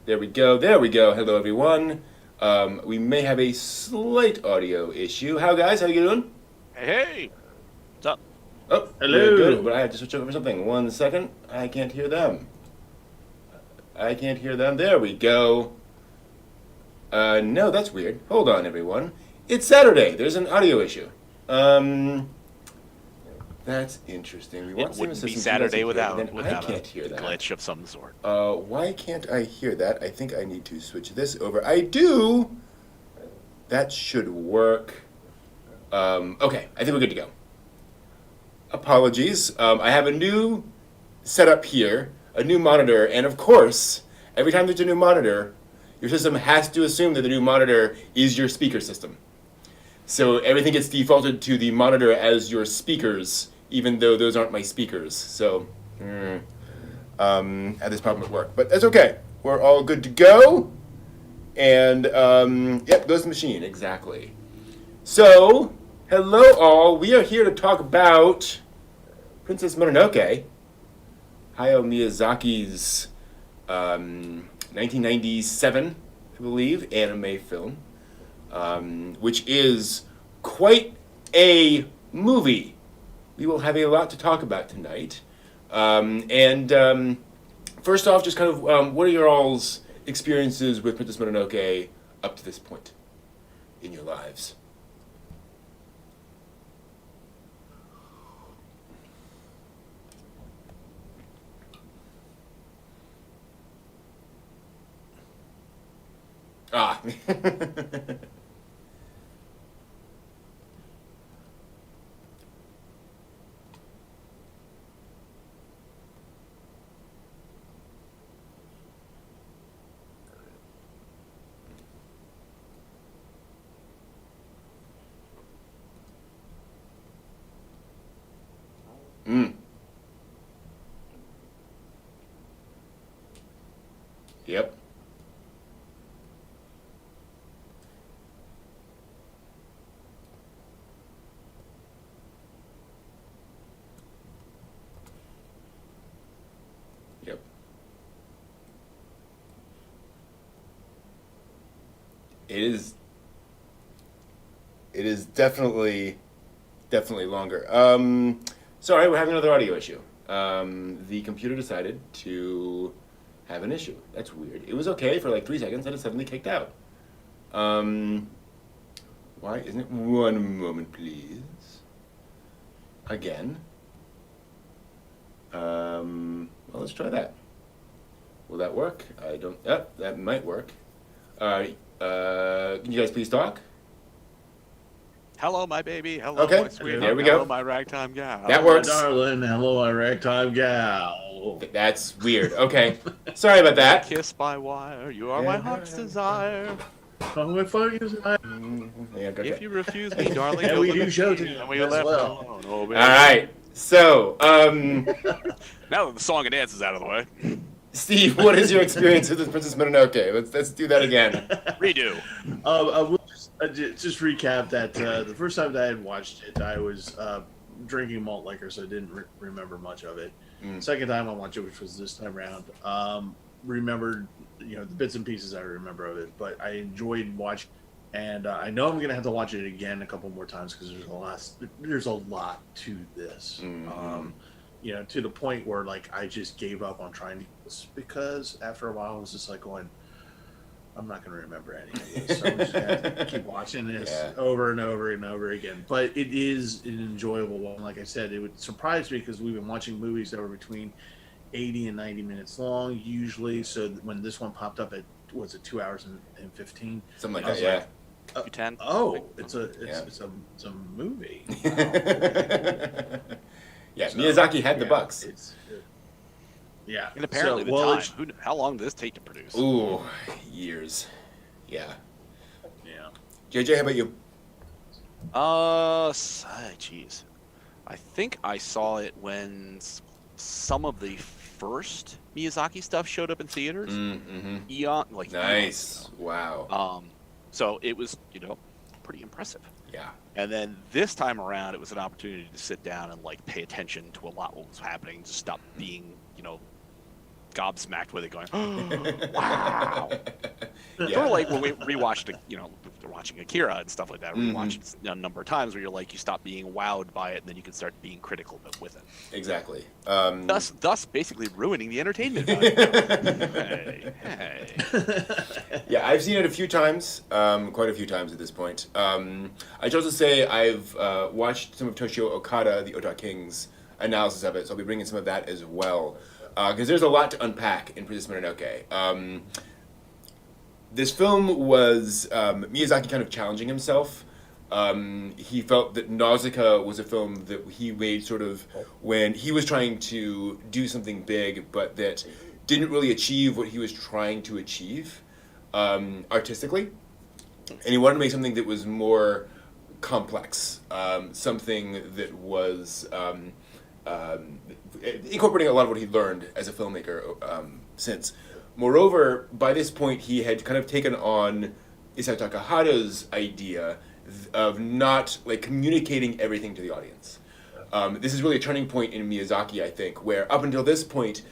There we go. There we go. Hello, everyone. We may have a slight audio issue. How, guys? How you doing? Hey, hey, what's up? Oh, we're good. Hello. But I have to switch over something. 1 second. I can't hear them. I can't hear them. There we go. No, that's weird. Hold on, everyone. It's Saturday. There's an audio issue. Um, that's interesting. We want It some wouldn't be assistance. Saturday You guys can hear, without then I without can't hear a that. glitch of some sort. Why can't I hear that? I think I need to switch this over. I do. That should work. Okay, I think we're good to go. Apologies. I have a new setup here, a new monitor, and of course, every time there's a new monitor, your system has to assume that the new monitor is your speaker system. So everything gets defaulted to the monitor as your speakers, even though those aren't my speakers. So, I had this problem at work, but that's okay. We're all good to go. And, yep, goes the machine, exactly. So, hello all. We are here to talk about Princess Mononoke, Hayao Miyazaki's 1997, I believe, anime film, which is quite a movie. We will have a lot to talk about tonight. First off, just kind of, what are your all's experiences with Princess Mononoke up to this point in your lives? Ah. Mm. Yep. Yep. It is. It is definitely longer. Sorry, we're having another audio issue. The computer decided to have an issue. That's weird. It was okay for like 3 seconds, then it suddenly kicked out. Um, why isn't it? One moment, please. Again. Well, let's try that. Will that work? I don't. That might work. Can you guys please talk? Hello, my baby. Hello, Okay, my sweetheart. there we Hello, go. my ragtime gal. That Hello, works. darling. Hello, my ragtime gal. That's weird. Okay. Sorry about that. Kiss by wire. You are my heart's desire. Oh, my fuck is that? Yeah, okay. If you refuse me, darling, And you'll we look do at show me, together and we as left well. alone. Oh, baby. All right. So, Now that the song and dance is out of the way, Steve, what is your experience with Princess Mononoke? Let's do that again. redo. I will just recap that the first time that I had watched it, I was drinking malt liquor, so I didn't remember much of it. Second time I watched it, which was this time around, remembered the bits and pieces I remember of it, but I enjoyed watching. And I know I'm gonna have to watch it again a couple more times because there's a lot to this. To the point where like I just gave up on trying to do this because after a while I was just like going, I'm not gonna remember any of this. So I'm just gonna have to keep watching this over and over and over again. But it is an enjoyable one. Like I said, it would surprise me because we've been watching movies that were between 80 and 90 minutes long usually. So when this one popped up at was it 2 hours and 15? Something like I was that, like, You 10? it's a movie. Yeah, So, Miyazaki had the bucks. Yeah. And apparently So, the time. How long did this take to produce? Ooh, years. Yeah. Yeah. JJ, how about you? Jeez. I think I saw it when some of the first Miyazaki stuff showed up in theaters. Mm-hmm. Eons Nice. ago. Wow. So it was, pretty impressive. Yeah. And then this time around, it was an opportunity to sit down and like pay attention to a lot what was happening, to stop being, gobsmacked with it, going, oh, wow. Yeah. Sort of like when we rewatched, we're watching Akira and stuff like that. We watched it a number of times where you're like, you stop being wowed by it, and then you can start being critical with it. Exactly. Thus basically ruining the entertainment value. Hey. Yeah, I've seen it a few times, quite a few times at this point. I should also say I've watched some of Toshio Okada, the Ota King's analysis of it, so I'll be bringing some of that as well. Because there's a lot to unpack in Princess Mononoke. This film was Miyazaki kind of challenging himself. He felt that Nausicaa was a film that he made sort of when he was trying to do something big, but that didn't really achieve what he was trying to achieve artistically. And he wanted to make something that was more complex, something that was incorporating a lot of what he learned as a filmmaker since. Moreover, by this point, he had kind of taken on Isao Takahata's idea of not like communicating everything to the audience. This is really a turning point in Miyazaki, I think, where up until this point,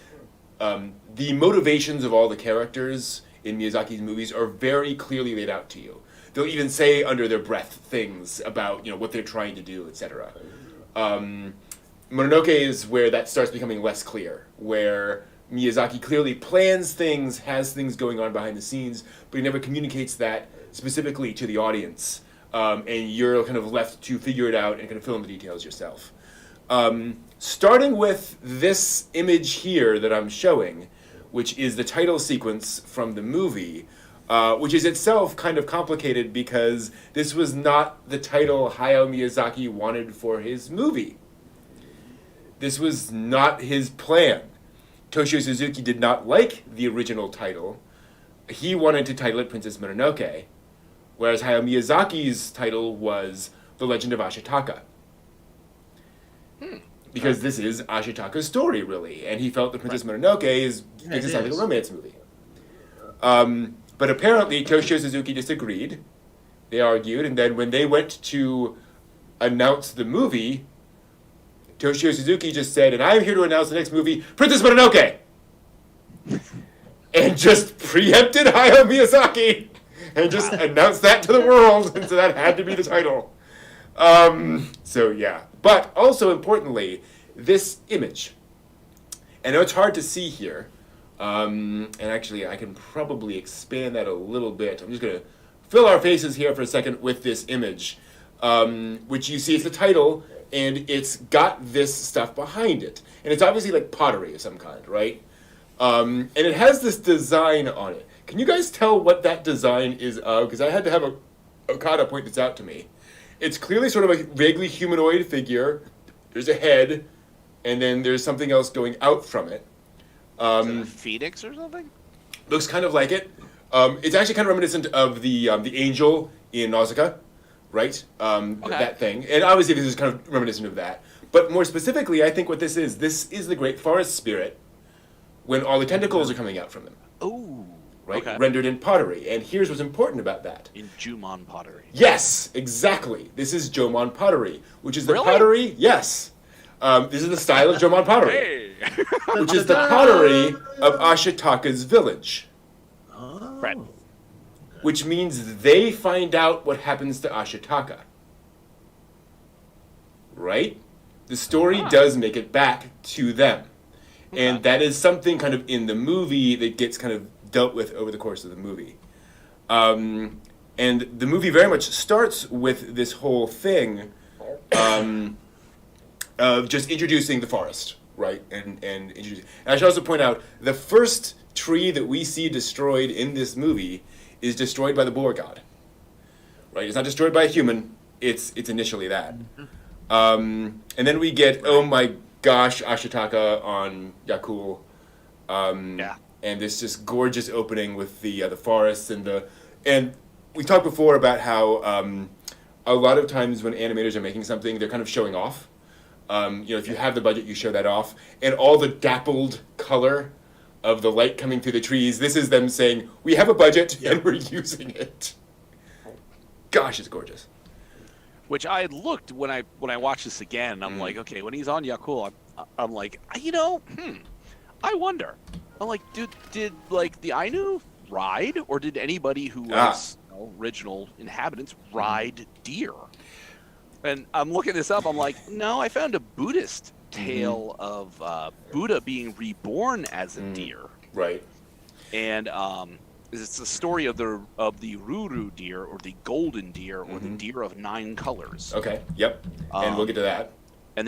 the motivations of all the characters in Miyazaki's movies are very clearly laid out to you. They'll even say under their breath things about what they're trying to do, etc. Mononoke is where that starts becoming less clear, where Miyazaki clearly plans things, has things going on behind the scenes, but he never communicates that specifically to the audience. And you're kind of left to figure it out and kind of fill in the details yourself. Starting with this image here that I'm showing, which is the title sequence from the movie, which is itself kind of complicated because this was not the title Hayao Miyazaki wanted for his movie. This was not his plan. Toshio Suzuki did not like the original title. He wanted to title it Princess Mononoke, whereas Hayao Miyazaki's title was The Legend of Ashitaka. Because this is Ashitaka's story, really, and he felt that Princess Mononoke makes it sound like a romance movie. But apparently Toshio Suzuki disagreed. They argued, and then when they went to announce the movie, Toshio Suzuki just said, and I'm here to announce the next movie, Princess Mononoke! And just preempted Hayao Miyazaki! And just announced that to the world, and so that had to be the title. So yeah. But also importantly, this image. I know it's hard to see here, and actually I can probably expand that a little bit. I'm just going to fill our faces here for a second with this image, which you see is the title, and it's got this stuff behind it. And it's obviously like pottery of some kind, right? And it has this design on it. Can you guys tell what that design is of? Because I had to have Okada point this out to me. It's clearly sort of a vaguely humanoid figure. There's a head, and then there's something else going out from it. Is it a phoenix or something? Looks kind of like it. It's actually kind of reminiscent of the angel in Nausicaa, right? That thing. And obviously this is kind of reminiscent of that. But more specifically, I think what this is the great forest spirit when all the tentacles are coming out from them. Oh. Right? Okay. Rendered in pottery. And here's what's important about that. In Jumon pottery. Yes, exactly. This is Jomon pottery, which is the Really? pottery. Yes. This is the style of Jomon pottery, Hey! which is the pottery of Ashitaka's village. Oh. Right. Which means they find out what happens to Ashitaka. Right? The story does make it back to them. Okay. And that is something kind of in the movie that gets kind of dealt with over the course of the movie. And the movie very much starts with this whole thing of just introducing the forest, right? And introducing. And I should also point out, the first tree that we see destroyed in this movie is destroyed by the boar god. Right? It's not destroyed by a human. It's initially that. And then we get, oh my gosh, Ashitaka on Yakul. Yeah. And this just gorgeous opening with the forests and we talked before about how a lot of times when animators are making something, they're kind of showing off. If you have the budget, you show that off, and all the dappled color of the light coming through the trees. This is them saying, "We have a budget and we're using it." Gosh, it's gorgeous. Which I had looked when I watched this again. I'm like, okay, when he's on Yakul, I'm like, I wonder. I'm like, dude, did like the Ainu ride, or did anybody who was original inhabitants ride deer? And I'm looking this up. I'm like, no, I found a Buddhist tale of Buddha being reborn as a deer. Right. And it's the story of the Ruru deer, or the golden deer, or the deer of 9 colors. Okay. Yep. And we'll get to that. And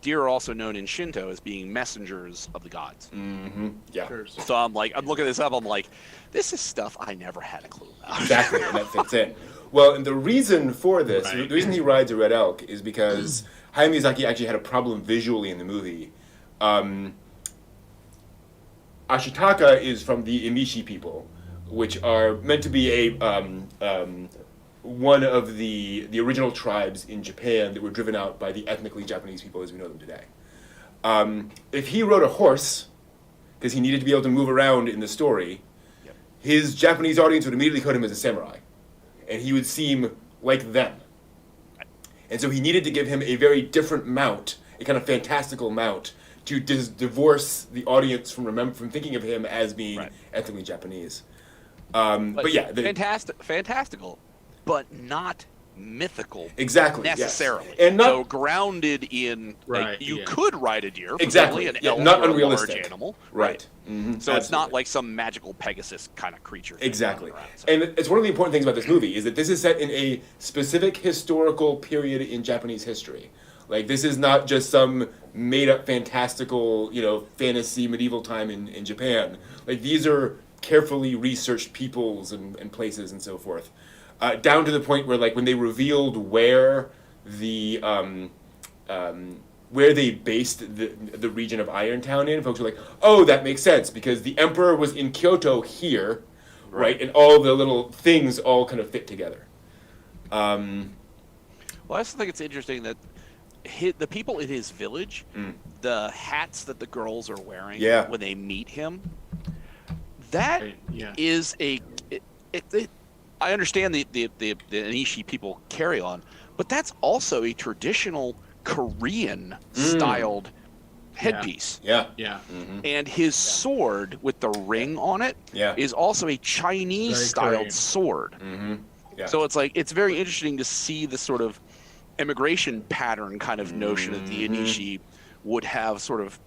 deer are also known in Shinto as being messengers of the gods. Mm-hmm. Yeah. Sure. So I'm looking this up. I'm like, this is stuff I never had a clue about. Exactly, and that fits in. Well, and the reason for this, Right. the reason he rides a red elk is because Hayao Miyazaki actually had a problem visually in the movie. Ashitaka is from the Emishi people, which are meant to be one of the original tribes in Japan that were driven out by the ethnically Japanese people as we know them today. If he rode a horse, because he needed to be able to move around in the story, his Japanese audience would immediately code him as a samurai, and he would seem like them. And so he needed to give him a very different mount, a kind of fantastical mount, to divorce the audience from thinking of him as being ethnically Japanese. But yeah, fantastical, but not mythical. Exactly. Necessarily. Yes. And not so grounded in you could ride a deer. Exactly. An elk not or unrealistic. A large animal. Right. Mm-hmm. So Absolutely. it's not like some magical Pegasus kind of creature. Exactly. Around, so. And it's one of the important things about this movie is that this is set in a specific historical period in Japanese history. Like, this is not just some made-up fantastical, fantasy medieval time in Japan. Like, these are carefully researched peoples and places and so forth. Down to the point where, like, when they revealed where where they based the region of Irontown in, folks were like, oh, that makes sense, because the emperor was in Kyoto here, right? And all the little things all kind of fit together. Well, I also think it's interesting that the people in his village, the hats that the girls are wearing when they meet him, that is I understand the Anishi people carry on, but that's also a traditional Korean styled headpiece. Yeah. Mm-hmm. And his sword with the ring on it is also a Chinese styled sword. Mm-hmm. Yeah. So it's very interesting to see the sort of immigration pattern kind of notion that the Anishi would have sort of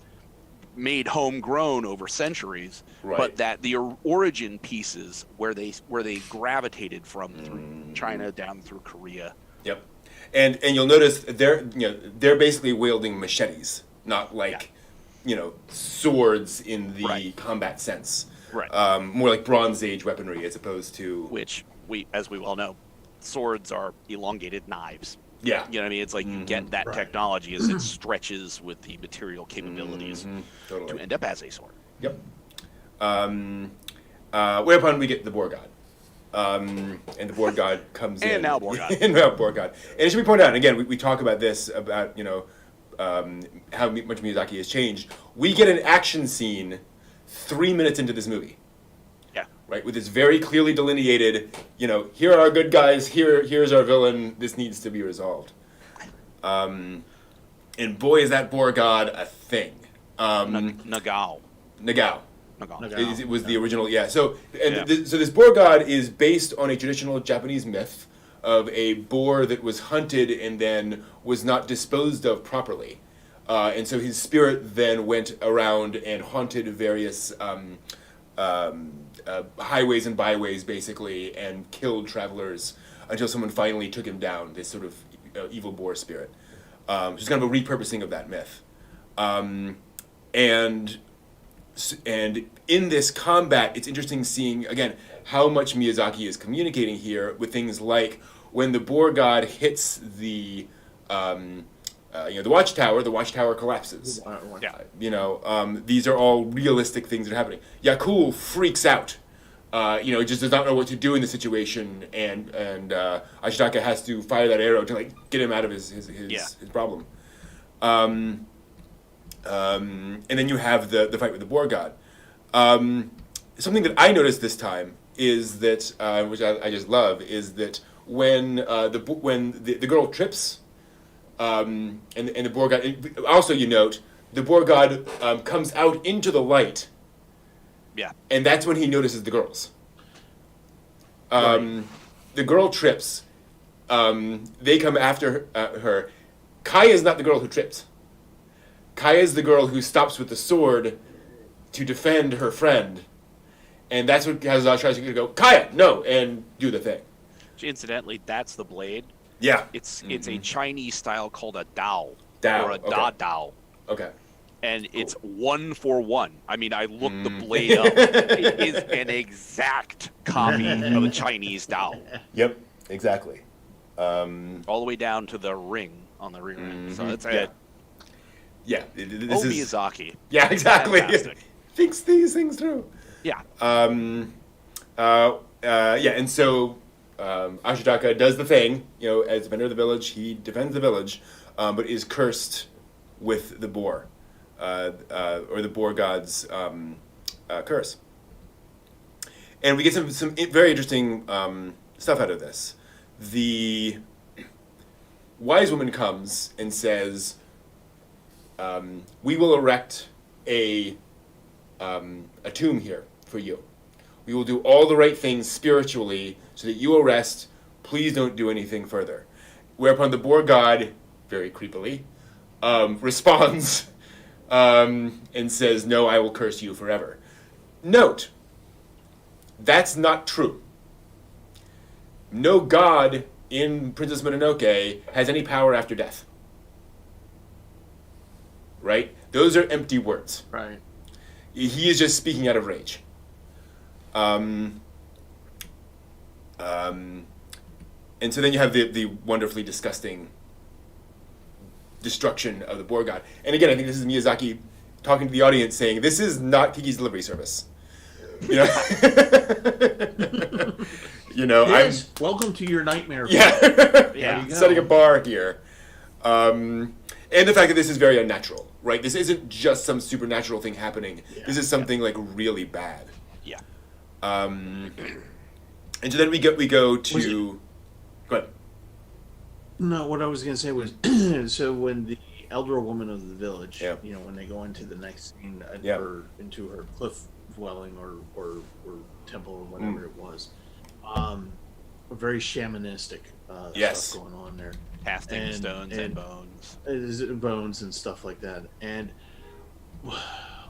made homegrown over centuries, but that the origin pieces where they gravitated from through China down through Korea. Yep. And you'll notice they're basically wielding machetes, not like swords in the combat sense. Right. More like Bronze Age weaponry as opposed to which as we well know, swords are elongated knives. Yeah. You know what I mean? It's like you get that technology as it stretches with the material capabilities to end up as a sword. Yep. Whereupon we get the Boar God. And the Boar God comes in. And now Boar God. And now Boar God. And it should be pointed out, and again, we talk about this, about, how much Miyazaki has changed. We get an action scene 3 minutes into this movie. Yeah. Right? With this very clearly delineated, here are our good guys, here's our villain, this needs to be resolved. And boy, is that Boar God a thing. Nagao. It was the original, So, so this boar god is based on a traditional Japanese myth of a boar that was hunted and then was not disposed of properly, and so his spirit then went around and haunted various highways and byways, basically, and killed travelers until someone finally took him down. This sort of evil boar spirit, which is kind of a repurposing of that myth, and in this combat, it's interesting seeing, again, how much Miyazaki is communicating here with things like when the boar god hits the watchtower collapses. These are all realistic things that are happening. Yakul freaks out. Just does not know what to do in the situation, and Ashitaka has to fire that arrow to get him out of his problem. And then you have the fight with the boar god. Something that I noticed this time is that, which I just love, is that when the girl trips, and the boar god. Also, you note the boar god comes out into the light, Yeah. And that's when he notices the girls. Right. The girl trips. They come after her. Kaya is not the girl who trips. Kaya is the girl who stops with the sword to defend her friend. And that's what Kazuha tries to go, Kaya, no, and do the thing. Incidentally, that's the blade. Yeah. It's a Chinese style called a dao. Dao, or a da dao. Okay. And it's 1-for-1. I mean, I looked the blade up. It is an exact copy of a Chinese dao. Yep, exactly. All the way down to the ring on the rear end. So it's this is Miyazaki. Yeah, exactly. Fantastic. Thinks these things through. Yeah. And so Ashitaka does the thing, as defender of the village, he defends the village, but is cursed with the boar, or the boar god's curse. And we get some very interesting stuff out of this. The wise woman comes and says, we will erect a tomb here for you. We will do all the right things spiritually so that you will rest. Please don't do anything further. Whereupon the boar god, very creepily, responds and says, no, I will curse you forever. Note, that's not true. No god in Princess Mononoke has any power after death. Right? Those are empty words. Right. He is just speaking out of rage. And so then you have the wonderfully disgusting destruction of the boar god. And again, I think this is Miyazaki talking to the audience saying, this is not Kiki's Delivery Service. Yes, welcome to your nightmare. Yeah, setting a bar here. And the fact that this is very unnatural, right? This isn't just some supernatural thing happening. Yeah. This is something like really bad. Yeah. And so then we go to. Go ahead. No, what I was going to say was, so when the elder woman of the village, when they go into the next scene, into her cliff dwelling or temple or whatever it was, very shamanistic stuff going on there. Casting stones and bones. Bones and stuff like that. And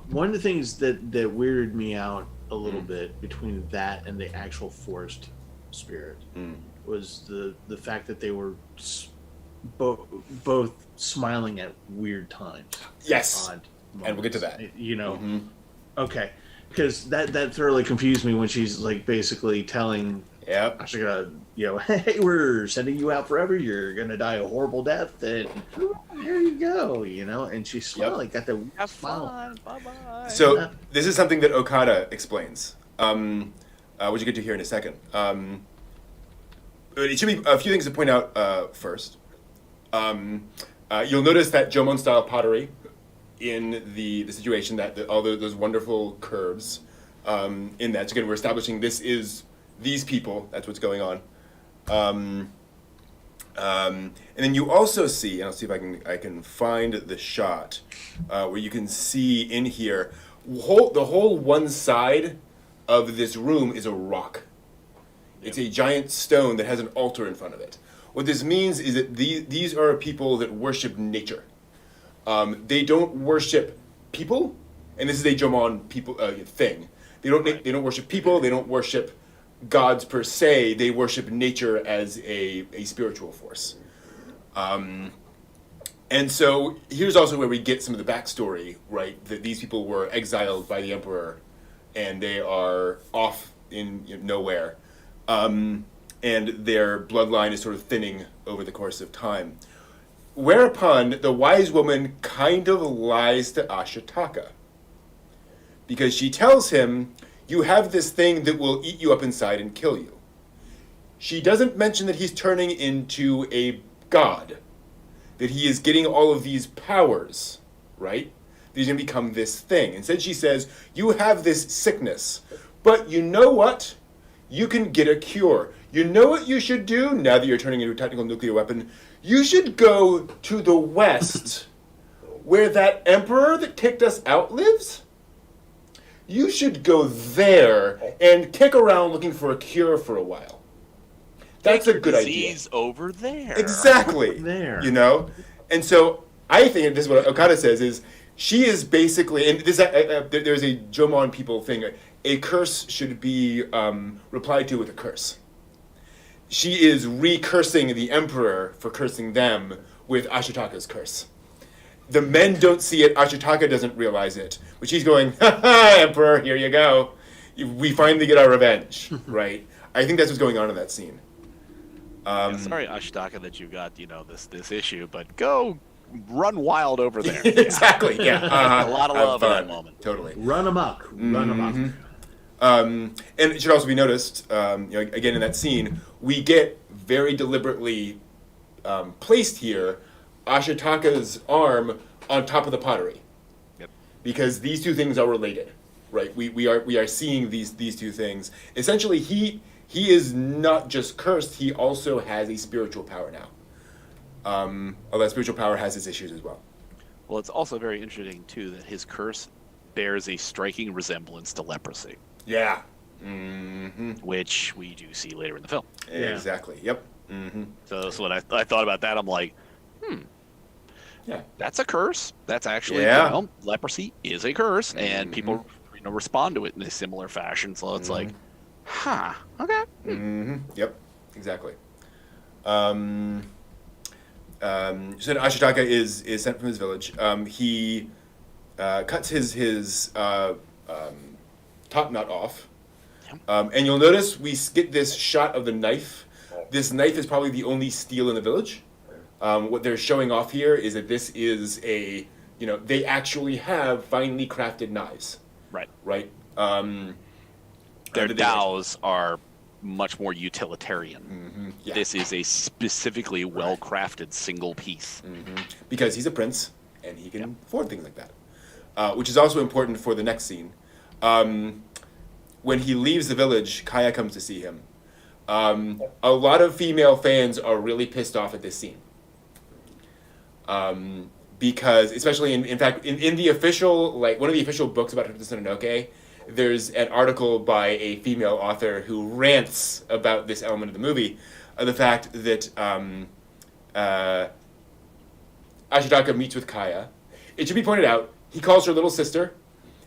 one of the things that weirded me out a little bit between that and the actual forest spirit was the fact that they were both smiling at weird times. Yes. Odd moments, and we'll get to that. Okay. Because that thoroughly confused me when she's like basically telling Ashika, hey, we're sending you out forever. You're gonna die a horrible death, and there you go. And she's smiling, got the have smile. fun. Bye-bye. So this is something that Okada explains, which you get to hear in a second. It should be a few things to point out first. You'll notice that Jomon style pottery in the situation, that all those wonderful curves in that. So again, we're establishing this is these people. That's what's going on. And then you also see, and I'll see if I can find the shot where you can see in here the whole one side of this room is a rock. It's a giant stone that has an altar in front of it. What this means is that these are people that worship nature. They don't worship people, and this is a Jomon people thing. They don't worship people. They don't worship gods per se. They worship nature as a spiritual force. And so here's also where we get some of the backstory, right? That these people were exiled by the emperor, and they are off in nowhere. And their bloodline is sort of thinning over the course of time. Whereupon the wise woman kind of lies to Ashitaka. Because she tells him, you have this thing that will eat you up inside and kill you. She doesn't mention that he's turning into a god. That he is getting all of these powers, right? That he's going to become this thing. Instead she says, you have this sickness. But you know what? You can get a cure. You know what you should do now that you're turning into a technical nuclear weapon? You should go to the west, where that emperor that kicked us out lives. you should go there and kick around looking for a cure for a while. That's a good idea. Disease over there. Exactly. There. You know? And so I think, and this is what Okada says, is she is basically, and this there's a Jomon people thing, a curse should be replied to with a curse. She is recursing the emperor for cursing them with Ashitaka's curse. The men don't see it, Ashitaka doesn't realize it, but she's going, ha ha, emperor, here you go. We finally get our revenge, right? I think that's what's going on in that scene. Sorry, Ashitaka, that you got, this issue, but go run wild over there. Exactly, yeah. A lot of love in that moment. Totally. Run amok. Run amok. And it should also be noticed, again in that scene, we get very deliberately placed here Ashitaka's arm on top of the pottery. Yep. Because these two things are related, right? We are seeing these two things. Essentially, he is not just cursed; he also has a spiritual power now. Although that spiritual power has its issues as well. Well, it's also very interesting too that his curse bears a striking resemblance to leprosy. Yeah. Mm-hmm. Which we do see later in the film. Exactly. Yep. Mm-hmm. So when I thought about that, I'm like, yeah, that's a curse. That's actually, leprosy is a curse, and people, respond to it in a similar fashion. So it's like, okay. Mm-hmm. Yep. Exactly. So Ashitaka is sent from his village. He cuts his top knot off. And you'll notice we get this shot of the knife. This knife is probably the only steel in the village. What they're showing off here is that this is they actually have finely crafted knives. Right. Right? Their dows are much more utilitarian. Mm-hmm. Yeah. This is a specifically well-crafted single piece. Mm-hmm. Because he's a prince, and he can afford things like that. Which is also important for the next scene. When he leaves the village, Kaya comes to see him. A lot of female fans are really pissed off at this scene. Because, especially in fact, in the official, one of the official books about Princess Mononoke, there's an article by a female author who rants about this element of the movie, the fact that Ashitaka meets with Kaya. It should be pointed out, he calls her little sister.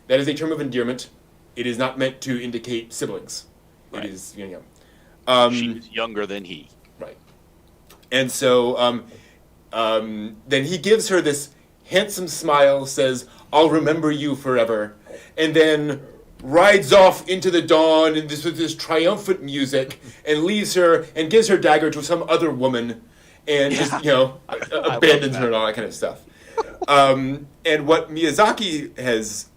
That is a term of endearment. It is not meant to indicate siblings. Right. It is, she's younger than he. Right. And so then he gives her this handsome smile, says, "I'll remember you forever," and then rides off into the dawn and with this triumphant music and leaves her and gives her dagger to some other woman and just, abandons her and all that kind of stuff. And what Miyazaki has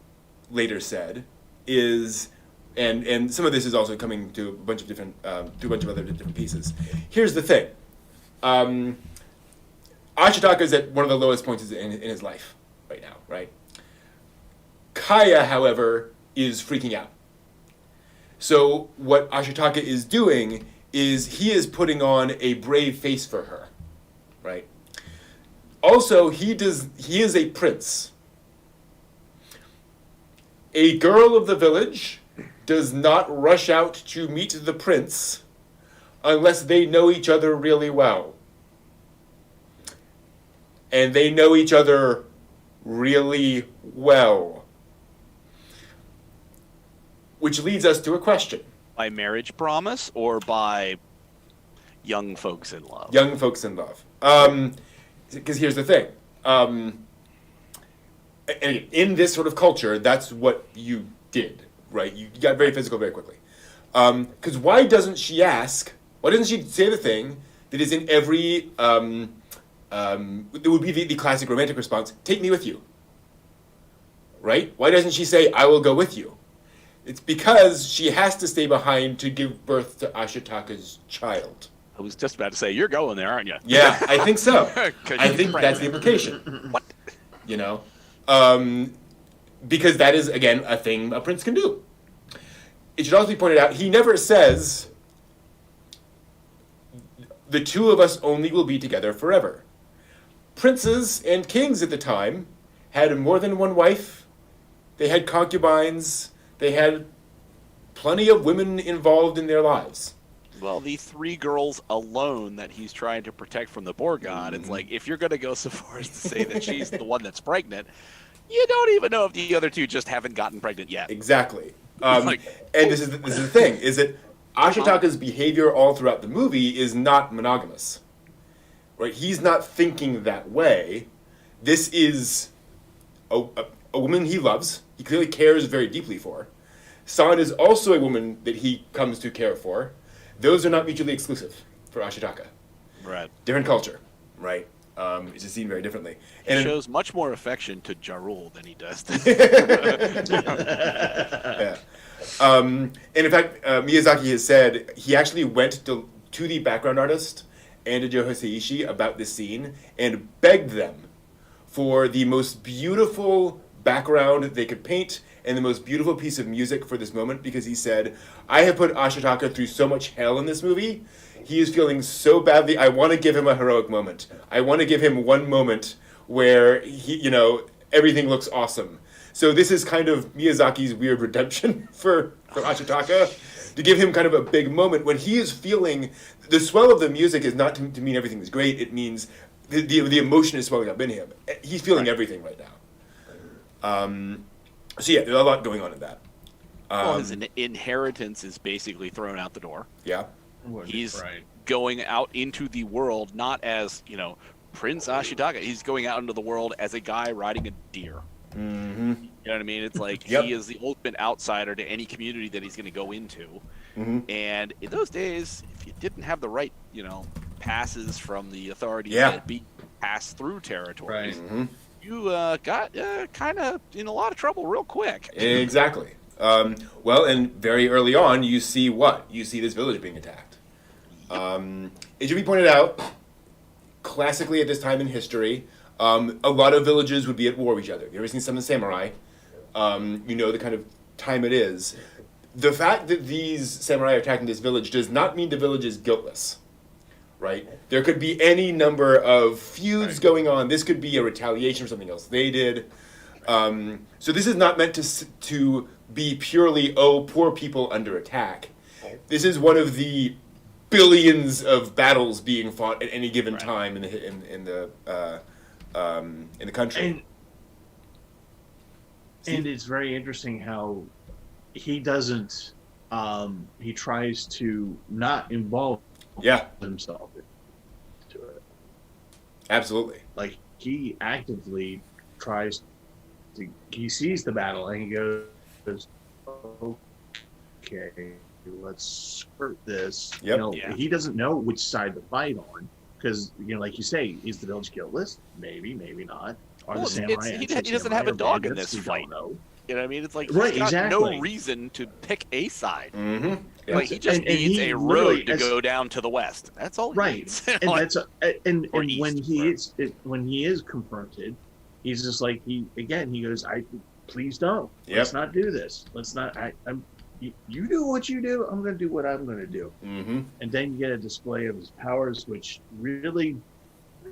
later said is, and some of this is also coming to a bunch of different, to a bunch of other different pieces. Here's the thing. Ashitaka is at one of the lowest points in his life right now, right? Kaya, however, is freaking out. So what Ashitaka is doing is he is putting on a brave face for her, right? Also, he is a prince. A girl of the village does not rush out to meet the prince unless they know each other really well. And they know each other really well. Which leads us to a question. By marriage promise or by young folks in love? Young folks in love. Because here's the thing. In this sort of culture, that's what you did, right? You got very physical very quickly. Because why doesn't she say the thing that is in every... it would be the classic romantic response, take me with you. Right? Why doesn't she say, I will go with you? It's because she has to stay behind to give birth to Ashitaka's child. I was just about to say, you're going there, aren't you? Yeah, I think so. I think that's the implication. What? Because that is, again, a thing a prince can do. It should also be pointed out, he never says, the two of us only will be together forever. Princes and kings at the time had more than one wife. They had concubines. they had plenty of women involved in their lives. Well, the 3 girls alone that he's trying to protect from the Boar God, it's like, if you're going to go so far as to say that she's the one that's pregnant, you don't even know if the other 2 just haven't gotten pregnant yet. Exactly. And this is the thing, is that Ashitaka's behavior all throughout the movie is not monogamous. Right? He's not thinking that way. This is a woman he loves. He clearly cares very deeply for. San is also a woman that he comes to care for. Those are not mutually exclusive for Ashitaka. Right. Different culture, right? It's just seen very differently. He shows much more affection to Jarul than he does to... Yeah. And in fact, Miyazaki has said he actually went to the background artist and to Joe Hisaishi about this scene and begged them for the most beautiful background they could paint and the most beautiful piece of music for this moment, because he said, I have put Ashitaka through so much hell in this movie. He is feeling so badly. I want to give him a heroic moment. I want to give him one moment where everything looks awesome. So this is kind of Miyazaki's weird redemption for Ashitaka, to give him kind of a big moment when he is feeling the swell of the music is not to mean everything is great. It means the emotion is swelling up in him. He's feeling everything right now. So yeah, there's a lot going on in that. Well, his inheritance is basically thrown out the door. Yeah. He's going out into the world not as, Prince Ashitaka. He's going out into the world as a guy riding a deer. Mm-hmm. You know what I mean? It's like he is the ultimate outsider to any community that he's going to go into. Mm-hmm. And in those days, if you didn't have the right, passes from the authorities to be passed through territories, you got kind of in a lot of trouble real quick. Exactly. Well, and very early on, you see what? You see this village being attacked. It should be pointed out, classically at this time in history, a lot of villages would be at war with each other. You ever seen some of the samurai? You know the kind of time it is. The fact that these samurai are attacking this village does not mean the village is guiltless. Right? There could be any number of feuds going on. This could be a retaliation for something else they did. So this is not meant to be purely, poor people under attack. This is one of the billions of battles being fought at any given time in the country. And it's very interesting how he doesn't. He tries to not involve himself into it. Absolutely. Like he actively tries to. He sees the battle and he goes, "Okay, let's skirt this." Yep. He doesn't know which side to fight on because like you say, is the village guiltless? Maybe, maybe not. He doesn't have a dog in this fight. You know what I mean? It's like he's got no reason to pick a side. Mm-hmm. Yeah. Like he just needs a road to go down to the west. That's all he needs. And when he is confronted, he's just like he goes, please don't. Let's not do this. Let's not. You do what you do. I'm going to do what I'm going to do. Mm-hmm. And then you get a display of his powers, which really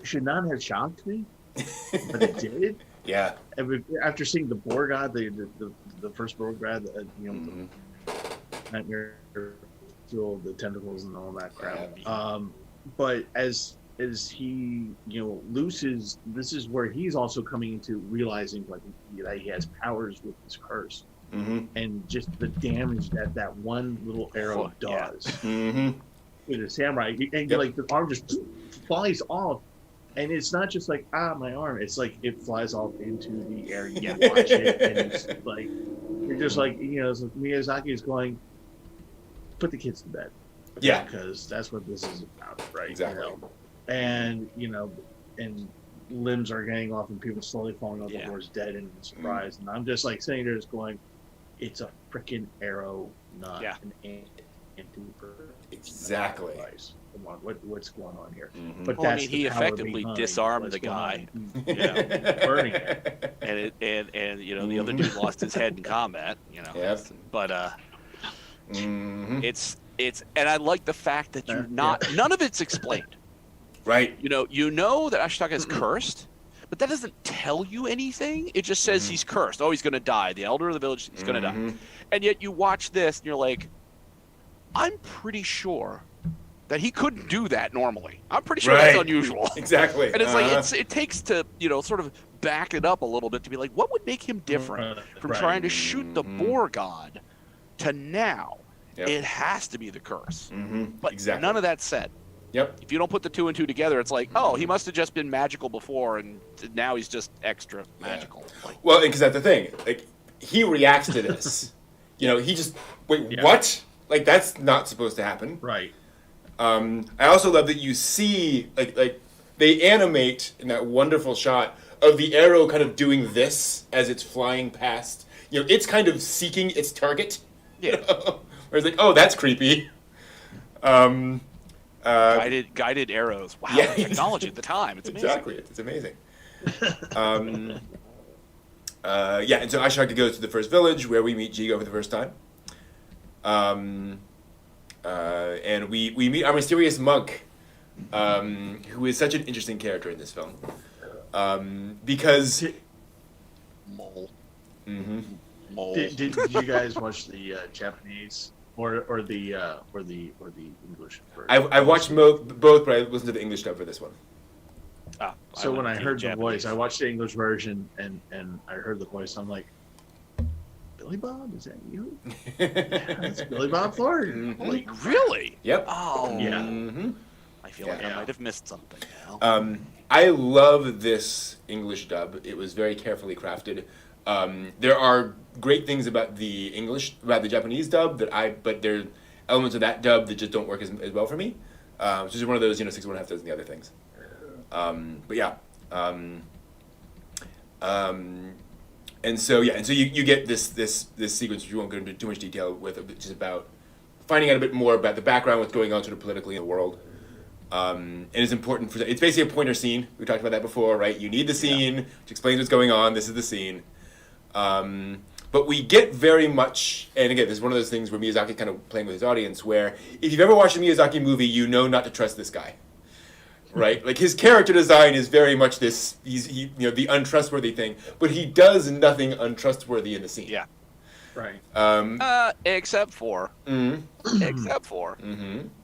should not have shocked me, but it did. Yeah. After seeing the Boar God, the first Boar God, the nightmare, the tentacles and all that crap. But as he loses, this is where he's also coming into realizing that he has powers with his curse, and just the damage that one little arrow does to the samurai, and the arm just flies off. And it's not just like, my arm. It's like it flies off into the air. You watch it, and it's like, you're just like, Miyazaki is going, put the kids to bed. Yeah. Because that's what this is about, right? Exactly. And, and limbs are getting off and people slowly falling off the horse dead and surprised. And I'm just like sitting there just going, it's a freaking arrow, not an anti-bird. Exactly. Device. Come on, what's going on here? Mm-hmm. But he effectively disarmed the guy, burning it, and the other dude lost his head in combat. But it's and I like the fact that none of it's explained. Right. You know that Ashitaka is cursed, but that doesn't tell you anything. It just says he's cursed. Oh, he's going to die. The elder of the village, he's going to die. And yet you watch this, and you're like, I'm pretty sure that he couldn't do that normally. I'm pretty sure that's unusual. Exactly. And it's like, it takes to, sort of back it up a little bit to be like, what would make him different from trying to shoot the boar god to now? Yep. It has to be the curse. But none of that said. Yep. If you don't put the 2 and 2 together, it's like, oh, he must have just been magical before, and now he's just extra magical. Like, well, because that's the thing. Like, he reacts to this. He just, what? Like, that's not supposed to happen. Right. I also love that you see, like they animate in that wonderful shot of the arrow kind of doing this as it's flying past. It's kind of seeking its target. Yeah. Where it's like, oh, that's creepy. Guided arrows. Wow, the technology at the time. It's amazing. Exactly. It's amazing. And so Ashaka goes to the first village where we meet Jigo for the first time. And we meet our mysterious monk, who is such an interesting character in this film. Because... Mole. Mole. Did you guys watch the Japanese or the English version? I watched both, but I listened to the English dub for this one. So when I heard the voice, I watched the English version and I heard the voice. I'm like, Billy Bob, is that you? That's Billy Bob Thornton. Like, really? Yep. Oh, yeah. I feel like I might have missed something now. I love this English dub. It was very carefully crafted. There are great things about the Japanese dub but there are elements of that dub that just don't work as well for me. So it's one of those, 6 1/2 dozen the other things. But yeah. And so you get this sequence, which we won't go into too much detail with, just about finding out a bit more about the background, what's going on sort of politically in the world. And it's important it's basically a pointer scene. We talked about that before, right? You need the scene which explains what's going on. This is the scene. But we get very much, and again, this is one of those things where Miyazaki kind of playing with his audience, where if you've ever watched a Miyazaki movie, you know not to trust this guy. Right? Like, his character design is very much this, the untrustworthy thing, but he does nothing untrustworthy in the scene. Yeah. Right. Except for,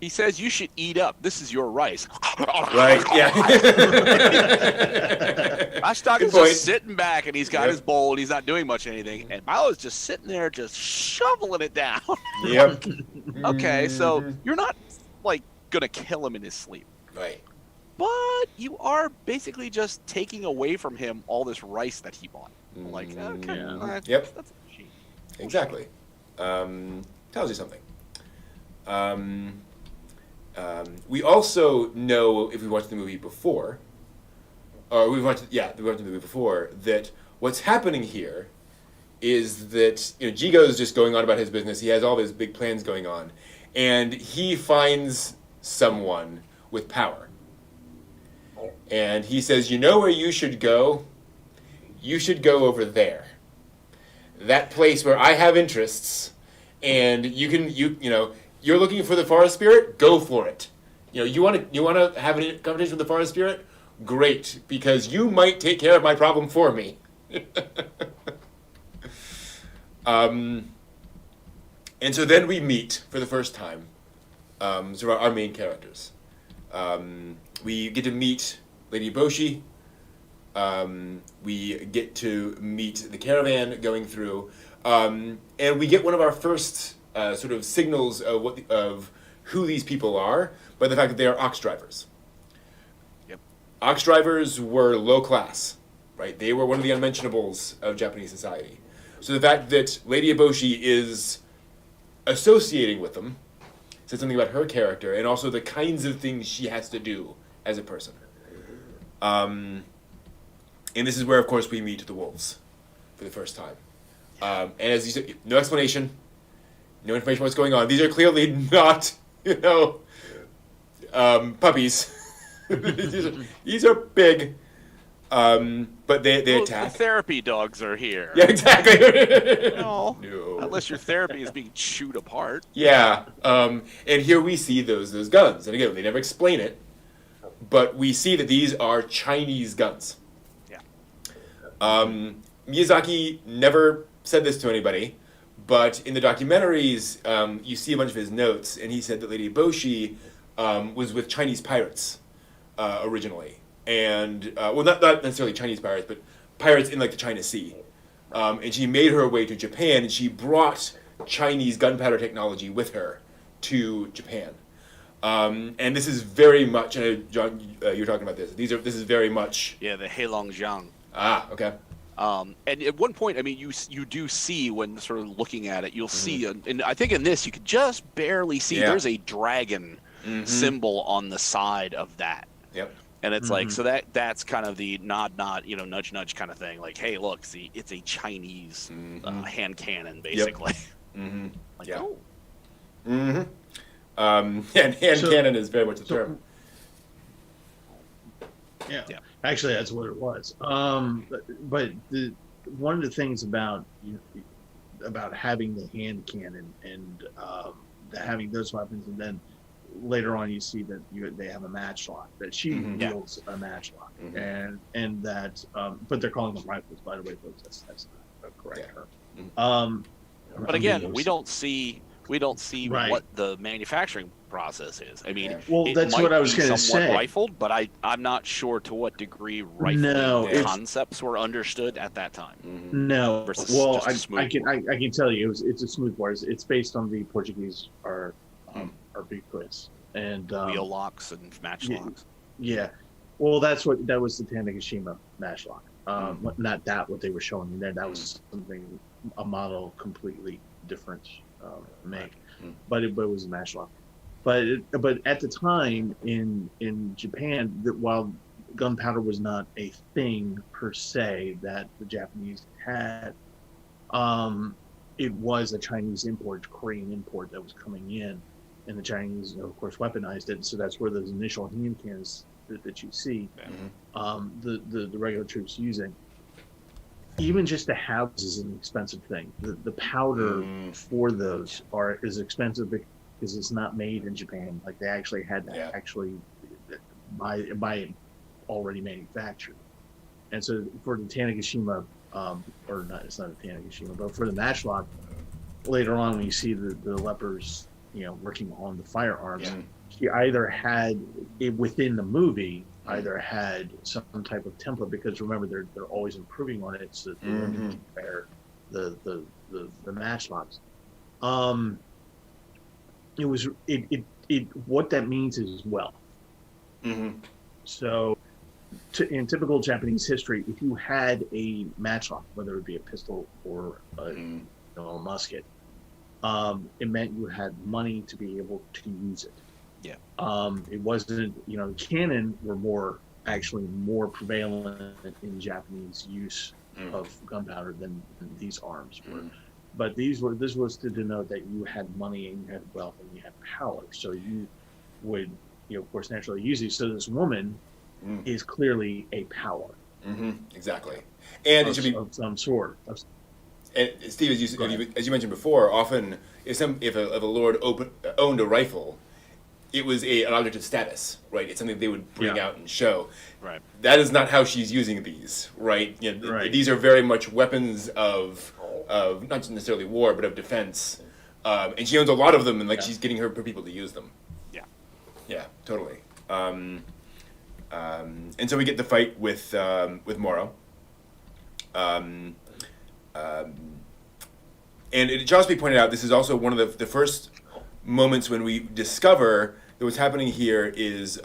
he says you should eat up. This is your rice. Right, yeah. Ashitaka's just sitting back, and he's got his bowl, and he's not doing much anything, and Milo's just sitting there just shoveling it down. Yep. Okay, so you're not, like, gonna kill him in his sleep. Right. But you are basically just taking away from him all this rice that he bought. Like, okay. Yep. That's a machine. Exactly. Tells you something. We also know, if we watched the movie before, that what's happening here is that Jigo is just going on about his business. He has all his big plans going on, and he finds someone with power. And he says, "You know where you should go? You should go over there. That place where I have interests, and you're looking for the forest spirit? Go for it. You want to have a conversation with the forest spirit? Great, because you might take care of my problem for me." And so then we meet for the first time sort of our main characters. We get to meet Lady Boshi. We get to meet the caravan going through, and we get one of our first sort of signals of who these people are by the fact that they are ox drivers. Yep. Ox drivers were low class, right? They were one of the unmentionables of Japanese society. So the fact that Lady Eboshi is associating with them says something about her character and also the kinds of things she has to do as a person. And this is where, of course, we meet the wolves for the first time. And as you said, no explanation, no information on what's going on. These are clearly not, puppies. these are big, but they attack. The therapy dogs are here. Yeah, exactly. No, unless your therapy is being chewed apart. Yeah, and here we see those guns. And again, they never explain it, but we see that these are Chinese guns. Yeah. Miyazaki never said this to anybody, but in the documentaries, you see a bunch of his notes, and he said that Lady Eboshi was with Chinese pirates originally, and well, not necessarily Chinese pirates, but pirates in like the China Sea, and she made her way to Japan, and she brought Chinese gunpowder technology with her to Japan. And this is very much, John, you're talking about this. This is very much the Heilongjiang. Ah, okay. And at one point, I mean, you do see when sort of looking at it, you'll see, and I think in this you could just barely see. There's a dragon symbol on the side of that. Yep. And it's like, so that's kind of the nod, nudge, nudge kind of thing. Like, hey, look, see, it's a Chinese hand cannon, basically. Yep. Like, yeah. oh. And hand cannon is very much the term. Yeah. Actually, that's what it was. But one of the things about having the hand cannon and having those weapons, and then later on you see that they have a matchlock, that she wields a matchlock, and that but they're calling them rifles, by the way, folks. That's not a correct term. But again, we don't see what the manufacturing process is. I mean, that's what I was going to say. Rifled, but I'm not sure to what degree rifling concepts were understood at that time. No, well, I can tell you, it's a smoothbore. It's based on the Portuguese are big quiz and wheel locks and matchlocks. Yeah, well, that was the Tanegashima matchlock. Not that what they were showing you there. That was something, a model completely different make, but it was a matchlock. But at the time in Japan, while gunpowder was not a thing per se that the Japanese had, it was a Chinese import, Korean import that was coming in, and the Chinese, of course, weaponized it. So that's where those initial hand cannons that you see, the regular troops using. Even just to have is an expensive thing. The powder for those is expensive because it's not made in Japan. Like they actually had to actually buy it already manufactured. And so for the Tanegashima, or not, it's not a Tanegashima, but for the matchlock, later on when you see the lepers, working on the firearms, he either had it within the movie. Either had some type of template, because remember they're always improving on it, so that they can compare the matchlocks. It what that means is wealth. So, in typical Japanese history, if you had a matchlock, whether it be a pistol or a musket, it meant you had money to be able to use it. Yeah. It wasn't, cannon were more prevalent in Japanese use of gunpowder than these arms were. But this was to denote that you had money and you had wealth and you had power. So you would, of course, naturally use these. So this woman is clearly a power. Exactly. And it should be of some sort. And Steve, as you mentioned before, often if a lord owned a rifle, it was an object of status, right? It's something they would bring out and show. Right. That is not how she's using these, right? These are very much weapons of not necessarily war, but of defense. And she owns a lot of them, and she's getting her people to use them. Yeah. Yeah, totally. And so we get the fight with Moro. And it should also be pointed out, this is also one of the first moments when we discover that what's happening here is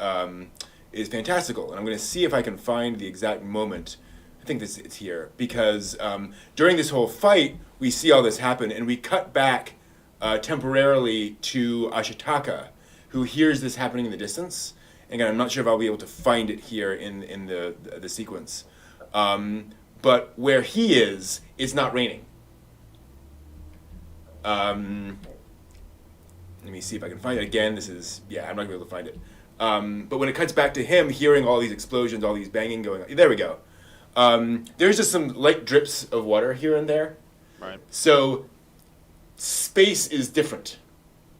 fantastical, and I'm going to see if I can find the exact moment. I think it's here, because during this whole fight we see all this happen, and we cut back temporarily to Ashitaka, who hears this happening in the distance. Again, I'm not sure if I'll be able to find it here in the sequence, but where he is, it's not raining. Let me see if I can find it again. I'm not going to be able to find it. But when it cuts back to him hearing all these explosions, all these banging going on, there we go. There's just some light drips of water here and there. Right. So space is different,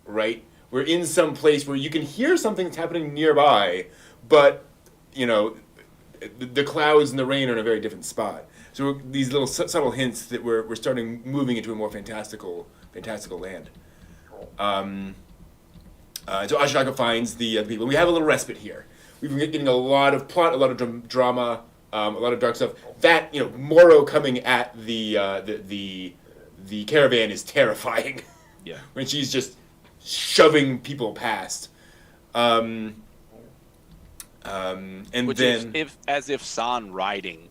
right? We're in some place where you can hear something that's happening nearby, but, the clouds and the rain are in a very different spot. So these little subtle hints that we're starting moving into a more fantastical land. So Ashitaka finds the people. We have a little respite here. We've been getting a lot of plot, a lot of drama, a lot of dark stuff. That Moro coming at the caravan is terrifying. Yeah. When she's just shoving people past. And Which then is as if San riding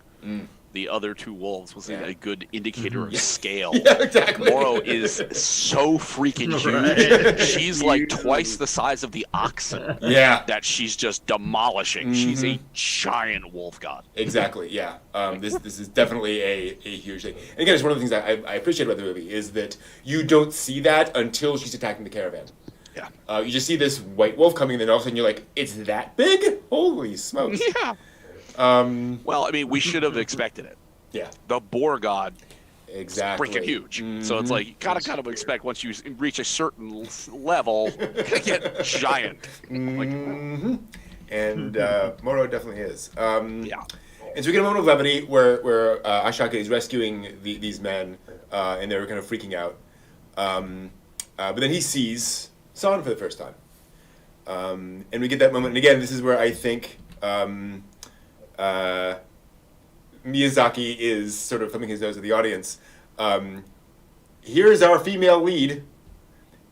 the other two wolves was a good indicator of scale. Yeah, exactly. Moro is so freaking huge. Right. She's like twice the size of the oxen. Yeah. That she's just demolishing. She's a giant wolf god. Exactly. Yeah. This is definitely a huge thing. And again, it's one of the things I appreciate about the movie is that you don't see that until she's attacking the caravan. Yeah. You just see this white wolf coming, and then all of a sudden you're like, it's that big? Holy smokes. Yeah. Well, I mean, we should have expected it. Yeah. The boar god Exactly. is freaking huge. So it's like, you gotta kind of expect once you reach a certain level, you're gonna get giant. And Moro definitely is. Yeah. And so we get a moment of levity where Ashaka is rescuing these men, and they're kind of freaking out. But then he sees San for the first time. And we get that moment. And again, this is where I think Miyazaki is sort of thumbing his nose at the audience. Here's our female lead.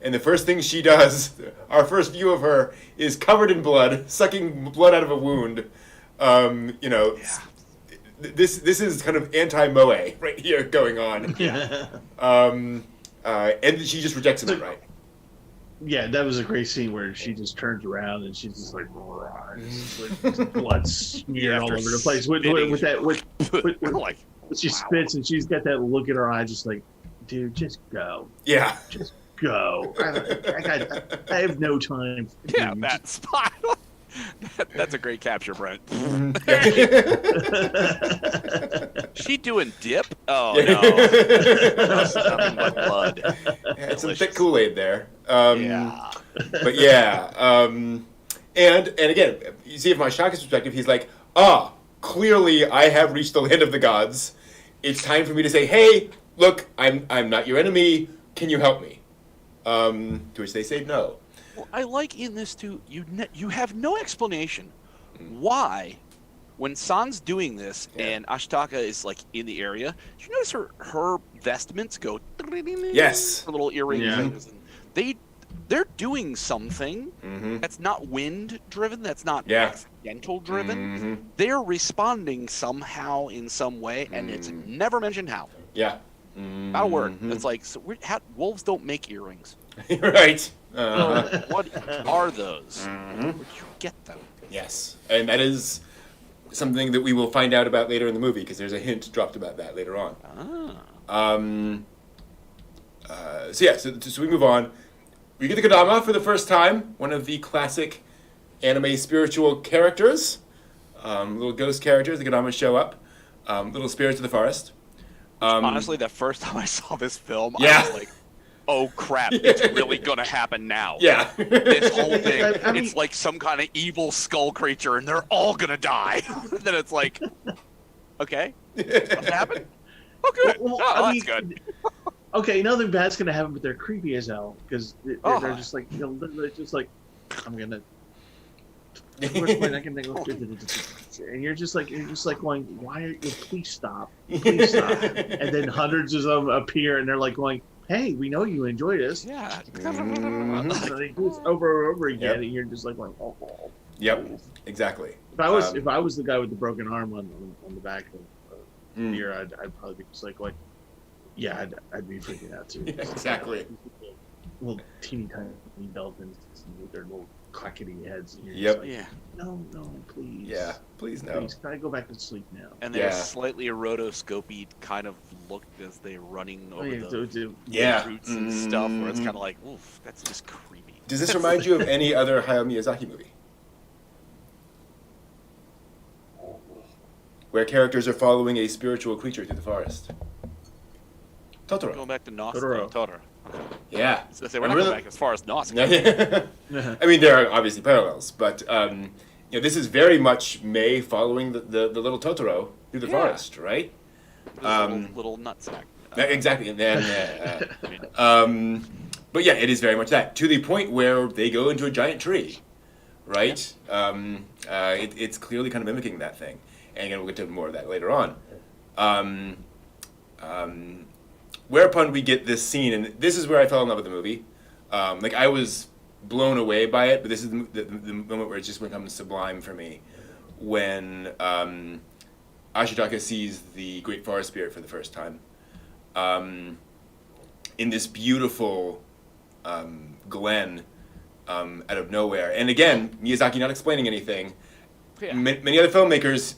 And the first thing she does, our first view of her, is covered in blood, sucking blood out of a wound. This is kind of anti-moe right here going on. Yeah. And she just rejects him outright. Yeah, that was a great scene where she just turns around and she's just like, blood smeared all over the place. With Like, she spits and she's got that look in her eye, just like, dude, just go. Yeah. Just go. I have no time. yeah, that spot. That's a great capture, Brent. She doing dip? Oh no, that's nothing but blood. Had some thick Kool-Aid there. Yeah, But yeah, and again, you see, from Ashaka's perspective, he's like, clearly I have reached the land of the gods. It's time for me to say, hey, look, I'm not your enemy. Can you help me? To which they say no. well, I like in this too. You have no explanation why, when San's doing this and Ashitaka is like in the area, you notice her vestments go. Yes. Her little earrings. Yeah. And they're doing something that's not wind driven. That's not accidental driven. They're responding somehow in some way, and it's never mentioned how. Yeah. Not a word. It's like wolves don't make earrings. Right. What are those? Where'd you get them? Yes. And that is something that we will find out about later in the movie, because there's a hint dropped about that later on. So we move on. We get the Kodama for the first time, one of the classic anime spiritual characters. Little ghost characters, the Kodamas show up. Little spirits of the forest. Honestly, the first time I saw this film, Yeah. I was like, oh crap, it's really gonna happen now. Yeah. This whole thing, I mean- it's like some kind of evil skull creature and they're all gonna die. Then it's like, okay, what happened? Oh good, that's good. Okay, nothing bad's gonna happen, but they're creepy as hell because they're just like, they're just like, I'm gonna. And you're just like going, why are you? Please stop, please stop. And then hundreds of them appear, and they're like going, hey, we know you enjoy this. Yeah. And they do this over and over again, and you're just like going, oh. Yep. Exactly. If I was the guy with the broken arm on the back of the deer, I'd probably be just like, yeah, I'd be freaking out too. Yeah, exactly. Little teeny tiny dolphins with their little clackety heads. And you're Yep. just like, Yeah. No, please. Yeah. Please no. Please, can I go back to sleep now? And they're slightly rotoscopy kind of look as they're running over the roots and stuff, where it's kind of like, oof, that's just creepy. Does this remind you of any other Hayao Miyazaki movie? Where characters are following a spiritual creature through the forest? Totoro. Going back to Nos. Totoro. Yeah. So we're not going back as far as Nos. I mean, there are obviously parallels, but this is very much Mei following the little Totoro through the forest, right? Little nutsack. Exactly, and then, but yeah, it is very much that, to the point where they go into a giant tree, right? It's clearly kind of mimicking that thing, and again, we'll get to more of that later on. Whereupon we get this scene, and this is where I fell in love with the movie. I was blown away by it, but this is the moment where it just becomes sublime for me, when Ashitaka sees the Great Forest Spirit for the first time. In this beautiful glen out of nowhere. And again, Miyazaki not explaining anything. Yeah. Many other filmmakers,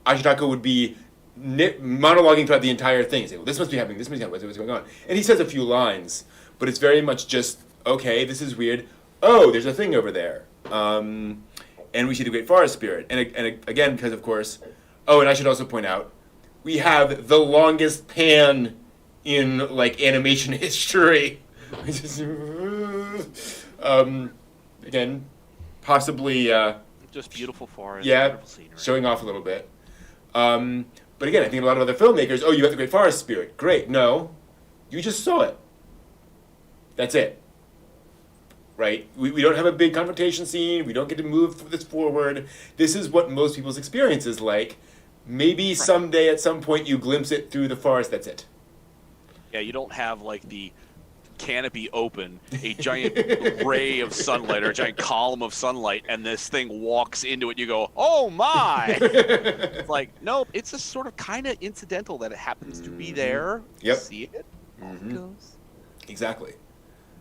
Ashitaka would be monologuing throughout the entire thing. He'd say, well, this must be happening, this must be happening, what's going on? And he says a few lines, but it's very much just, okay, this is weird. Oh, there's a thing over there. And we see the Great Forest Spirit. And again, because of course, and I should also point out, we have the longest pan in animation history. Again, possibly just beautiful forest, yeah, beautiful scenery. Showing off a little bit. But again, I think a lot of other filmmakers, you have the Great Forest Spirit. Great. No, you just saw it. That's it. Right? We don't have a big confrontation scene. We don't get to move this forward. This is what most people's experience is like. Maybe someday at some point you glimpse it through the forest. That's it. Yeah, you don't have the canopy open, a giant ray of sunlight or a giant column of sunlight, and this thing walks into it. You go, oh my! It's nope. It's just sort of kind of incidental that it happens to be there. Yep. You see it. It goes. Exactly.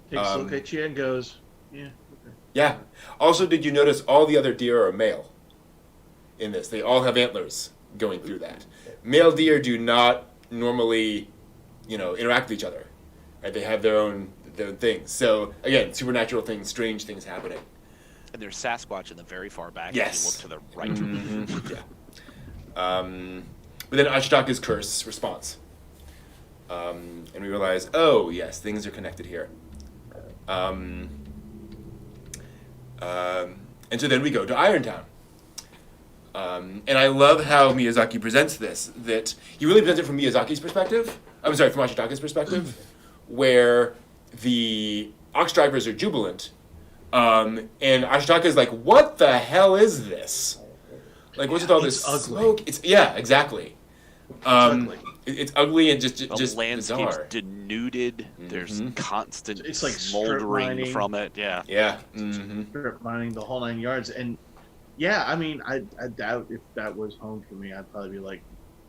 Takes a look at you and goes, yeah. Okay. Yeah. Also, did you notice all the other deer are male in this? They all have antlers going through that. Male deer do not normally, interact with each other. Right? They have their own things. So again, supernatural things, strange things happening. And there's Sasquatch in the very far back. Yes. You look to the right. Mm-hmm. Yeah. But then Ashitaka's curse response. And we realize, oh yes, things are connected here. And so then we go to Irontown. And I love how Miyazaki presents this, that he really presents it from Miyazaki's perspective. From Ashitaka's perspective, where the ox drivers are jubilant, and Ashitaka's like, what the hell is this? What's with all this smoke? Exactly. It's ugly. It's ugly and just the landscape's bizarre. Denuded. Mm-hmm. There's constant it's smoldering from it. Yeah. Yeah. Mm-hmm. Strip mining the whole 9 yards. And yeah, I mean, I doubt if that was home for me, I'd probably be like,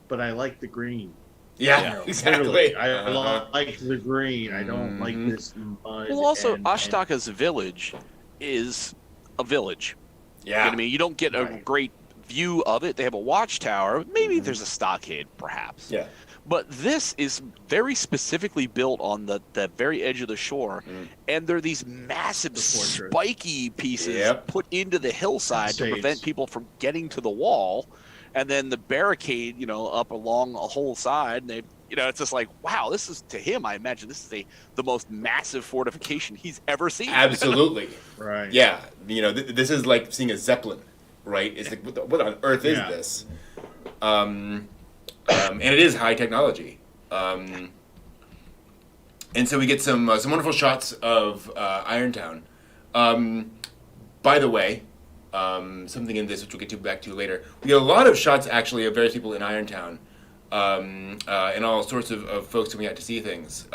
but I like the green. Yeah, exactly. I like the green. I don't like this mud. Well, also, Ashitaka's village is a village. Yeah. You know what I mean? You don't get a great view of it. They have a watchtower. Maybe there's a stockade, perhaps. Yeah. But this is very specifically built on the very edge of the shore, and there are these massive spiky pieces put into the hillside to prevent people from getting to the wall, and then the barricade, up along a whole side. And they, it's just like, wow, this is, to him, I imagine this is the most massive fortification he's ever seen. Absolutely. Right. Yeah. This is like seeing a Zeppelin, right? It's like, what on earth is this? And it is high technology. And so we get some wonderful shots of Irontown. By the way, something in this which we'll get back to later. We get a lot of shots actually of various people in Irontown, and all sorts of folks coming out to see things.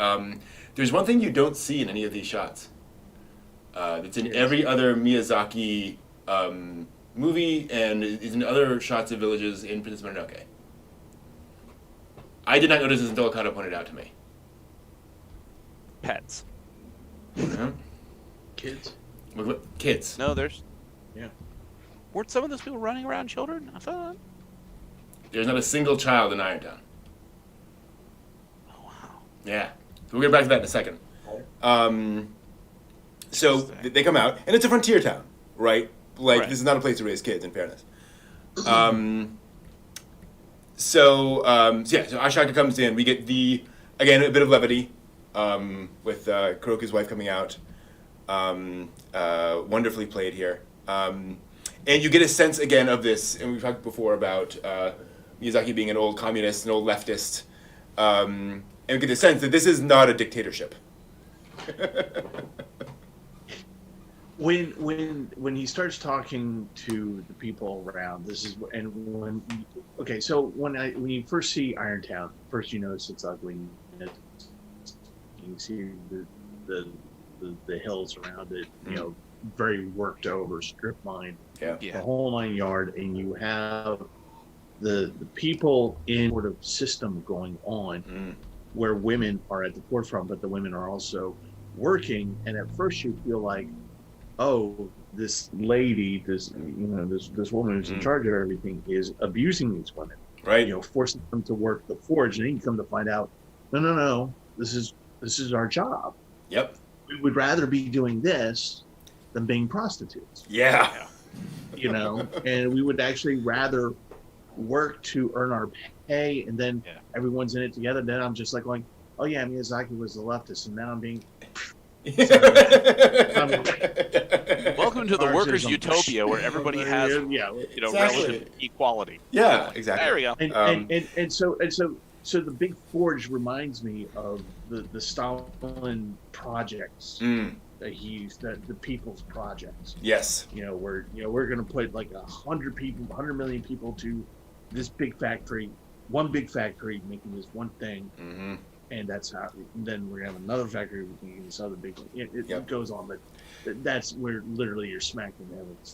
There's one thing you don't see in any of these shots. That's in every other Miyazaki movie and is in other shots of villages in Princess Mononoke. I did not notice this until Okada pointed out to me. Pets. Kids. Kids. No, there's... Yeah. Weren't some of those people running around children? I thought... There's not a single child in Irontown. Oh, wow. Yeah. So we'll get back to that in a second. So they come out, and it's a frontier town, right? This is not a place to raise kids, in fairness. So Ashitaka comes in. We get again, a bit of levity with Kuroka's wife coming out. Wonderfully played here. And you get a sense, again, of this, and we've talked before about Miyazaki being an old communist, an old leftist, and we get the sense that this is not a dictatorship. When he starts talking to the people around, when you first see Irontown, first you notice it's ugly. You see the hills around it, very worked over, strip mine, the whole 9 yard, and you have the people in sort of system going on where women are at the forefront, but the women are also working, and at first you feel like, oh, this lady, this woman who's in charge of everything is abusing these women, right? Forcing them to work the forge, and then you come to find out, no, this is our job. Yep. We would rather be doing this than being prostitutes. Yeah. And we would actually rather work to earn our pay, and then everyone's in it together. Then I'm just like going, oh yeah, Miyazaki was the leftist, and now I'm being. Welcome to the workers' utopia where everybody has, relative equality. Yeah, exactly. There we go. And so the big forge reminds me of the Stalin projects that he used, the people's projects. Yes. Where we're going to put like 100 million people to this big factory, one big factory making this one thing. Mm-hmm. And that's how. Then we're gonna have another factory making this other big. It goes on, but that's where literally you're smacking them with a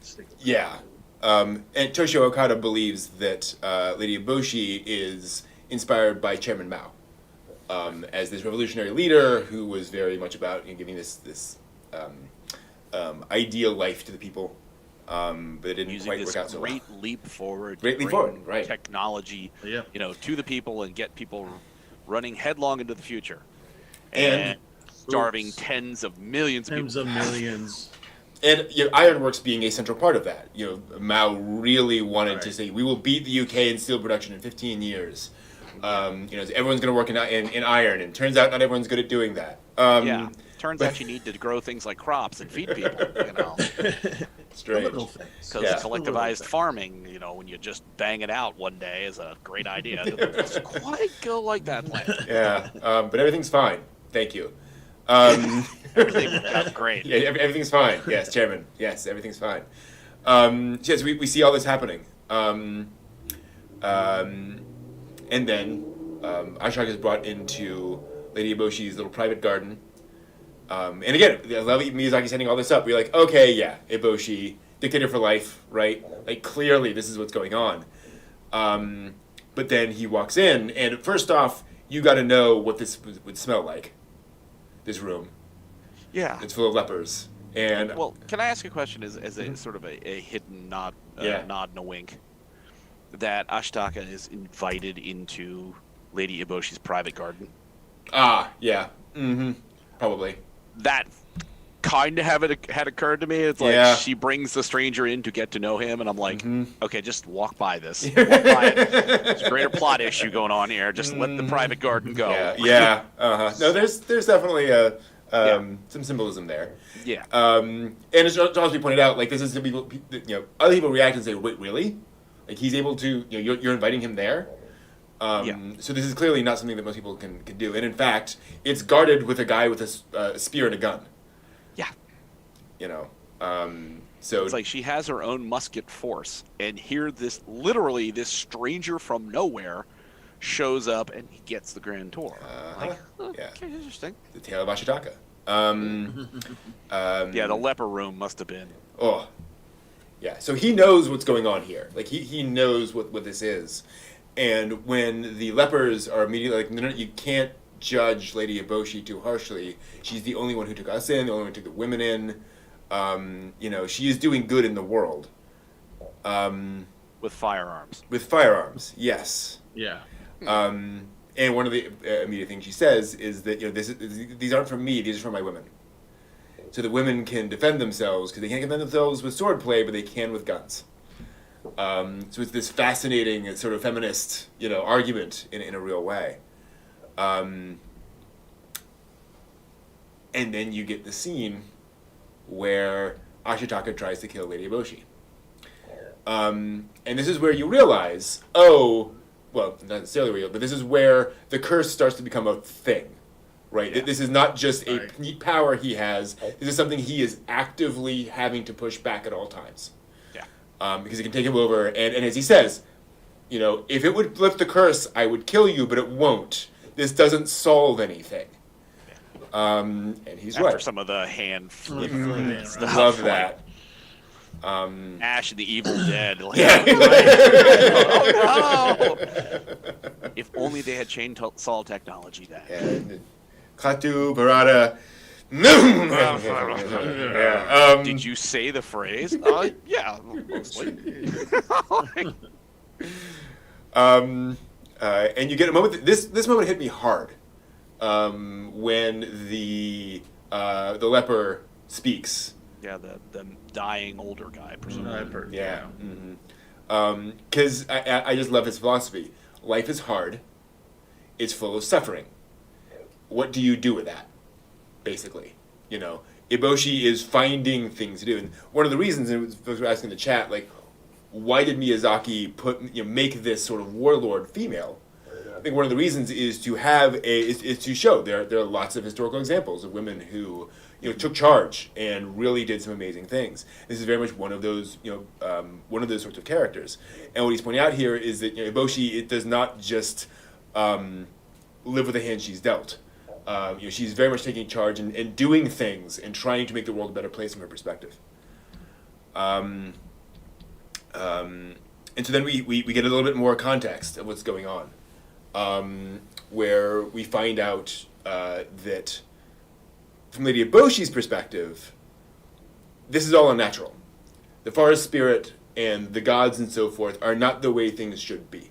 stick. Yeah, and Toshio Okada believes that Lady Eboshi is inspired by Chairman Mao as this revolutionary leader who was very much about giving this ideal life to the people, but it didn't quite work out so well. Great leap forward, right? Technology, to the people and get people running headlong into the future, and starving tens of millions of millions. And Ironworks being a central part of that. Mao really wanted to say, we will beat the UK in steel production in 15 years. Everyone's going to work in iron, and turns out not everyone's good at doing that. Turns out you need to grow things like crops and feed people. Strange. Because collectivized farming, when you just bang it out one day, is a great idea. It doesn't quite go like that. Yeah, but everything's fine. Thank you. Everything's great. Yeah, everything's fine. Yes, Chairman. Yes, everything's fine. Yes, we see all this happening. And then Ashok is brought into Lady Eboshi's little private garden. And again, I love Miyazaki setting all this up. We're like, okay, yeah, Eboshi, dictator for life, right? Like, clearly this is what's going on. But then he walks in, and first off, you got to know what this would smell like. This room. Yeah. It's full of lepers. And well, can I ask a question as a sort of a hidden nod and a wink? That Ashitaka is invited into Lady Eboshi's private garden. Ah, yeah. Mm-hmm. Probably. That kind of had occurred to me. It's like she brings the stranger in to get to know him, and I'm like, okay, just walk by this. Walk by it. There's a greater plot issue going on here. Just let the private garden go. Yeah. Uh-huh. No, there's definitely some symbolism there. Yeah. And as we pointed out, like, this is people, other people react and say, wait, really? Like, he's able to, you're inviting him there? So this is clearly not something that most people can do. And in fact, it's guarded with a guy with a spear and a gun. Yeah. So it's like she has her own musket force, and here this stranger from nowhere shows up and he gets the grand tour. Okay, interesting. The tale of Ashitaka. The leper room must have been. Oh. Yeah, so he knows what's going on here. Like, he knows what this is. And when the lepers are immediately like, no, you can't judge Lady Eboshi too harshly. She's the only one who took us in, the only one who took the women in. She is doing good in the world. With firearms. With firearms, yes. Yeah. And one of the immediate things she says is that, these aren't from me, these are from my women. So the women can defend themselves, because they can't defend themselves with swordplay, but they can with guns. So it's this fascinating sort of feminist, argument in a real way. And then you get the scene where Ashitaka tries to kill Lady Eboshi. And this is where you realize, oh, well, not necessarily real, but this is where the curse starts to become a thing, right? Yeah. This is not just a neat power he has. This is something he is actively having to push back at all times. Yeah. Because it can take him over. And as he says, you know, if it would lift the curse, I would kill you, but it won't. This doesn't solve anything. And he's right. After some of the hand flipping stuff. Love that. Ash and the Evil Dead. Like, Yeah. oh, no! If only they had chainsaw technology then. Katu, Barada. Did you say the phrase? Yeah, mostly. And you get a moment. This moment hit me hard when the leper speaks. Yeah, the dying older guy, presumably. Yeah. Because I just love his philosophy. Life is hard. It's full of suffering. What do you do with that? Basically, you know, Eboshi is finding things to do, and one of the reasons, and folks were asking in the chat, like, why did Miyazaki make this sort of warlord female? I think one of the reasons is to have is to show there are lots of historical examples of women who, you know, took charge and really did some amazing things. This is very much one of those, you know, one of those sorts of characters. And what he's pointing out here is that, you know, Eboshi, it does not just live with the hand she's dealt. You know, she's very much taking charge and doing things and trying to make the world a better place from her perspective. And so then we get a little bit more context of what's going on, where we find out that from Lady Eboshi's perspective, this is all unnatural. The forest spirit and the gods and so forth are not the way things should be.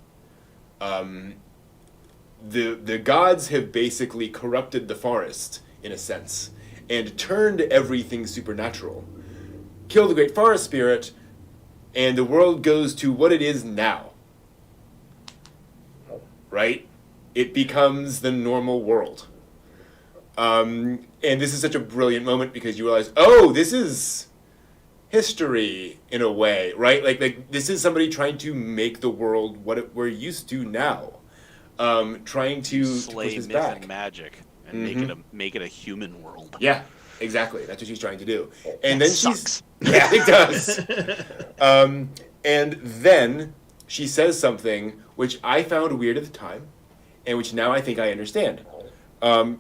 The gods have basically corrupted the forest, in a sense, and turned everything supernatural. Kill the great forest spirit, and the world goes to what it is now. Right? It becomes the normal world. And this is such a brilliant moment because you realize, oh, this is history in a way, right? Like this is somebody trying to make the world what we're used to now. Trying to slay push this myth back. and magic and make it a human world. Yeah, exactly. That's what she's trying to do. And That then sucks. yeah, it does. And then she says something which I found weird at the time, and which now I think I understand.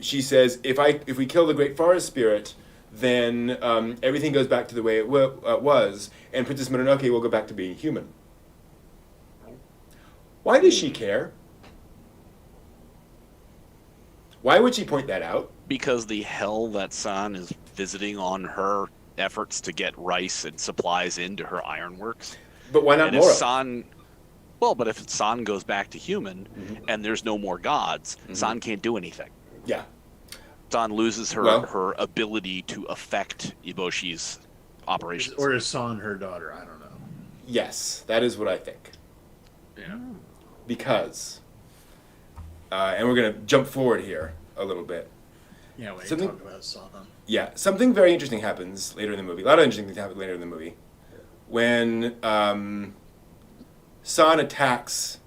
She says, "If we kill the great forest spirit, then everything goes back to the way it was, and Princess Mononoke will go back to being human." Why does she care? Why would she point that out? Because the hell that San is visiting on her efforts to get rice and supplies into her ironworks. But why not and Moro? If San, well, but if San goes back to human and there's no more gods, San can't do anything. Yeah. San loses her ability to affect Eboshi's operations. Or is San her daughter? I don't know. Yes, that is what I think. Yeah. Because, and we're going to jump forward here a little bit. Yeah, when you talk about San. Yeah, something very interesting happens later in the movie. A lot of interesting things happen later in the movie. When San attacks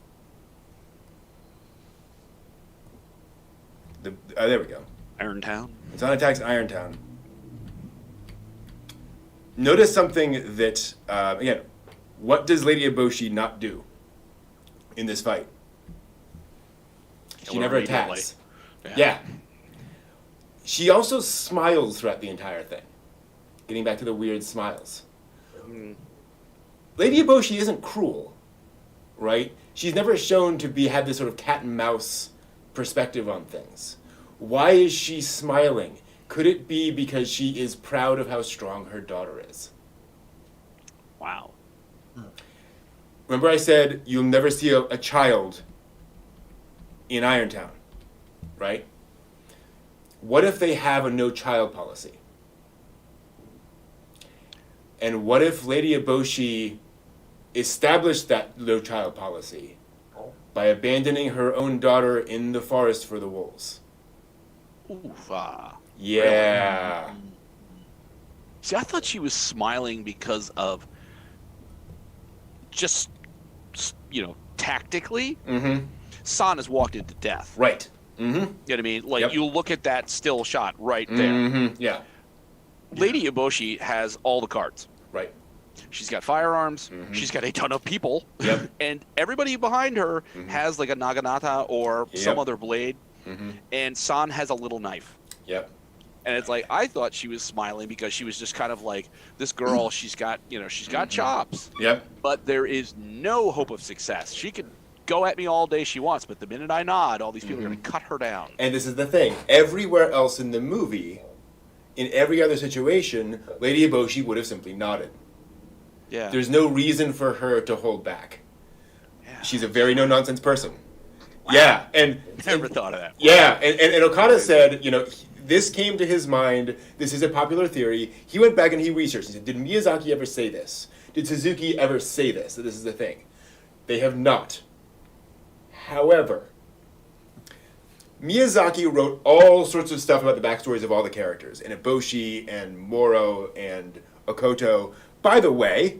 there we go. Irontown? San attacks Irontown. Notice something that, again, what does Lady Eboshi not do in this fight? She never attacks. Yeah. She also smiles throughout the entire thing. Getting back to the weird smiles. Lady Eboshi isn't cruel, right? She's never shown to have this sort of cat and mouse perspective on things. Why is she smiling? Could it be because she is proud of how strong her daughter is? Wow. Remember I said you'll never see a child in Irontown, right? What if they have a no-child policy? And what if Lady Eboshi established that no-child policy by abandoning her own daughter in the forest for the wolves? Oof. Yeah. Really? See, I thought she was smiling because of just, tactically, San has walked into death. Right. You know what I mean? Like, you look at that still shot right there. Yeah. Lady Eboshi has all the cards. Right. She's got firearms. She's got a ton of people. Yep. And everybody behind her has like a naginata or some other blade. And San has a little knife. Yep. And it's like, I thought she was smiling because she was just kind of like, this girl, she's got chops. Yep. But there is no hope of success. She could go at me all day she wants, but the minute I nod, all these people are going to cut her down. And this is the thing. Everywhere else in the movie, in every other situation, Lady Eboshi would have simply nodded. Yeah. There's no reason for her to hold back. Yeah. She's a very no-nonsense person. Wow. Yeah. And never thought of that. Yeah. And Okada said, this came to his mind. This is a popular theory. He went back and he researched. He said, did Miyazaki ever say this? Did Suzuki ever say this? That this is the thing. They have not. However, Miyazaki wrote all sorts of stuff about the backstories of all the characters, and Eboshi and Moro and Okoto. By the way,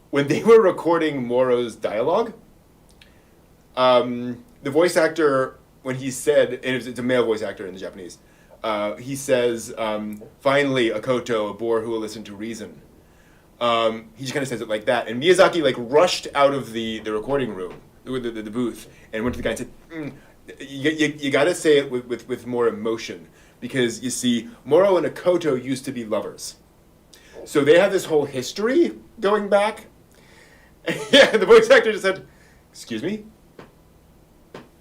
when they were recording Moro's dialogue, the voice actor, when he said, and it's a male voice actor in the Japanese, he says, finally, Okoto, a boar who will listen to reason. He just kind of says it like that. And Miyazaki rushed out of the recording room, the booth, and went to the guy and said, you got to say it with more emotion. Because, you see, Moro and Okoto used to be lovers. So they have this whole history going back. Yeah, the voice actor just said, excuse me?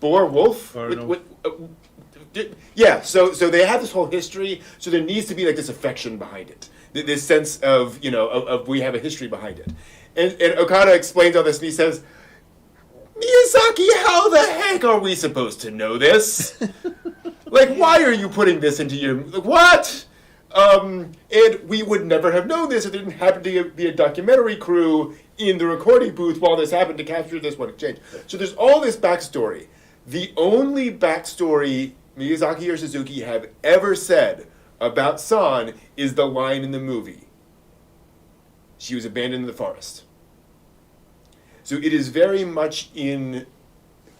Boar, wolf? Yeah, so they have this whole history, so there needs to be this affection behind it. This sense of, of we have a history behind it. And Okada explains all this, and he says, Miyazaki, how the heck are we supposed to know this? Why are you putting this into your... what? And we would never have known this if there didn't happen to be a documentary crew in the recording booth while this happened to capture this one exchange. So there's all this backstory. The only backstory Miyazaki or Suzuki have ever said about San is the line in the movie. She was abandoned in the forest. So it is very much in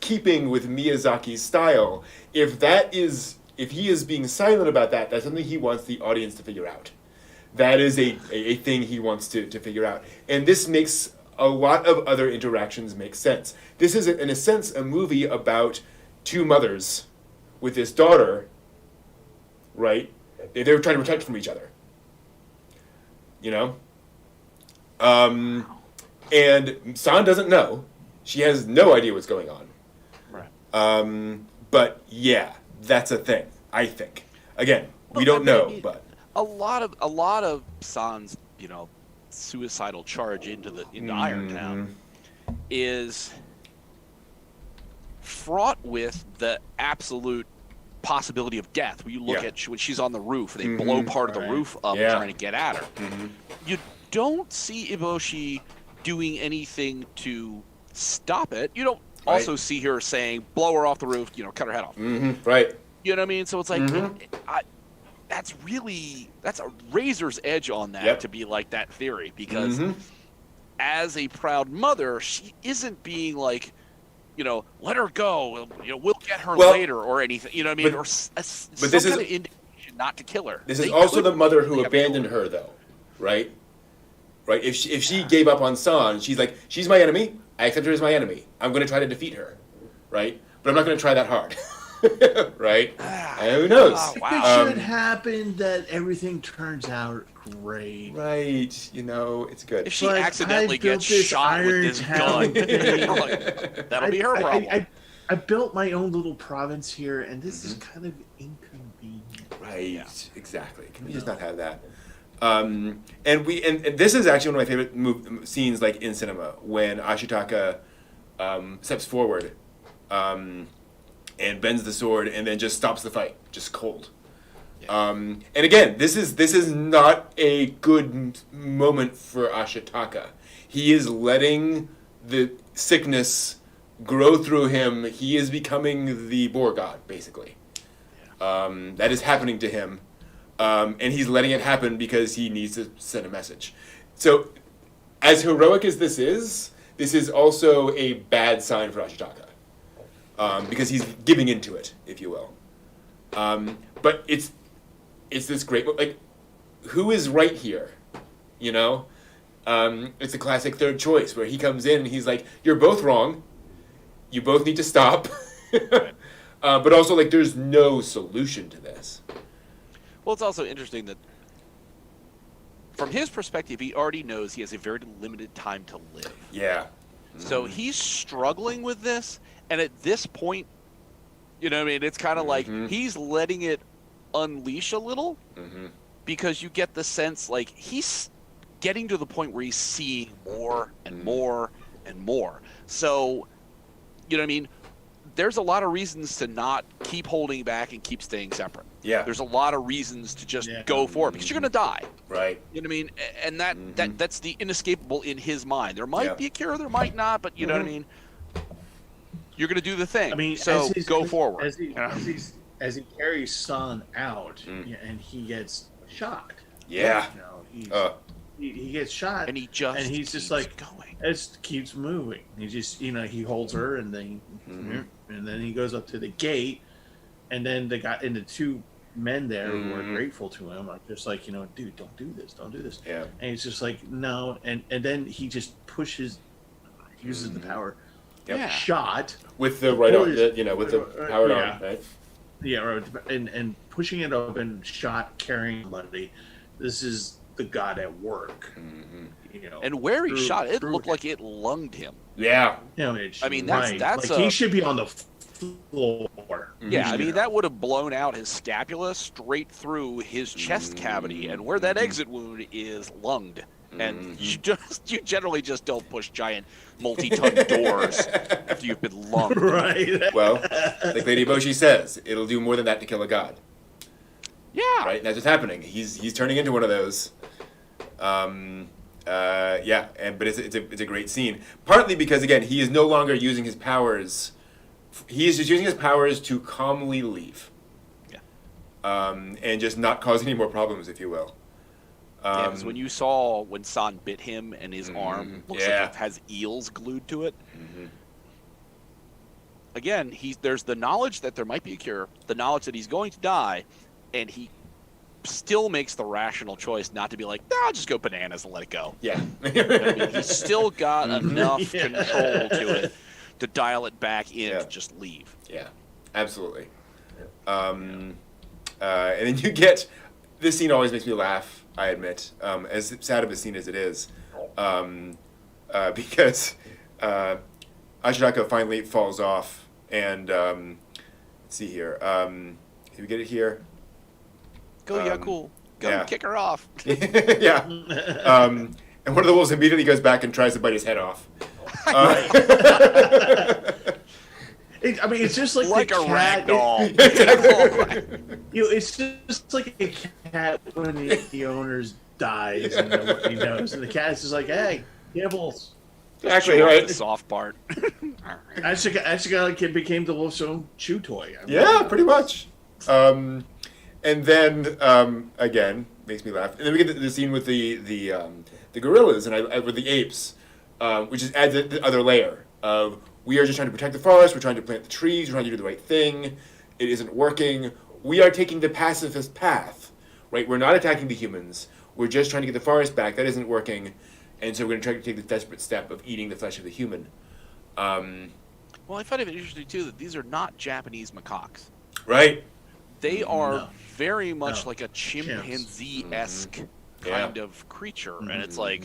keeping with Miyazaki's style. If he is being silent about that, that's something he wants the audience to figure out. That is a thing he wants to figure out. And this makes a lot of other interactions make sense. This is, in a sense, a movie about two mothers with this daughter, right? They're trying to protect from each other. And San doesn't know. She has no idea what's going on. Right. But yeah, that's a thing, I think. Again, we don't know, but a lot of San's, suicidal charge into Irontown is fraught with the absolute possibility of death. When you look at when she's on the roof, they blow part of the roof up trying to get at her. You don't see Eboshi doing anything to stop it. You don't also see her saying, blow her off the roof, cut her head off. Right. You know what I mean? So it's like, that's a razor's edge on that to be like that theory, because as a proud mother, she isn't being like, let her go, we'll get her later or anything, you know what I mean? Or some kind of indication not to kill her. This is also the mother who abandoned her, though, right? Right? If she gave up on San, she's like, she's my enemy, I accept her as my enemy. I'm going to try to defeat her, right? But I'm not going to try that hard. Right? And who knows? It should happen that everything turns out great. Right. It's good. If she accidentally gets shot with this gun, that'll be her problem. I built my own little province here, and this is kind of inconvenient. Right. Yeah. Exactly. Can we just not have that? And this is actually one of my favorite scenes, in cinema, when Ashitaka steps forward and bends the sword and then just stops the fight, just cold. Yeah. And again, this is not a good moment for Ashitaka. He is letting the sickness grow through him. He is becoming the boar god, basically. Yeah. That is happening to him. And he's letting it happen because he needs to send a message. So as heroic as this is also a bad sign for Ashitaka. Because he's giving into it, if you will. But it's this great, like, who is right here? You know? It's a classic third choice where he comes in and he's like, you're both wrong. You both need to stop. But also, like, there's no solution to this. Well, it's also interesting that from his perspective, he already knows he has a very limited time to live. Yeah. So he's struggling with this, and at this point, you know what I mean? It's kind of like he's letting it unleash a little because you get the sense like he's getting to the point where he's seeing more and more and more. So, you know what I mean? There's a lot of reasons to not keep holding back and keep staying separate. Yeah. There's a lot of reasons to just go for it because you're going to die. Right. You know what I mean? And that's the inescapable in his mind. There might be a cure, there might not, but you know what I mean? You're going to do the thing. I mean, so go forward. As he carries Son out and he gets shot. Yeah. You know, he gets shot and he's just like going. It keeps moving. He just he holds her and then he goes up to the gate and then the two men there who are grateful to him are just like, dude, don't do this. Yeah. And he's just like, no, and then he just uses the power. Yep. Shot with the right arm, with the powered arm, right? Yeah, right. And pushing it open, shot, carrying somebody. This is the god at work. And where he shot, it looked like it lunged him. Yeah. I mean, that's like he should be on the floor. Yeah, I mean, that would have blown out his scapula straight through his chest cavity, and where that exit wound is lunged. And you generally just don't push giant multi-ton doors after you've been lunged. Right. Well, like Lady Boshi says, it'll do more than that to kill a god. Yeah. Right? And that's what's happening. He's turning into one of those. But it's a great scene. Partly because, again, he is no longer using his powers. He is just using his powers to calmly leave. Yeah. And just not cause any more problems, if you will. Because when San bit him and his arm looks like it has eels glued to it. Again, there's the knowledge that there might be a cure, the knowledge that he's going to die, and he still makes the rational choice not to be like, I'll just go bananas and let it go. Yeah. I mean, he's still got enough control to it to dial it back in to just leave. Yeah, absolutely. And then you get, this scene always makes me laugh, I admit, as sad of a scene as it is, because Ashitaka finally falls off, and let's see here. Can we get it here? Go, cool. Go kick her off. Yeah. And one of the wolves immediately goes back and tries to bite his head off. It's just like a rag doll. It's just like a cat when the owner dies and nobody knows, and the cat's just like, "Hey, Gibbles." Actually, right. The soft part. Actually, became the wolf's own chew toy. Pretty much. And then again, makes me laugh. And then we get the scene with the gorillas and with the apes, which just adds the other layer of, we are just trying to protect the forest, we're trying to plant the trees, we're trying to do the right thing, it isn't working, we are taking the pacifist path, right? We're not attacking the humans, we're just trying to get the forest back, that isn't working, and so we're going to try to take the desperate step of eating the flesh of the human. Well, I find it interesting, too, that these are not Japanese macaques. Right. They are very much like a chimpanzee-esque kind of creature, and it's like,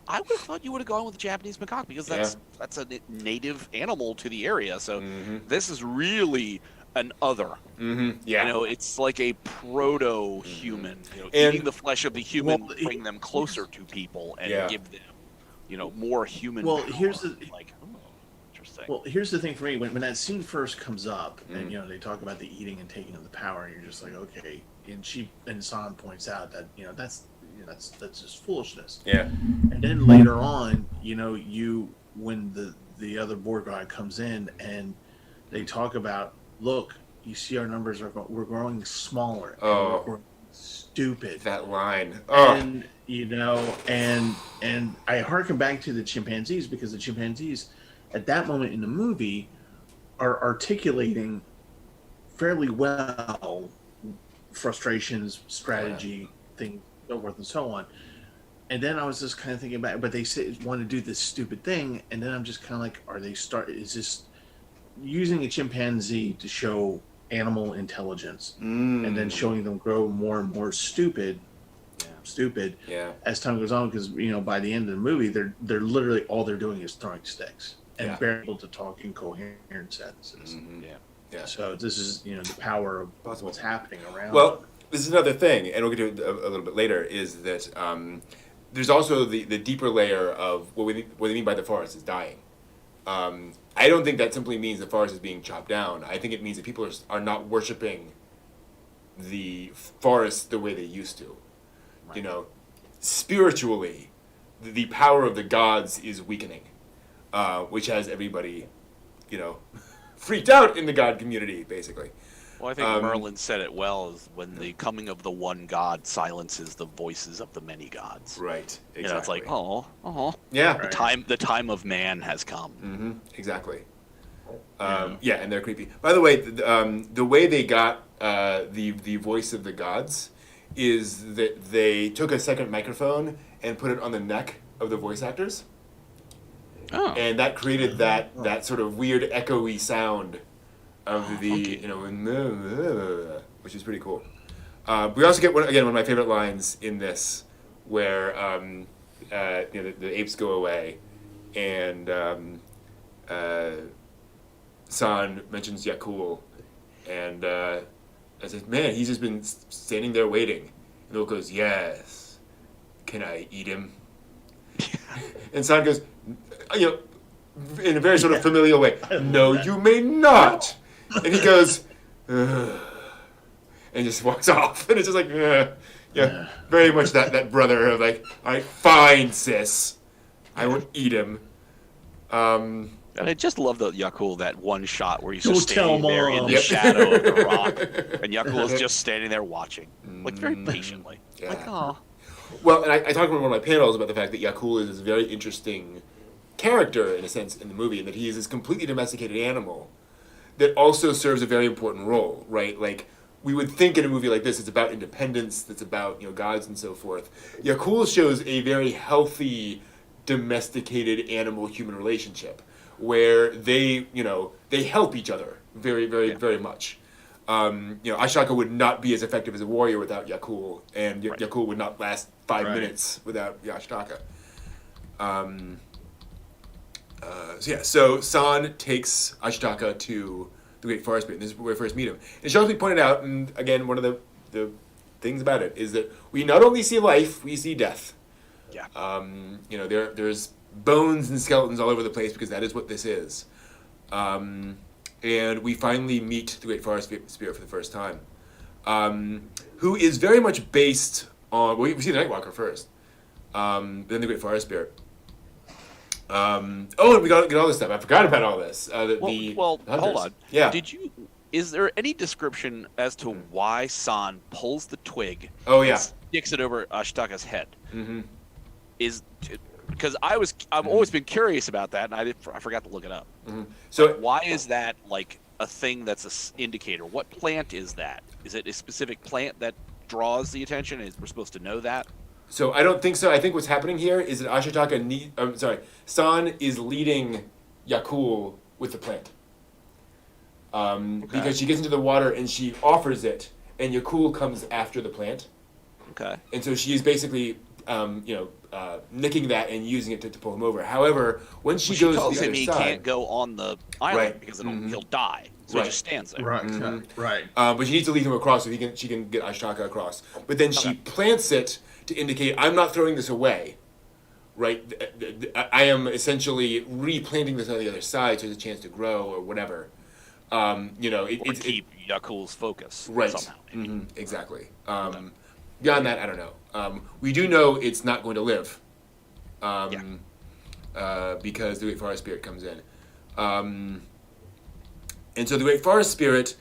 I would have thought you would have gone with the Japanese macaque because that's a native animal to the area. So this is really an other. Yeah. It's like a proto-human. Eating the flesh of the human, bring them closer to people and give them, more human. Well, power. here's the interesting. Well, here's the thing for me. When that scene first comes up, and they talk about the eating and taking of the power, and you're just like, okay. And San points out that that's just foolishness. Yeah. And then later on, when the other board god comes in and they talk about, look, you see our numbers we're growing smaller. Oh. We're stupid. That line. And and I harken back to the chimpanzees, because the chimpanzees at that moment in the movie are articulating fairly well frustrations, strategy, things, so forth and so on. And then I was just kind of thinking about it, but they want to do this stupid thing, and then I'm just kind of like, is this using a chimpanzee to show animal intelligence, and then showing them grow more and more stupid as time goes on? Because by the end of the movie, they're literally all they're doing is throwing sticks and barely able to talk in coherent sentences. Yeah. So this is the power of what's happening around. Well, this is another thing, and we'll get to it a little bit later. Is that there's also the deeper layer of what they mean by the forest is dying. I don't think that simply means the forest is being chopped down. I think it means that people are not worshiping the forest the way they used to. Right. Spiritually, the power of the gods is weakening, which has everybody, freaked out in the god community, basically. Well, I think Merlin said it well, is when the coming of the one god silences the voices of the many gods. Right, exactly. It's like, yeah, right. The time of man has come. Mm-hmm. Exactly. And they're creepy. By the way, the way they got the voice of the gods is that they took a second microphone and put it on the neck of the voice actors. Oh. And that created that sort of weird echoey sound of the which is pretty cool. We also get one of my favorite lines in this, where the apes go away, and San mentions Yakul, and I said, "Man, he's just been standing there waiting." And Will goes, "Yes, can I eat him?" And San goes, in a very sort of familial way, "No, you may not." And he goes, "Ugh," and just walks off. And it's just like, very much that brother of like, "All right, fine, sis, I won't eat him." And I just love the Yakul, that one shot where he's just standing there in the shadow of the rock, and Yakul is just standing there watching, like very patiently. Yeah. Like, oh. Well, and I talked on one of my panels about the fact that Yakul is this very interesting character, in a sense, in the movie, and that he is this completely domesticated animal that also serves a very important role, right? Like, we would think in a movie like this, it's about independence, it's about, gods and so forth. Yakul shows a very healthy, domesticated animal-human relationship, where they help each other very, very, very much. Ashitaka would not be as effective as a warrior without Yakul, and Yakul would not last 5 minutes without Ashitaka. So San takes Ashitaka to the Great Forest Spirit, and this is where we first meet him. And Charles pointed out, and again, one of the things about it is that we not only see life, we see death. Yeah. There's bones and skeletons all over the place, because that is what this is. And we finally meet the Great Forest Spirit for the first time, who is very much based on... Well, we see the Nightwalker first, then the Great Forest Spirit. And we got all this stuff. I forgot about all this. Hold on. Yeah. Is there any description as to why San pulls the twig? And sticks it over Ashitaka's head? Mm-hmm. Because I've always been curious about that, and I forgot to look it up. Mm-hmm. So why is that like a thing that's an indicator? What plant is that? Is it a specific plant that draws the attention? We're supposed to know that? So I don't think so. I think what's happening here is that San is leading Yakul with the plant. Because she gets into the water and she offers it, and Yakul comes after the plant. Okay. And so she is basically, nicking that and using it to pull him over. However, when she goes tells to the him other he side, can't go on the island because he'll die. So he just stands there. Right. Mm-hmm. Right. But she needs to lead him across so she can get Ashitaka across. But then she plants it to indicate, I'm not throwing this away. Right? I am essentially replanting this on the other side so there's a chance to grow or whatever. It's keep Yakul's focus. Right. Somehow. Mm-hmm. Exactly. Beyond that, I don't know. We do know it's not going to live. Because the Great Forest Spirit comes in. And so the Great Forest Spirit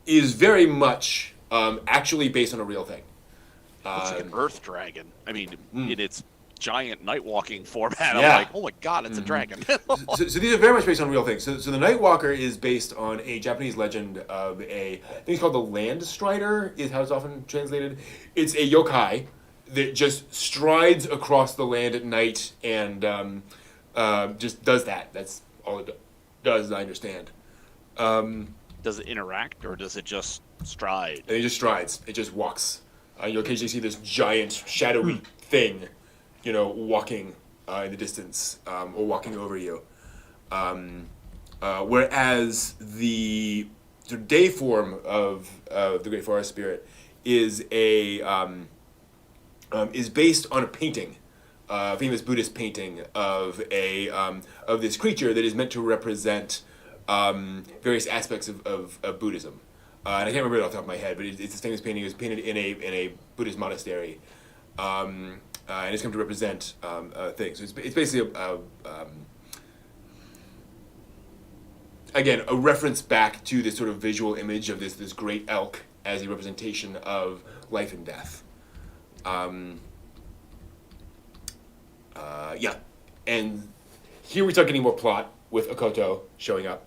is very much actually based on a real thing. Looks like an earth dragon. I mean, in its giant night walking format, Yeah. I'm like, oh my god, it's a dragon. So these are very much based on real things. So the Night Walker is based on a Japanese legend of I think it's called the Land Strider, is how it's often translated. It's a yokai that just strides across the land at night and just does that. That's all it does, as I understand. Does it interact, or does it just stride? And it just strides. It just walks. You'll occasionally see this giant, shadowy thing, walking in the distance or walking over you. Whereas the sort of day form of the Great Forest Spirit is is based on a painting, a famous Buddhist painting of of this creature that is meant to represent various aspects of Buddhism. And I can't remember it off the top of my head, but it's this famous painting. It was painted in a Buddhist monastery, and it's come to represent things. So it's basically again a reference back to this sort of visual image of this great elk as a representation of life and death. And here we start getting more plot with Akoto showing up.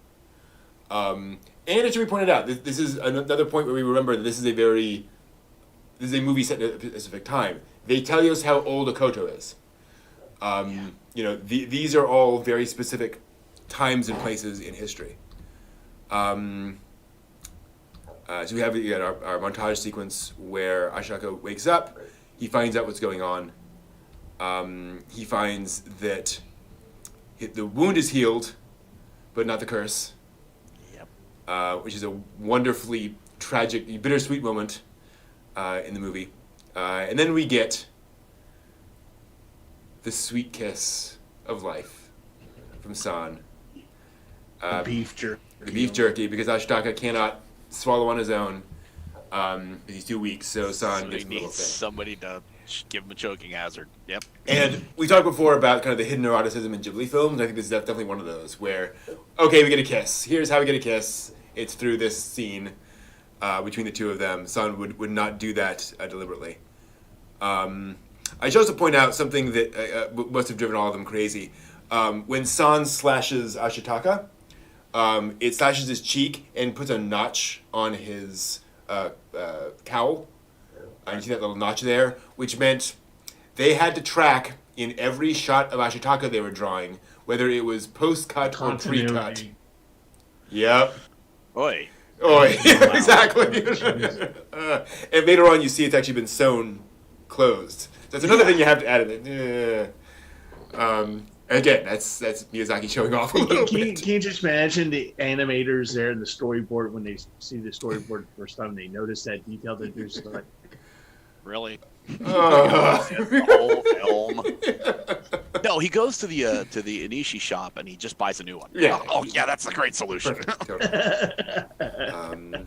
And it should be pointed out, this is another point where we remember that this is a movie set in a specific time. They tell us how old Akoto is. These are all very specific times and places in history. So we have our montage sequence where Ashitaka wakes up. He finds out what's going on. He finds that the wound is healed, but not the curse. Which is a wonderfully tragic, bittersweet moment in the movie. And then we get the sweet kiss of life from San. The beef jerky. The beef jerky, because Ashitaka cannot swallow on his own. He's too weak, so San gets a little thing. Somebody to give him a choking hazard. Yep. And we talked before about kind of the hidden eroticism in Ghibli films. I think this is definitely one of those where, okay, we get a kiss. Here's how we get a kiss. It's through this scene between the two of them. San would not do that deliberately. I chose to point out something that must have driven all of them crazy. When San slashes Ashitaka, it slashes his cheek and puts a notch on his cowl. You see that little notch there, which meant they had to track in every shot of Ashitaka they were drawing, whether it was post-cut or pre-cut. Yep. Oi. Exactly. And later on, you see it's actually been sewn closed. That's another thing you have to add in it. Again, that's Miyazaki showing off a little bit. Can you just imagine the animators there in the storyboard when they see the storyboard the first time, they notice that detail that there's like, really? The whole film. No, he goes to the Inishi shop and he just buys a new one. Yeah. Oh yeah, that's a great solution. And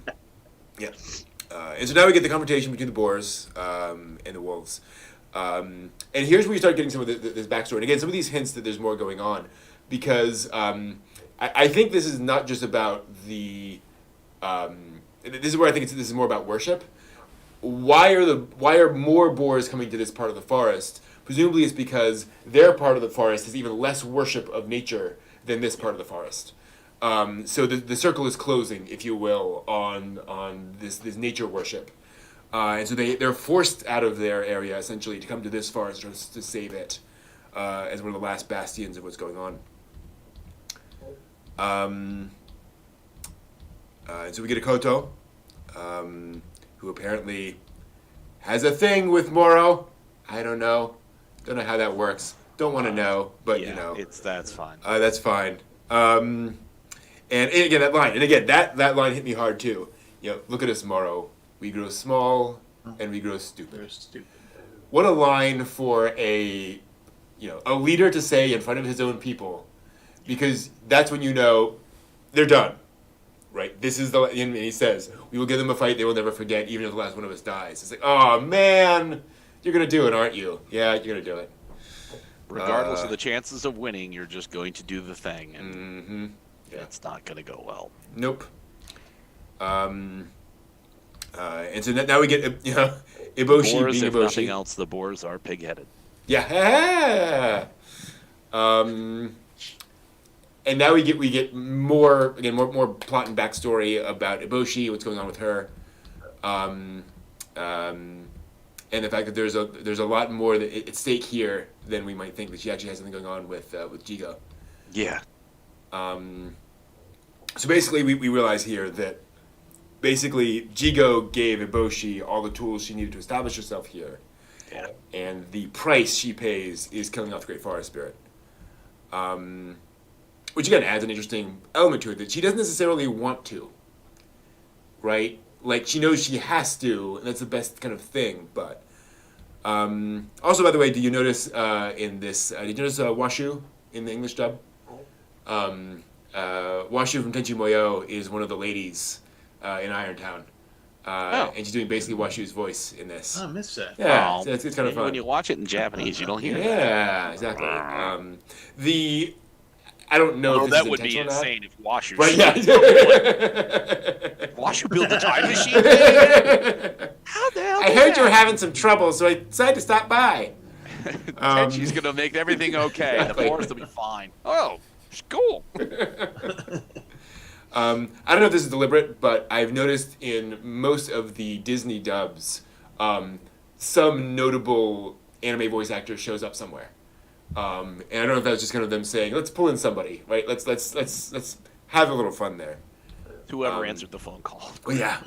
so now we get the confrontation between the boars and the wolves. And here's where you start getting some of this backstory. And again, some of these hints that there's more going on. Because I think this is not just about the... this is where I think this is more about worship. Why are more boars coming to this part of the forest? Presumably it's because their part of the forest has even less worship of nature than this part of the forest. So the circle is closing, if you will, on this nature worship. And so they're forced out of their area, essentially, to come to this forest to save it as one of the last bastions of what's going on. And so we get a Koto, who apparently has a thing with Moro. I don't know. Don't know how that works. Don't want to know, but that's fine. That's fine. And again, that line, that line hit me hard too. Look at us, Moro. We grow small and we grow stupid. What a line for a leader to say in front of his own people, because that's when they're done. Right, this is and he says, we will give them a fight they will never forget, even if the last one of us dies. It's like, oh man, you're going to do it, aren't you? Yeah, you're going to do it. Regardless of the chances of winning, you're just going to do the thing, and it's not going to go well. Nope. And so now we get, Eboshi Boars, being if Eboshi. nothing else, the boars are pig-headed. Yeah. And now we get more plot and backstory about Eboshi, what's going on with her, and the fact that there's a lot more at stake here than we might think. That she actually has something going on with Jigo. Yeah. So basically, we realize here that basically Jigo gave Eboshi all the tools she needed to establish herself here. Yeah. And the price she pays is killing off the Great Forest Spirit. Which again adds an interesting element to it, that she doesn't necessarily want to. Right? Like, she knows she has to, and that's the best kind of thing, but... also, by the way, did you notice in this... did you notice Washu in the English dub? Washu from Tenchi Muyo is one of the ladies in Irontown. And she's doing basically Washu's voice in this. Oh, I missed that. Yeah, it's kind of fun. When you watch it in Japanese, you don't hear that. Yeah, exactly. I don't know if this that is would be intentional or not. insane if Washu... Right, yeah. Washu built a time machine? How the hell I heard you were having some trouble, so I decided to stop by. Tenchi's going to make everything okay. Exactly. The forest will be fine. Oh, cool. I don't know if this is deliberate, but I've noticed in most of the Disney dubs, some notable anime voice actor shows up somewhere. And I don't know if that's just kind of them saying, let's pull in somebody, right? Let's have a little fun there. Whoever answered the phone call. Oh, yeah.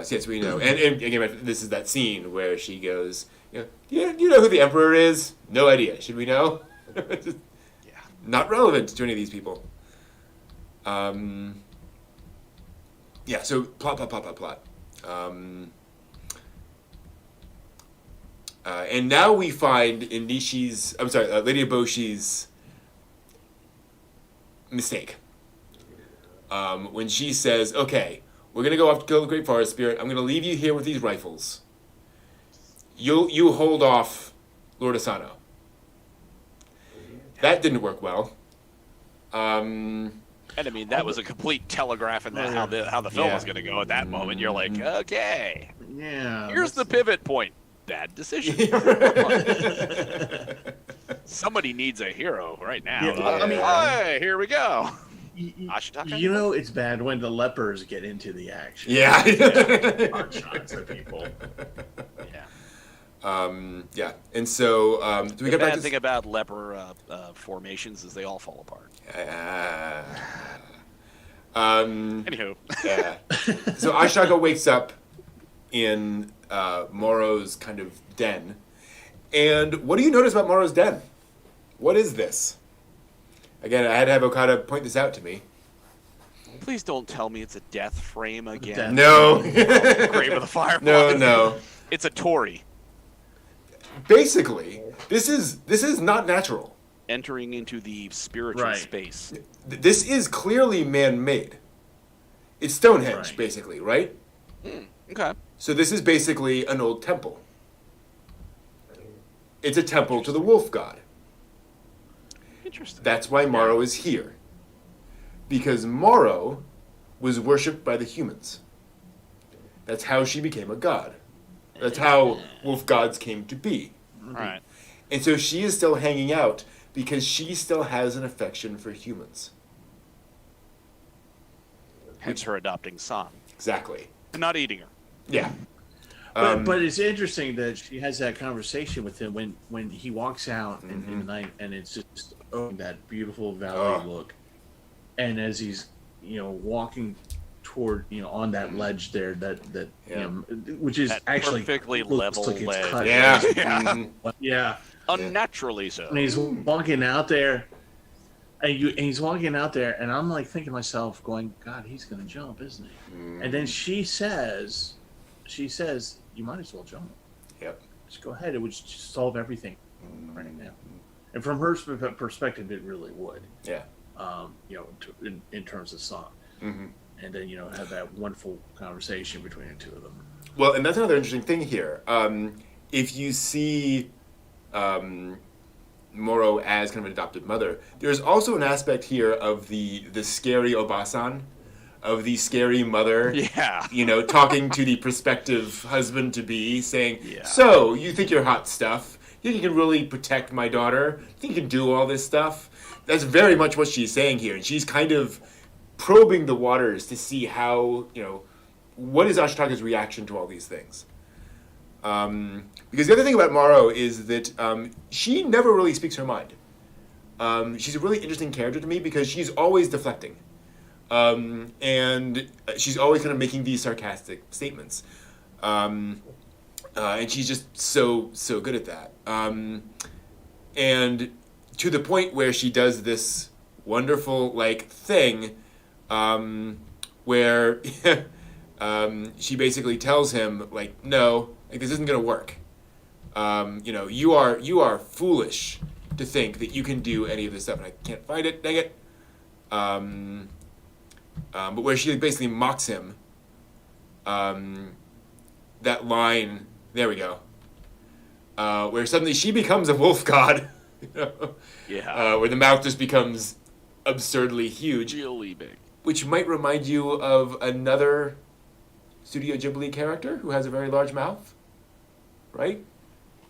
So yes, we know. And again, this is that scene where she goes, do you know who the Emperor is? No idea. Should we know? Just not relevant to any of these people. Yeah, so plot. And now we find in Lady Eboshi's mistake. When she says, okay, we're going to go off to kill the Great Forest Spirit. I'm going to leave you here with these rifles. You hold off Lord Asano. That didn't work well. And I mean, that was a complete telegraph in how the film was going to go at that moment. You're like, okay. Yeah. Here's the pivot point. Bad decision. Somebody needs a hero right now. Yeah, I mean, hey, here we go. You know it's bad when the lepers get into the action. Yeah. Hard shots at people. Yeah. And so, do we the get back bad to thing about leper formations is they all fall apart. Anywho. Yeah. So Ashitaka wakes up in Moro's kind of den. And what do you notice about Moro's den? What is this? Again, I had to have Okada point this out to me. Please don't tell me it's a death frame again. No. Grave of the Fireflies. No. It's a Torii. Basically, this is not natural. Entering into the spiritual space. This is clearly man-made. It's Stonehenge, basically, right? Okay. So this is basically an old temple. It's a temple to the wolf god. Interesting. That's why Moro is here. Because Moro was worshipped by the humans. That's how she became a god. That's how wolf gods came to be. Right. And so she is still hanging out because she still has an affection for humans. Hence her adopting son. Exactly. And not eating her. Yeah. But it's interesting that she has that conversation with him when he walks out in the night, and it's just that beautiful valley look. And as he's walking toward on that ledge there which is that actually perfectly looks level like it's ledge. cut. Yeah. Unnaturally so. And he's walking out there, and he's walking out there, and I'm like thinking to myself, going, God, he's gonna jump, isn't he? And then she says, you might as well jump. Yep. Just go ahead. It would just solve everything right now. And from her perspective, it really would. Yeah. In terms of song. Mm-hmm. And then, have that wonderful conversation between the two of them. Well, and that's another interesting thing here. If you see Moro as kind of an adopted mother, there's also an aspect here of the scary Obasan of the scary mother, talking to the prospective husband-to-be, saying, so, you think you're hot stuff? You think you can really protect my daughter? You think you can do all this stuff? That's very much what she's saying here, and she's kind of probing the waters to see how, what is Ashitaka's reaction to all these things? Because the other thing about Maro is that she never really speaks her mind. She's a really interesting character to me because she's always deflecting. And she's always kind of making these sarcastic statements. And she's just so good at that. And to the point where she does this wonderful, thing where she basically tells him, no, this isn't going to work. You are foolish to think that you can do any of this stuff, and I can't find it, dang it. But where she basically mocks him, that line, there we go, where suddenly she becomes a wolf god, where the mouth just becomes absurdly huge. Really big. Which might remind you of another Studio Ghibli character who has a very large mouth, right?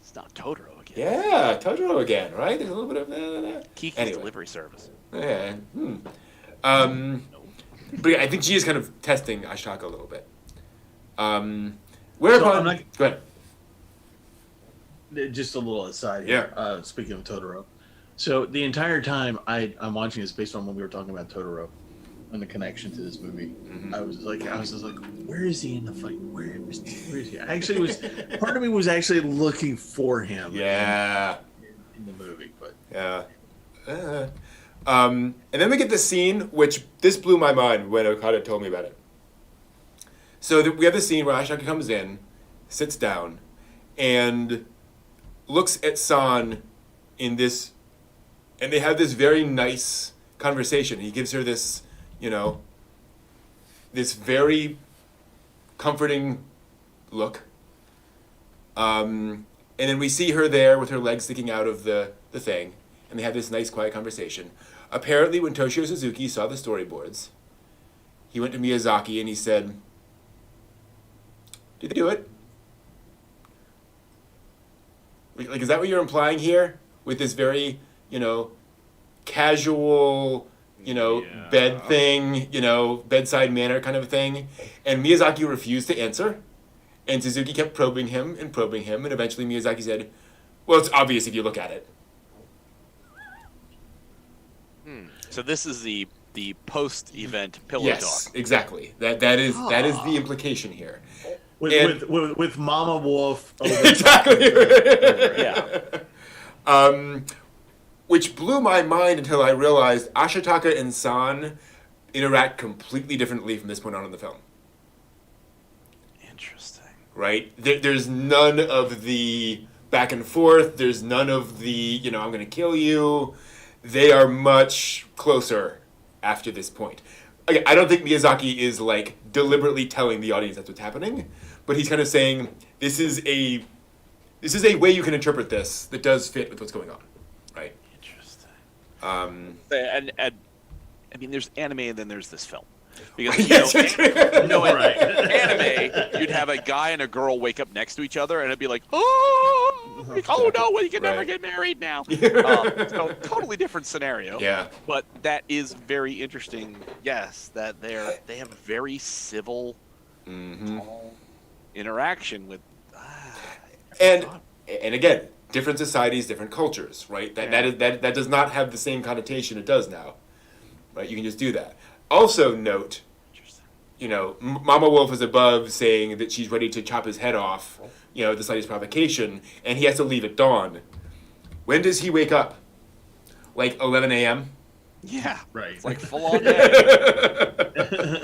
It's not Totoro again. Yeah, Totoro again, right? There's a little bit of that. Kiki's delivery service. Yeah. But yeah, I think she is kind of testing Ashitaka a little bit. Whereupon... Go ahead. Just a little aside here. Yeah. Speaking of Totoro. So the entire time I'm watching this based on when we were talking about Totoro and the connection to this movie. Mm-hmm. I was just like, where is he in the fight? Where is he? Part of me was actually looking for him. Yeah. In the movie, but yeah. And then we get the scene, which this blew my mind when Okada told me about it. So we have the scene where Ashitaka comes in, sits down, and looks at San in this, and they have this very nice conversation. He gives her this, this very comforting look. And then we see her there with her legs sticking out of the thing, and they have this nice, quiet conversation. Apparently, when Toshio Suzuki saw the storyboards, he went to Miyazaki and he said, did they do it? Is that what you're implying here? With this very, casual, bed thing, bedside manner kind of thing. And Miyazaki refused to answer. And Suzuki kept probing him, and eventually Miyazaki said, well, it's obvious if you look at it. So this is the post-event pillow yes, talk. Yes, exactly. That is the implication here. With Mama Wolf. Exactly. Yeah. Which blew my mind until I realized Ashitaka and San interact completely differently from this point on in the film. Interesting. Right? There's none of the back and forth. There's none of the, I'm going to kill you. They are much closer after this point. Again, I don't think Miyazaki is deliberately telling the audience that's what's happening, but he's kind of saying this is a way you can interpret this that does fit with what's going on, right? Interesting. And I mean, there's anime and then there's this film. Because anime, you'd have a guy and a girl wake up next to each other, and it'd be like, oh no, we can never get married now. So totally different scenario. Yeah. But that is very interesting. Yes, that they have very civil interaction with. And again, different societies, different cultures, right? That does not have the same connotation it does now, right? You can just do that. Also note, Mama Wolf is above saying that she's ready to chop his head off, the slightest provocation, and he has to leave at dawn. When does he wake up? 11 a.m.? Yeah. Right. It's full on day.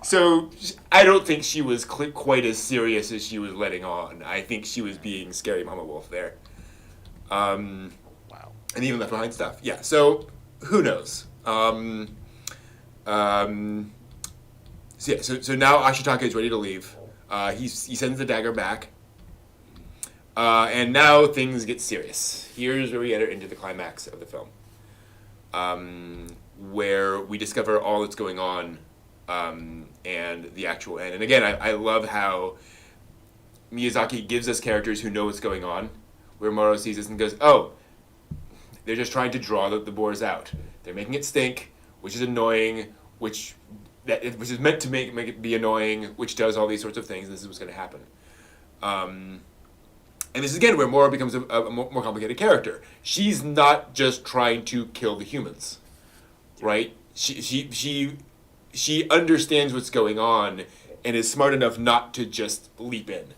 So I don't think she was quite as serious as she was letting on. I think she was being scary Mama Wolf there. Wow. And even left behind stuff. Yeah, so who knows? So now Ashitaka is ready to leave. He sends the dagger back. And now things get serious. Here's where we enter into the climax of the film. Where we discover all that's going on and the actual end. And again, I love how Miyazaki gives us characters who know what's going on, where Moro sees this and goes, oh, they're just trying to draw the boars out. They're making it stink, which is annoying, which is meant to make it be annoying, which does all these sorts of things, and this is what's going to happen. And this is, again, where Moro becomes a more complicated character. She's not just trying to kill the humans, right? She understands what's going on and is smart enough not to just leap in.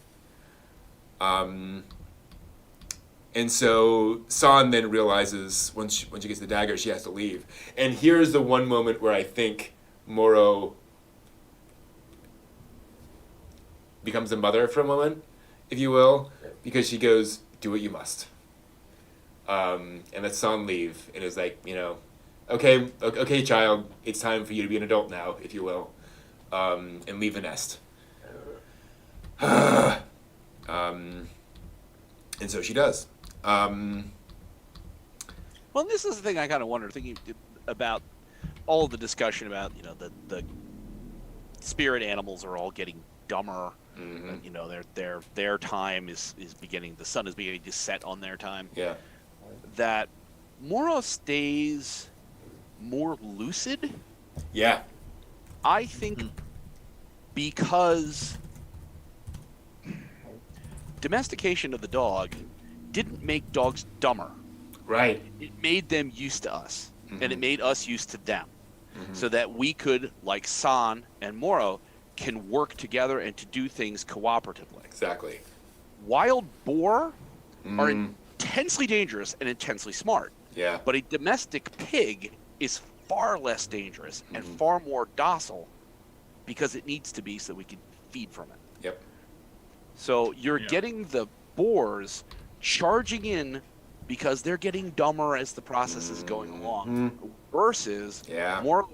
And so San then realizes once she gets the dagger, she has to leave. And here's the one moment where I think Moro becomes a mother for a moment, if you will, because she goes, do what you must. And lets San leave and is like, okay, child, it's time for you to be an adult now, if you will, and leave the nest. And so she does. Well, this is the thing I kind of wonder, thinking about all the discussion about, the spirit animals are all getting dumber. Mm-hmm. Their time is beginning. The sun is beginning to set on their time. Yeah. That Moro stays more lucid. Yeah. I think because domestication of the dog didn't make dogs dumber. Right. It made them used to us, and it made us used to them, so that we could, like San and Moro, can work together and to do things cooperatively. Exactly. Wild boar are intensely dangerous and intensely smart. Yeah. But a domestic pig is far less dangerous and far more docile because it needs to be so we can feed from it. Yep. So you're getting the boars charging in because they're getting dumber as the process is going along, versus more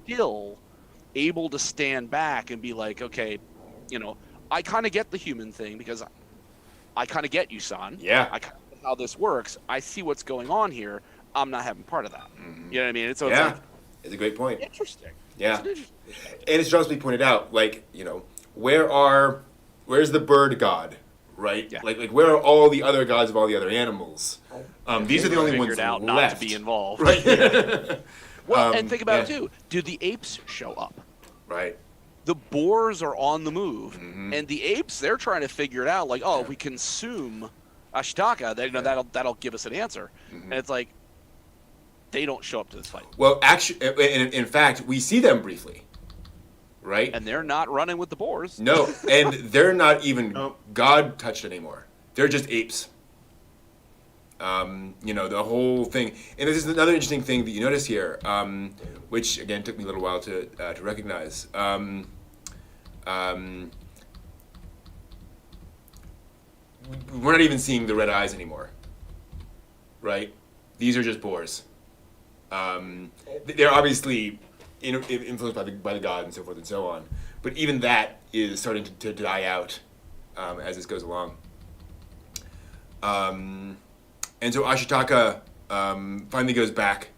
still able to stand back and be like, okay, I kind of get the human thing because I kind of get you, San. Yeah. I kind of get how this works. I see what's going on here. I'm not having part of that. You know what I mean? It's like, it's a great point. Interesting. Yeah. And it's justly pointed out, where's the bird god, right? Yeah. Like where are all the other gods of all the other animals? These are the only ones out left. Not to be involved. Right. Well, and think about it too. Do the apes show up? Right. The boars are on the move, and the apes, they're trying to figure it out. Like, if we consume Ashitaka, that'll give us an answer. And it's like, they don't show up to this fight. Well, actually, in fact, we see them briefly, right? And they're not running with the boars. No, and they're not even God touched anymore. They're just apes. The whole thing. And this is another interesting thing that you notice here, which, again, took me a little while to recognize. We're not even seeing the red eyes anymore, right? These are just boars. They're obviously influenced by the god and so forth and so on. But even that is starting to die out as this goes along. And so Ashitaka finally goes back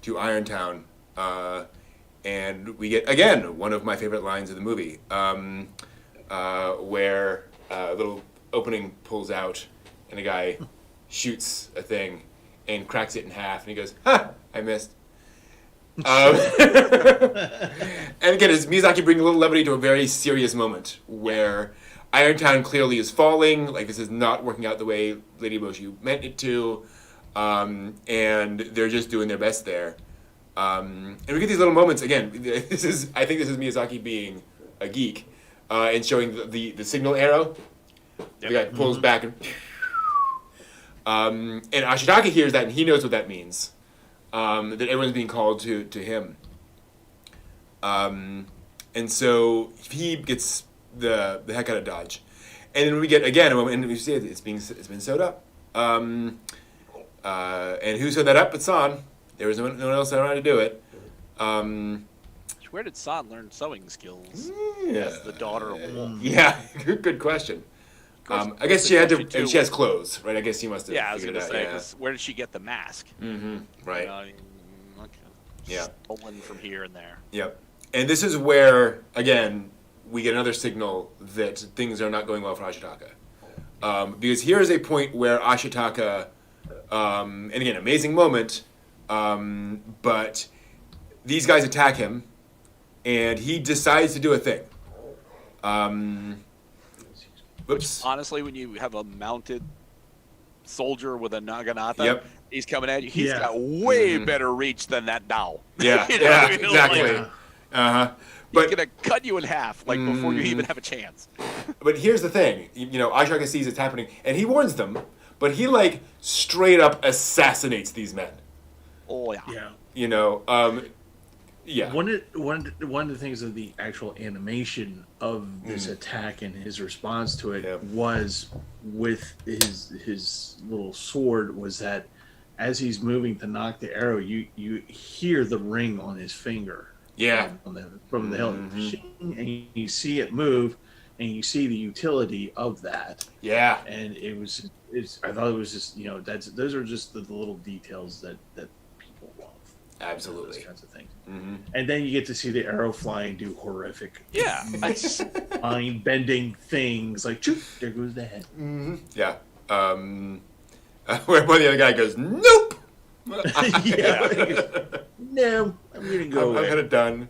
to Irontown, and we get, again, one of my favorite lines of the movie, where a little opening pulls out, and a guy shoots a thing and cracks it in half, and he goes, "Ha! I missed." And again, as Miyazaki brings a little levity to a very serious moment where Irontown clearly is falling, like this is not working out the way Lady Boshu meant it to, and they're just doing their best there. And we get these little moments, again, I think this is Miyazaki being a geek, and showing the signal arrow. The guy pulls back and Ashitaka hears that and he knows what that means. That everyone's being called to him. And so he gets the heck out of Dodge. And then we get, again, a moment, and we see it's been sewed up. And who sewed that up but San? There was no one else around to do it. Where did San learn sewing skills? As the daughter of a wolf. Yeah, good question. I guess she had to, and she has clothes, right? I guess he must have. Yeah, I was going to say, where did she get the mask? Right. Stolen from here and there. Yep. And this is where, again, we get another signal that things are not going well for Ashitaka. Because here is a point where Ashitaka, and again, amazing moment, but these guys attack him, and he decides to do a thing. Whoops. Honestly, when you have a mounted soldier with a naginata, he's coming at you. He's got way better reach than that now. Yeah, exactly. But he's gonna cut you in half, like before you even have a chance. But here's the thing, Ashitaka sees it's happening, and he warns them, but he like straight up assassinates these men. Oh yeah. Yeah. One of the things of the actual animation of this attack and his response to it was with his little sword was that as he's moving to knock the arrow, you hear the ring on his finger. Yeah. From the hilt, and you see it move, and you see the utility of that. Yeah. And I thought it was just those are just the little details that people love. Absolutely. Those kinds of things. And then you get to see the arrow fly and do horrific, mind bending things like, choop, there goes the head. Yeah. Where the other guy goes, nope. No, I'm gonna go. I'm kind of done.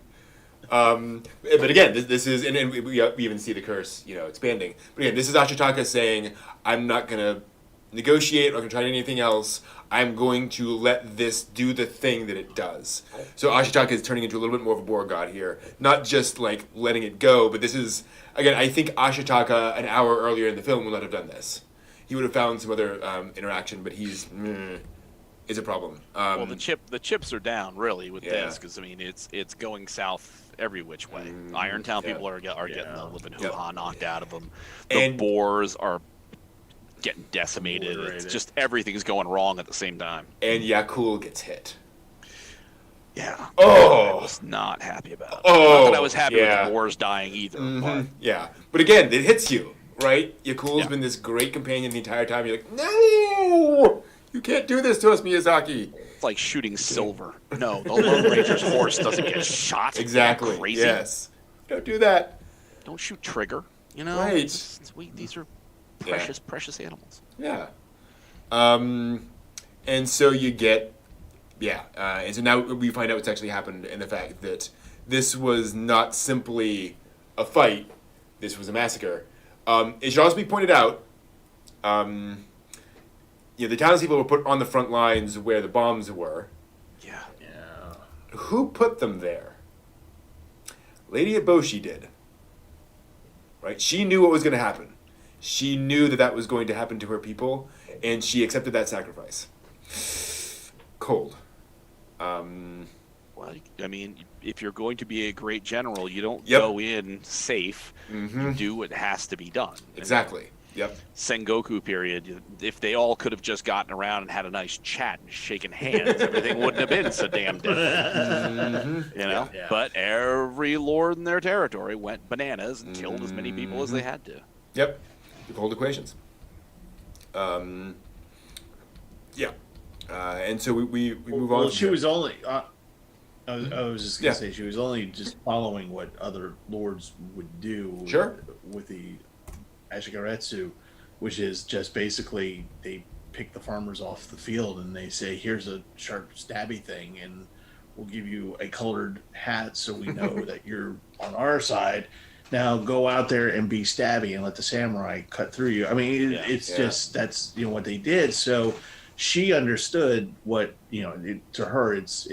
But again, this is, and we even see the curse, expanding. But again, this is Ashitaka saying, I'm not gonna negotiate. I'm not gonna try anything else. I'm going to let this do the thing that it does. So Ashitaka is turning into a little bit more of a war god here, not just like letting it go. But this is, again, I think Ashitaka an hour earlier in the film would not have done this. He would have found some other interaction, but he's is a problem. Well, the chips are down really with this because it's going south every which way. Irontown people are getting the living hoo-ha knocked out of them. The boars are getting decimated. It's just everything's going wrong at the same time. And Yakul gets hit. Yeah. Oh, I was not happy about it. Oh, not that I was happy with the boars dying either. But. Yeah, but again, it hits you, right? Yakul's been this great companion the entire time. You're like, no, you can't do this to us, Miyazaki. It's like shooting silver. No, the Lone Ranger's horse doesn't get shot. Exactly. Crazy. Yes. Don't do that. Don't shoot Trigger. Right. These are precious animals. Yeah. And so you get, and so now we find out what's actually happened, and the fact that this was not simply a fight, this was a massacre. It should also be pointed out, the townspeople were put on the front lines where the bombs were. Yeah. Who put them there? Lady Eboshi did. Right? She knew what was going to happen. She knew that was going to happen to her people, and she accepted that sacrifice. Cold. Well, I mean, if you're going to be a great general, you don't go in safe. You do what has to be done. Exactly. Sengoku period, if they all could have just gotten around and had a nice chat and shaken hands, everything wouldn't have been so damn different. But every lord in their territory went bananas and killed as many people as they had to. Yep. The cold equations. And so we move on. Well, she was only. I was just gonna say she was only just following what other lords would do. With the Ashikaretsu, which is just basically they pick the farmers off the field and they say, "Here's a sharp, stabby thing, and we'll give you a colored hat so we know that you're on our side. Now go out there and be stabby and let the samurai cut through you." I mean, it's just that's what they did. So she understood what to her. It's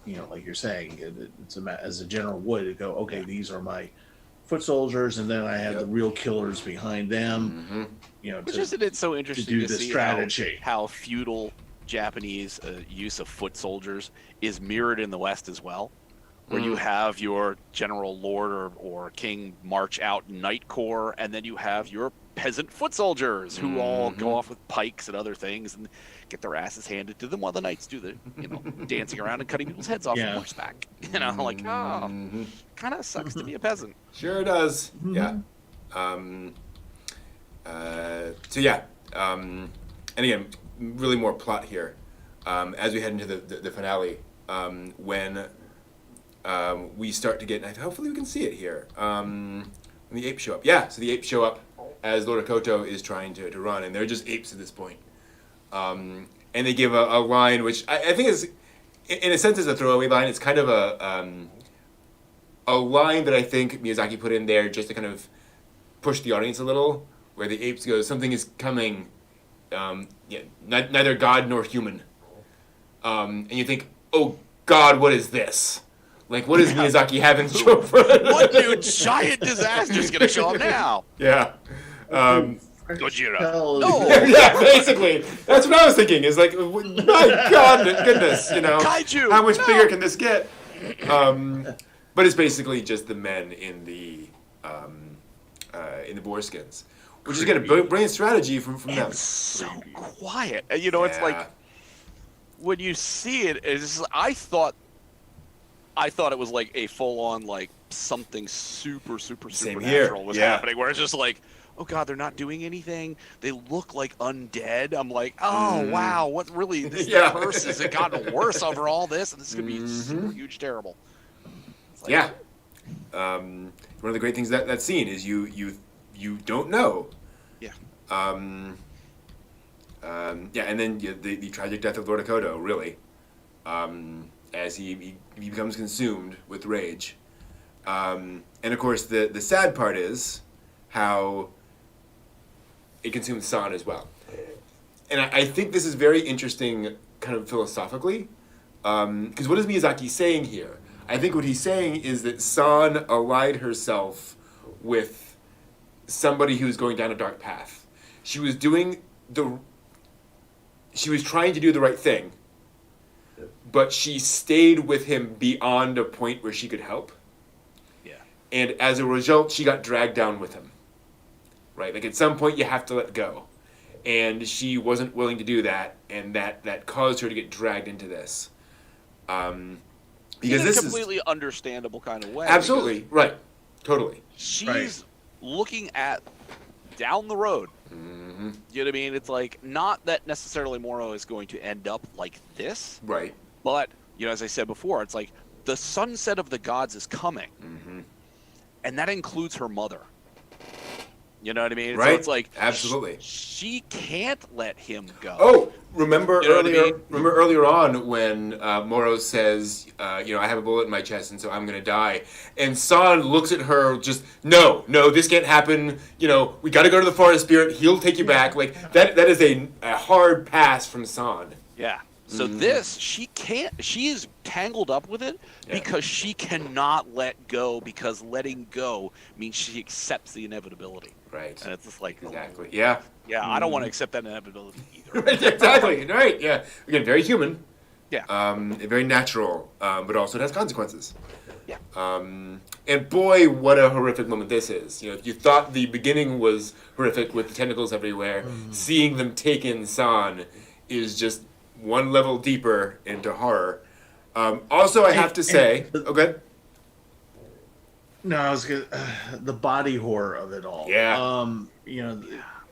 like you're saying, it's as a general would it go. Okay, these are my foot soldiers, and then I have the real killers behind them. Which isn't it so interesting to do the see strategy? How feudal Japanese use of foot soldiers is mirrored in the West as well, where you have your general lord or king march out knight corps, and then you have your peasant foot soldiers who all go off with pikes and other things and get their asses handed to them while the knights do the dancing around and cutting people's heads off on horseback. Kind of sucks to be a peasant. Sure does. And again, really more plot here as we head into the finale, when we start to get, and hopefully we can see it here, when the apes show up. Yeah, so the apes show up as Lord Akoto is trying to run, and they're just apes at this point. And they give a line which I think is, in a sense, is a throwaway line. It's kind of a line that I think Miyazaki put in there just to kind of push the audience a little, where the apes go, something is coming, neither God nor human. And you think, oh God, what is this? Like, what does Miyazaki have in store for us? What new giant disaster is going to show up now? Yeah. Gojira. No. Yeah, basically. That's what I was thinking. Is like, my God, goodness, Kaiju. How much bigger can this get? But it's basically just the men in the boar skins, which is again a brilliant strategy from them. It's so quiet. It's like when you see it, I thought it was like a full-on like something super supernatural was happening, where it's just like, oh God, they're not doing anything. They look like undead. I'm like, oh wow, what really? This curse has gotten worse over all this, and this is gonna be super huge, terrible. Like, one of the great things that scene is you don't know. Yeah. And then the tragic death of Lord Akoto, really, as he becomes consumed with rage. And of course, the sad part is how it consumes San as well. And I think this is very interesting, kind of philosophically, because what is Miyazaki saying here? I think what he's saying is that San allied herself with somebody who was going down a dark path. She was trying to do the right thing, but she stayed with him beyond a point where she could help. Yeah. And as a result, she got dragged down with him. Right? Like, at some point you have to let go. And she wasn't willing to do that, and that caused her to get dragged into this. Because in a completely understandable kind of way. Absolutely, right. Totally. She's looking at down the road. Mm-hmm. You know what I mean? It's like, not that necessarily Moro is going to end up like this. Right. But, as I said before, it's like the sunset of the gods is coming. Mm-hmm. And that includes her mother. You know what I mean? Right. So it's like, absolutely. She can't let him go. Oh, remember earlier? I mean? Remember earlier on when Moro says, I have a bullet in my chest, and so I'm going to die. And San looks at her, just no, this can't happen. We got to go to the forest spirit. He'll take you back. Like that is a hard pass from San. Yeah. So this, she can't. She is tangled up with it because she cannot let go. Because letting go means she accepts the inevitability. Right. And it's just like, exactly. Yeah. Yeah, I don't want to accept that inevitability either. Right, exactly. Right. Yeah. Again, very human. Yeah. Very natural, but also it has consequences. Yeah. And boy, what a horrific moment this is. If you thought the beginning was horrific with the tentacles everywhere, seeing them take in San is just one level deeper into horror. Also, I have to say... good. No, I was gonna the body horror of it all. Yeah.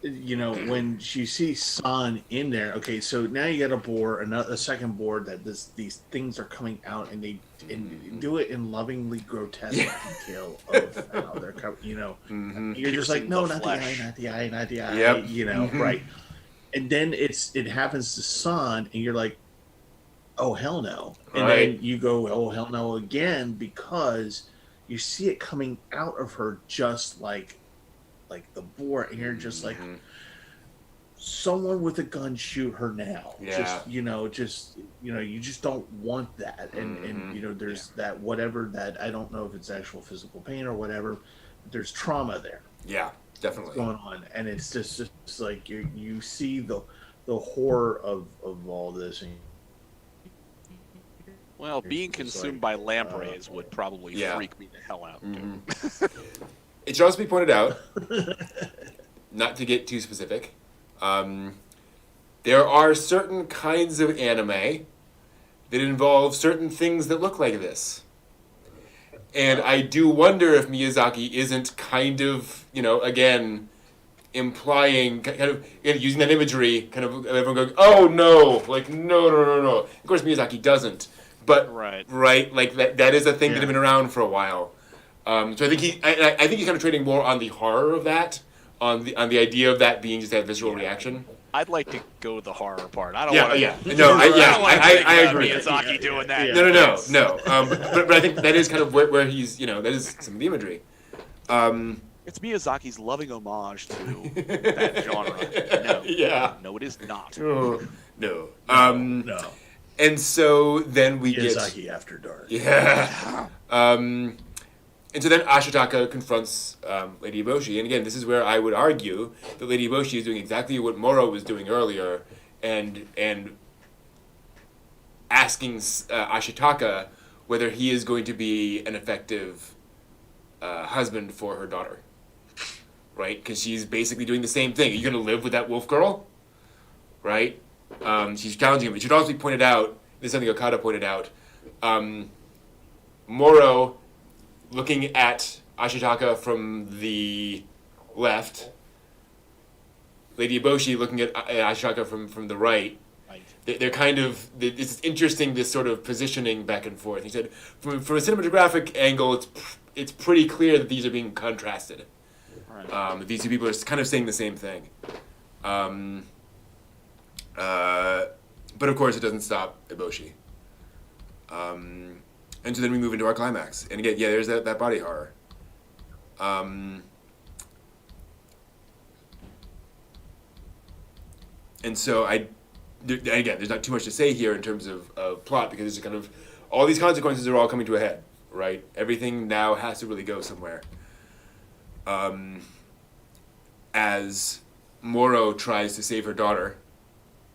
When she sees San in there. Okay, so now you got a second board that these things are coming out, and they do it in lovingly grotesque detail of how they're coming. You're just like, no, not the eye, not the eye. Yep. Right. And then it happens to San, and you're like, oh hell no. And then you go, oh hell no again, because you see it coming out of her just like the boar, and you're just like, someone with a gun shoot her now. Yeah. You just don't want that. And there's that whatever that, I don't know if it's actual physical pain or whatever, but there's trauma there. Yeah, definitely. Going on, and it's just like you see the horror of all this. Well, being consumed by lampreys would probably freak me the hell out. It should also be pointed out, not to get too specific, there are certain kinds of anime that involve certain things that look like this. And I do wonder if Miyazaki isn't kind of, again, implying, kind of using that imagery, kind of everyone going, oh no, like, no. Of course, Miyazaki doesn't. but right, like that is a thing that had been around for a while. So I think I think he's kind of trading more on the horror of that, on the idea of that being just that visceral reaction. I'd like to go with the horror part. I don't want to. No, I agree. Miyazaki doing that. No. But I think that is kind of where he's, that is some of the imagery. It's Miyazaki's loving homage to that genre. No. Yeah. No, it is not. No. No. And so then we get Miyazaki After Dark. Yeah. And so then Ashitaka confronts Lady Eboshi. And again, this is where I would argue that Lady Eboshi is doing exactly what Moro was doing earlier and asking Ashitaka whether he is going to be an effective husband for her daughter. Right? Because she's basically doing the same thing. Are you going to live with that wolf girl? Right? She's challenging him. It should also be pointed out, this is something Okada pointed out, Moro looking at Ashitaka from the left, Lady Eboshi looking at Ashitaka from the right. They're kind of, it's interesting, this sort of positioning back and forth. He said, from a cinematographic angle, it's pretty clear that these are being contrasted. Right. These two people are kind of saying the same thing. But of course, it doesn't stop Eboshi. And so then we move into our climax. And again, there's that body horror. And so again, there's not too much to say here in terms of plot, because it's kind of, all these consequences are all coming to a head, right? Everything now has to really go somewhere. As Moro tries to save her daughter,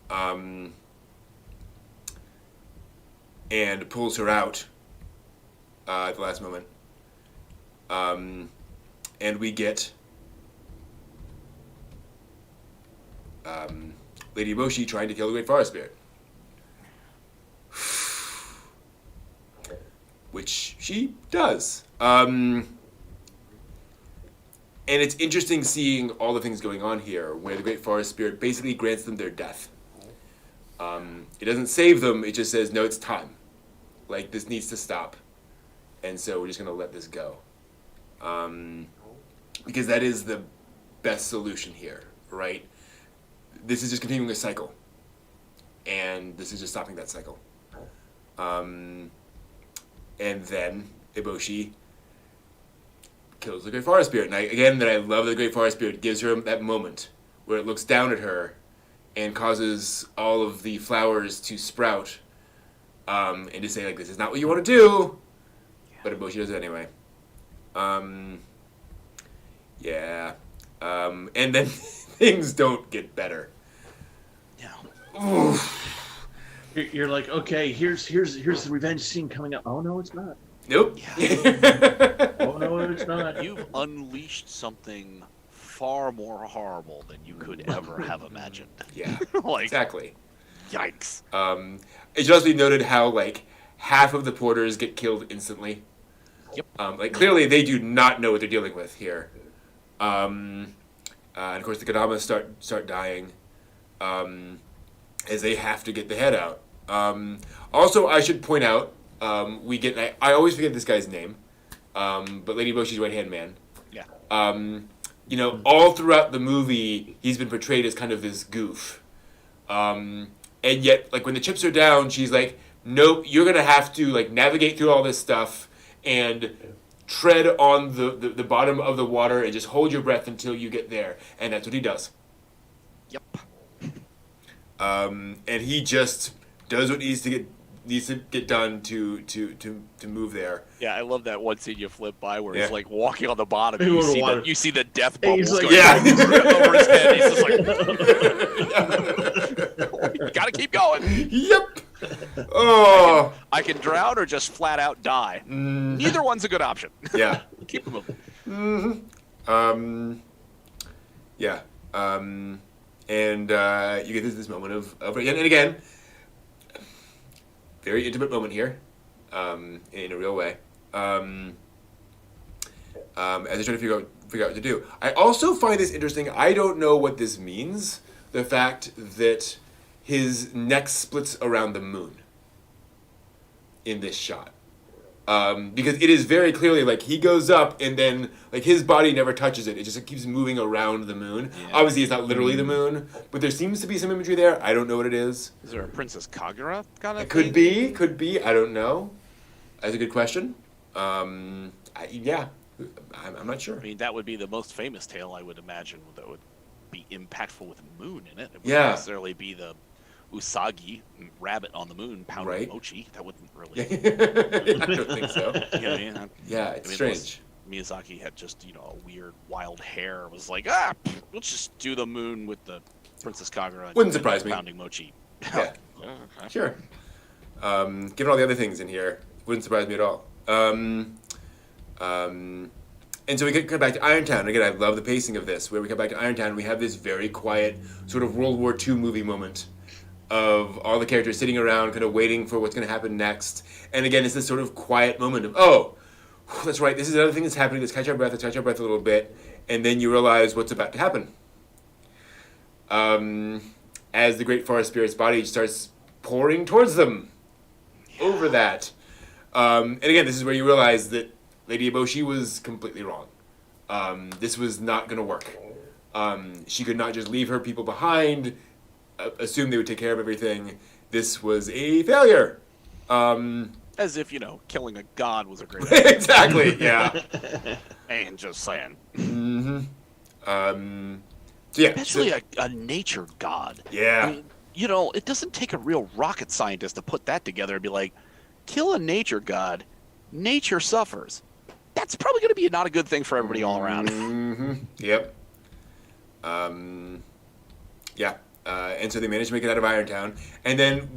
and pulls her out at the last moment. And we get Lady Eboshi trying to kill the Great Forest Spirit. Which she does. And it's interesting seeing all the things going on here, where the Great Forest Spirit basically grants them their death. It doesn't save them, it just says, no, it's time. Like, this needs to stop. And so we're just going to let this go. Because that is the best solution here, right? This is just continuing a cycle. And this is just stopping that cycle. And then Eboshi kills the Great Forest Spirit. And I love that the Great Forest Spirit gives her that moment where it looks down at her and causes all of the flowers to sprout, and to say, like, this is not what you want to do, but Eboshi does it anyway. And then things don't get better. No. You're like, okay, here's the revenge scene coming up. Oh no, it's not. Nope. Oh no, it's not. You've unleashed something far more horrible than you could ever have imagined. Yeah. Like, exactly. Yikes. It should also be noted how, like, half of the porters get killed instantly. Yep. Like, clearly they do not know what they're dealing with here. And of course the Kadamas start dying, as they have to get the head out. Also, I should point out, I always forget this guy's name, but Lady Boshi's right-hand man. Yeah. All throughout the movie, he's been portrayed as kind of this goof. And yet, like, when the chips are down, she's like, nope, you're going to have to, like, navigate through all this stuff and tread on the bottom of the water and just hold your breath until you get there. And that's what he does. Yep. And he just does what needs to get done to move there. Yeah, I love that one scene you flip by where Yeah. he's like walking on the bottom. And you see the death bubbles like, going over his head. He's just like, gotta keep going. Yep. Oh. I can drown or just flat out die. Neither one's a good option. Yeah. Keep moving. Mm-hmm. Yeah. And you get this moment of and again, very intimate moment here, in a real way. As I try to figure out what to do. I also find this interesting. I don't know what this means. The fact that his neck splits around the moon. in this shot. Because it is very clearly like he goes up and then like his body never touches it. It just keeps moving around the moon. Yeah. Obviously, it's not literally the moon, but there seems to be some imagery there. I don't know what it is. Is there a Princess Kagura kind of thing? Could be. I don't know. That's a good question. I'm not sure. I mean, that would be the most famous tale, I would imagine, that would be impactful with moon in it. It wouldn't necessarily be the Usagi rabbit on the moon pounding mochi. That wouldn't really. I don't think so. It's strange. Miyazaki had just a weird wild hair. Was like let's just do the moon with the Princess Kagura. Wouldn't surprise me. Pounding mochi. Yeah, sure. Given all the other things in here, wouldn't surprise me at all. And so we come back to Irontown. Again, I love the pacing of this. Where we come back to Irontown, we have this very quiet sort of World War II movie moment of all the characters sitting around kind of waiting for what's going to happen next. And again, it's this sort of quiet moment of, oh, that's right, this is another thing that's happening. Let's catch our breath a little bit. And then you realize what's about to happen. As the Great Forest Spirit's body starts pouring towards them over that. And again, this is where you realize that Lady Eboshi was completely wrong. This was not going to work. She could not just leave her people behind, assume they would take care of everything. This was a failure. As if, killing a god was a great idea. Exactly, yeah. And just saying. Mm-hmm. Especially a nature god. Yeah. I mean, it doesn't take a real rocket scientist to put that together and be like, kill a nature god, nature suffers. That's probably going to be not a good thing for everybody all around. Mm-hmm. Yep. And so they managed to make it out of Irontown, and then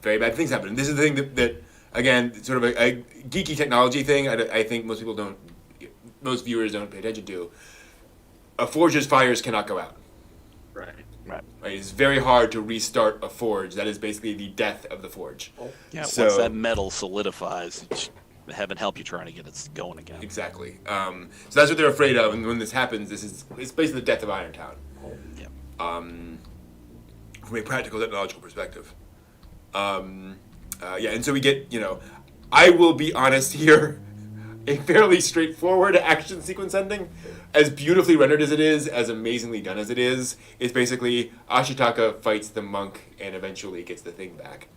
very bad things happen. And this is the thing that again, sort of a geeky technology thing. I think most viewers don't pay attention to. A forge's fires cannot go out. Right. It's very hard to restart a forge. That is basically the death of the forge. Yeah. So, once that metal solidifies, heaven help you trying to get it going again. Exactly. So that's what they're afraid of, and when this happens, it's basically the death of Irontown. Yeah. From a practical technological perspective. And so we get, I will be honest here, a fairly straightforward action sequence ending. As beautifully rendered as it is, as amazingly done as it is, it's basically Ashitaka fights the monk and eventually gets the thing back.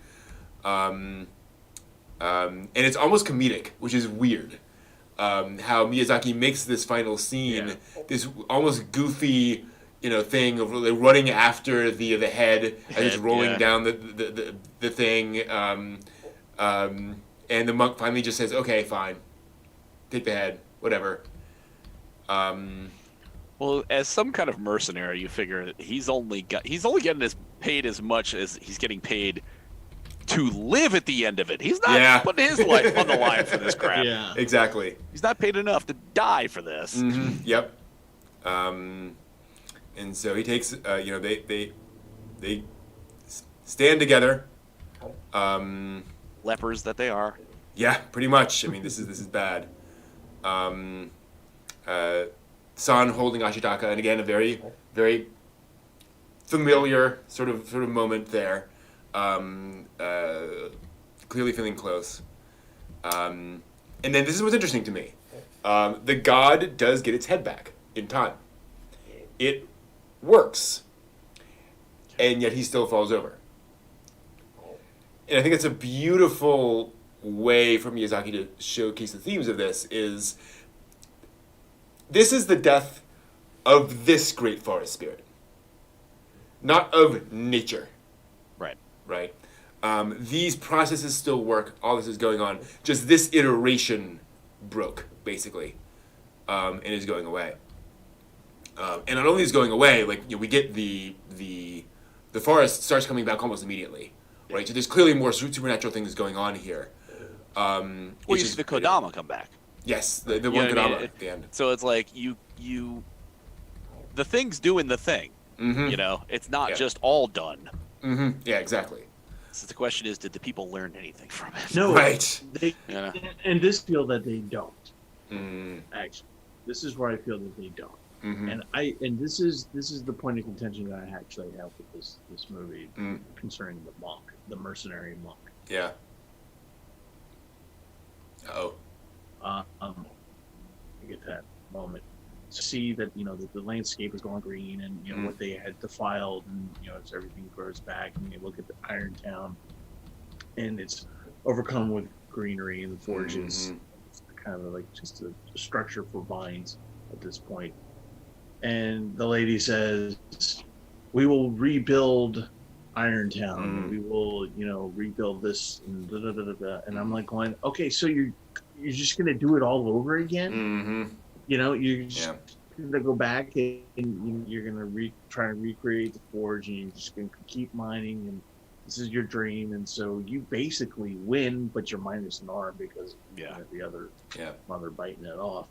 And it's almost comedic, which is weird. How Miyazaki makes this final scene, this almost goofy, thing of running after the head as it's rolling down the thing, and the monk finally just says, "Okay, fine, take the head, whatever." Well, as some kind of mercenary, you figure he's only getting paid as much as he's getting paid to live at the end of it. He's not putting his life on the line for this crap. Yeah, exactly. He's not paid enough to die for this. Mm-hmm. Yep. And so he takes, they stand together. Lepers that they are. Yeah, pretty much. I mean, this is bad. San holding Ashitaka, and again, a very, very familiar sort of moment there. Clearly feeling close. And then this is what's interesting to me. The god does get its head back in time. It works, and yet he still falls over. And I think it's a beautiful way for Miyazaki to showcase the themes of this is the death of this great forest spirit, not of nature. Right. These processes still work. All this is going on. Just this iteration broke, basically, and is going away. And not only is going away, we get the forest starts coming back almost immediately, right? So there's clearly more supernatural things going on here. You see the Kodama come back. Yes, the one Kodama at the end. So it's like the thing's doing the thing. Mm-hmm. It's not just all done. Mm-hmm. Yeah, exactly. So the question is, did the people learn anything from it? No, right. And this feel that they don't. Mm. Actually, this is where I feel that they don't. Mm-hmm. And this is the point of contention that I actually have with this movie concerning the monk, the mercenary monk. Yeah. Oh. I get that moment. See that the landscape is going green, and what they had defiled, and it's everything grows back, and you look at the Iron Town, and it's overcome with greenery and forges. It's kind of like just a structure for vines at this point. And the lady says, "We will rebuild Irontown. And we will, rebuild this." And, da, da, da, da, da. And I'm like going, okay, so you're just gonna do it all over again? You're just gonna go back and you're gonna try and recreate the forge, and you're just gonna keep mining, and this is your dream, and so you basically win, but you're minus an arm because the other mother biting it off.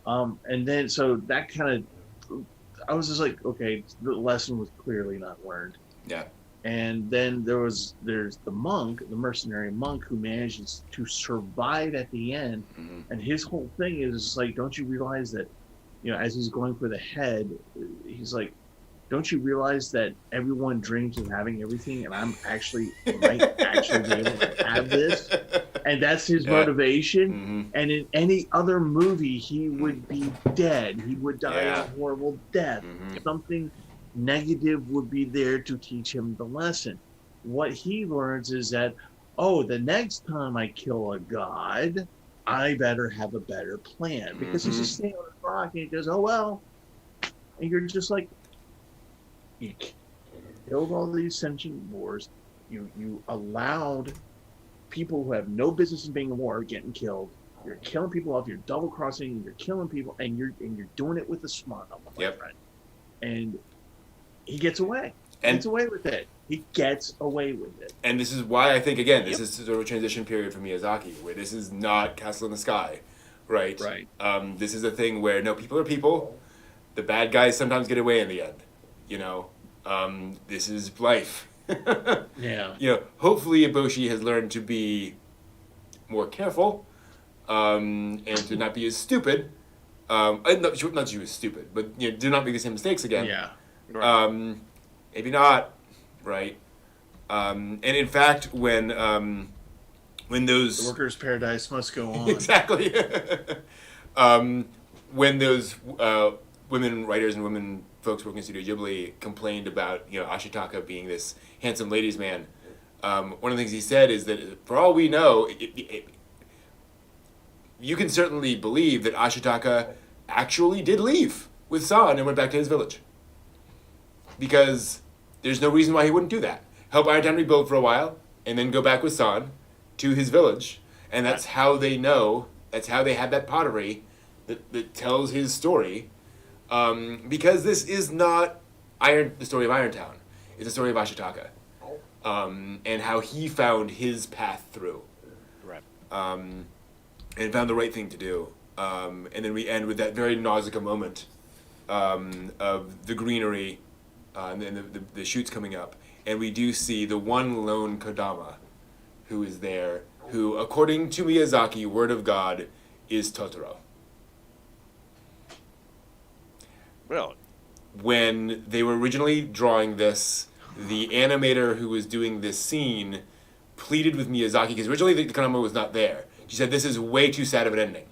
And then so that kind of, I was just like, okay, the lesson was clearly not learned. Yeah. And then there's the monk, the mercenary monk, who manages to survive at the end, and his whole thing is like, don't you realize that, as he's going for the head, he's like, don't you realize that everyone dreams of having everything, and I might actually be able to have this? And that's his motivation. And in any other movie, he would be dead. He would die a horrible death. Something negative would be there to teach him the lesson. What he learns is that, the next time I kill a god, I better have a better plan. Because he's just standing on a rock, and he goes, oh, well. And you're just like, you killed all these sentient wars. You allowed people who have no business in being in war getting killed. You're killing people off. You're double crossing. You're killing people, and you're doing it with a smile, my friend. And he gets away. He gets away with it. He gets away with it. And this is why I think, again, this is sort of a transition period for Miyazaki, where this is not Castle in the Sky, right? Right. This is a thing where people are people. The bad guys sometimes get away in the end. This is life. Hopefully Eboshi has learned to be more careful, and to not be as stupid. Not that she was stupid, but do not make the same mistakes again. Yeah. Right. Maybe not, right? And in fact, when those the workers' paradise must go on. Exactly. When those women writers and women folks working in Studio Ghibli complained about Ashitaka being this handsome ladies' man, one of the things he said is that for all we know, you can certainly believe that Ashitaka actually did leave with San and went back to his village, because there's no reason why he wouldn't do that. Help Irontown rebuild for a while and then go back with San to his village, and that's how they know. That's how they have that pottery that tells his story. Because this is not the story of Irontown. It's the story of Ashitaka. And how he found his path through. Right. And found the right thing to do. And then we end with that very Nausicaa moment of the greenery and then the shoots coming up. And we do see the one lone Kodama who is there, who, according to Miyazaki, word of God, is Totoro. Really? When they were originally drawing this, the animator who was doing this scene pleaded with Miyazaki, because originally the Kodama was not there. She said, this is way too sad of an ending.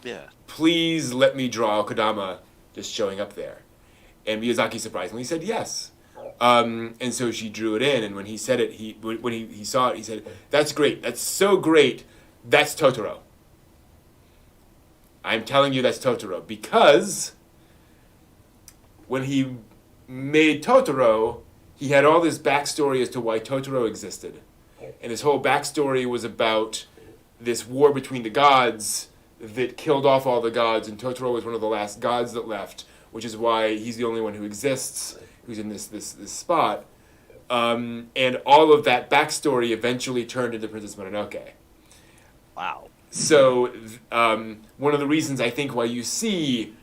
Yeah. Please let me draw Kodama just showing up there. And Miyazaki surprisingly said yes. And so she drew it in, and when he said it, when he saw it, he said, that's great, that's so great, that's Totoro. I'm telling you that's Totoro, because when he made Totoro, he had all this backstory as to why Totoro existed. And his whole backstory was about this war between the gods that killed off all the gods, and Totoro was one of the last gods that left, which is why he's the only one who exists, who's in this spot. And all of that backstory eventually turned into Princess Mononoke. Wow. So one of the reasons I think why you see,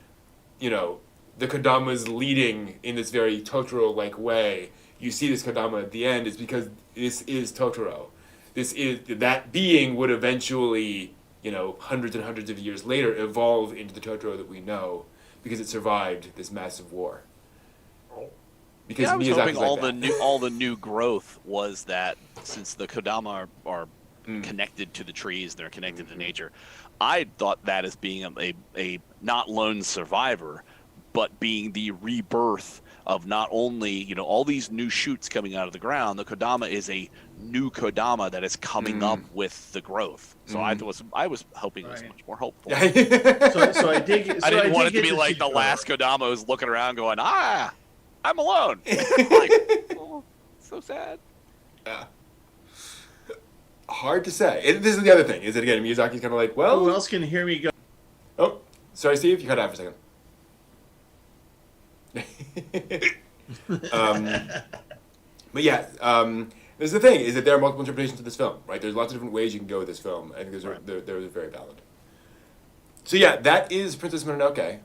the Kodamas leading in this very Totoro-like way, you see this Kodama at the end, is because this is Totoro. That being would eventually, hundreds and hundreds of years later, evolve into the Totoro that we know, because it survived this massive war. Because I was Miyazaki's hoping like all the new growth was that, since the Kodama are connected to the trees, they're connected to nature. I thought that as being a not lone survivor, but being the rebirth of not only, all these new shoots coming out of the ground. The Kodama is a new Kodama that is coming up with the growth. So I was hoping it was much more hopeful. So I didn't want it to be like the last Kodama who's looking around going, I'm alone. Like, oh, so sad. Yeah. Hard to say. This is the other thing. Is it again? Miyazaki's kind of like, well, who else can hear me go? Oh, sorry, Steve. You cut out for a second. But yeah, this is the thing: is that there are multiple interpretations of this film. Right? There's lots of different ways you can go with this film. I think they're very valid. So yeah, that is Princess Mononoke.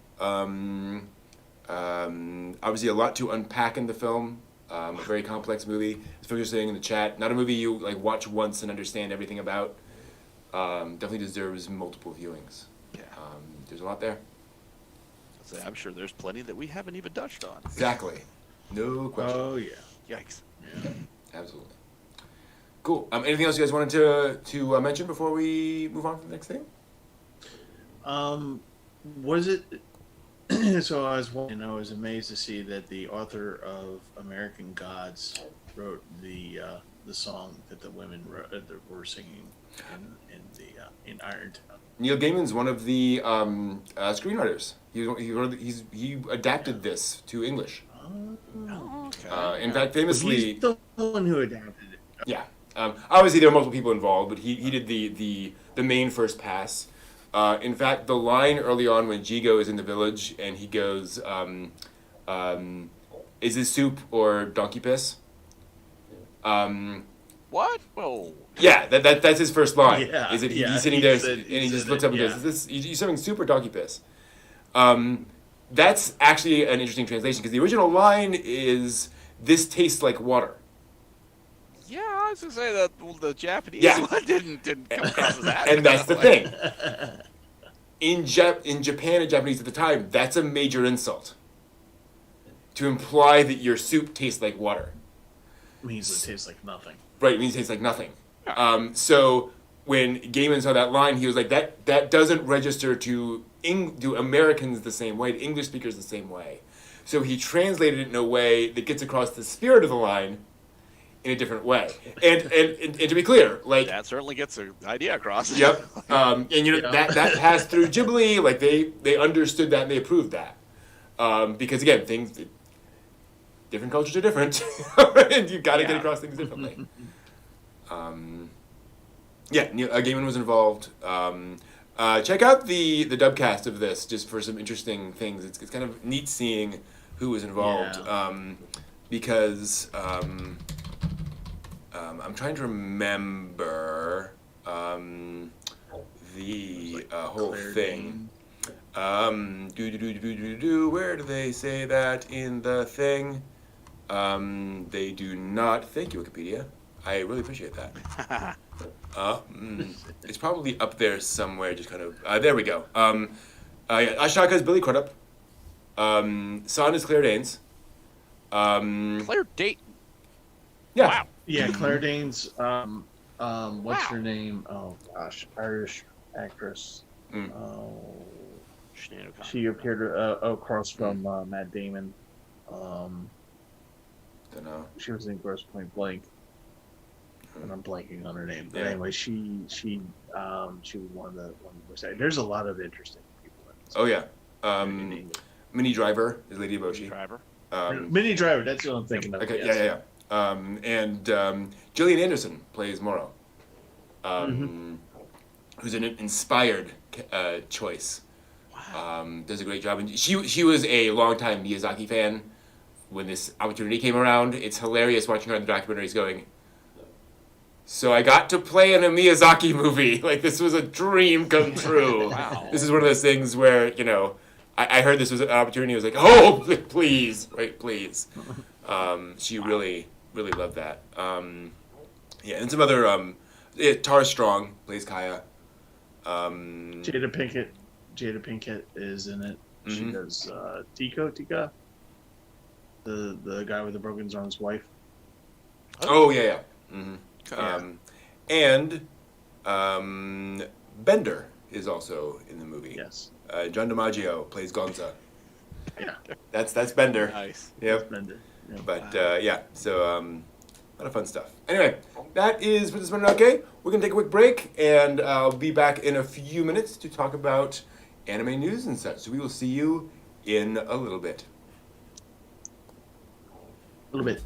Obviously, a lot to unpack in the film. A very complex movie. As folks are saying in the chat, not a movie you like watch once and understand everything about. Definitely deserves multiple viewings. Yeah. There's a lot there. I'm sure there's plenty that we haven't even touched on. Exactly. No question. Oh yeah. Yikes. Yeah. Absolutely. Cool. Anything else you guys wanted to mention before we move on to the next thing? Was it? So I was amazed to see that the author of American Gods wrote the song that the women that were singing in Irontown. Neil Gaiman's one of the screenwriters. He adapted this to English. Oh, okay. In fact, famously, he's the one who adapted it. Yeah. Obviously, there are multiple people involved, but he did the main first pass. In fact, the line early on when Jigo is in the village and he goes, "Is this soup or donkey piss?" What? Whoa. Yeah, that's his first line. Yeah, is it yeah, he's sitting he there said- and he he just said looks it, up and yeah. goes, "Is this you serving soup or donkey piss?" That's actually an interesting translation because the original line is, "This tastes like water." Yeah, I was gonna say that the Japanese one didn't come across as that. And that's the thing. In Japan and Japanese at the time, that's a major insult. To imply that your soup tastes like water. It means it tastes like nothing. Right, it means it tastes like nothing. So when Gaiman saw that line, he was like, that doesn't register to Americans the same way, to English speakers the same way. So he translated it in a way that gets across the spirit of the line in a different way. And to be clear, like... That certainly gets an idea across. Yep. And that passed through Ghibli, like they understood that and they approved that. Because again, different cultures are different. And you've got to get across things differently. Gaiman was involved. Check out the dubcast of this just for some interesting things. It's kind of neat seeing who was involved. Because I'm trying to remember the whole thing. Where do they say that in the thing? They do not. Thank you, Wikipedia. I really appreciate that. It's probably up there somewhere. Just kind of. There we go. Ashaka's Billy Crudup. Son is Claire Danes. Claire Danes. Yeah. Wow. Yeah, Claire Danes. What's her name? Oh gosh, Irish actress. Oh, she appeared across from Matt Damon. Don't know. She was in Gross Point Blank, and I'm blanking on her name. But Yeah. anyway, she was one of the most. There's a lot of interesting people in this. Oh yeah. Minnie Driver is Lady Eboshi. Driver. Minnie Driver. That's what I'm thinking of. Okay. Yes. Yeah. And Gillian Anderson plays Moro. Who's an inspired choice. Wow. Does a great job. And she was a longtime Miyazaki fan when this opportunity came around. It's hilarious watching her in the documentaries going, so I got to play in a Miyazaki movie. Like, this was a dream come true. Wow. This is one of those things where, I heard this was an opportunity. I was like, oh, please, right, please. She really loved that. And some other, Tara Strong plays Kaya. Jada Pinkett is in it. She does Tika, the guy with the broken arm's wife. Oh yeah. Mm-hmm. Okay. And Bender is also in the movie. Yes. John DiMaggio plays Gonza. Yeah. That's Bender. Nice. Yep. That's Bender. Yep. But yeah, so a lot of fun stuff. Anyway, that is for this Mononoke. We're gonna take a quick break, and I'll be back in a few minutes to talk about anime news and such. So we will see you in a little bit. A little bit.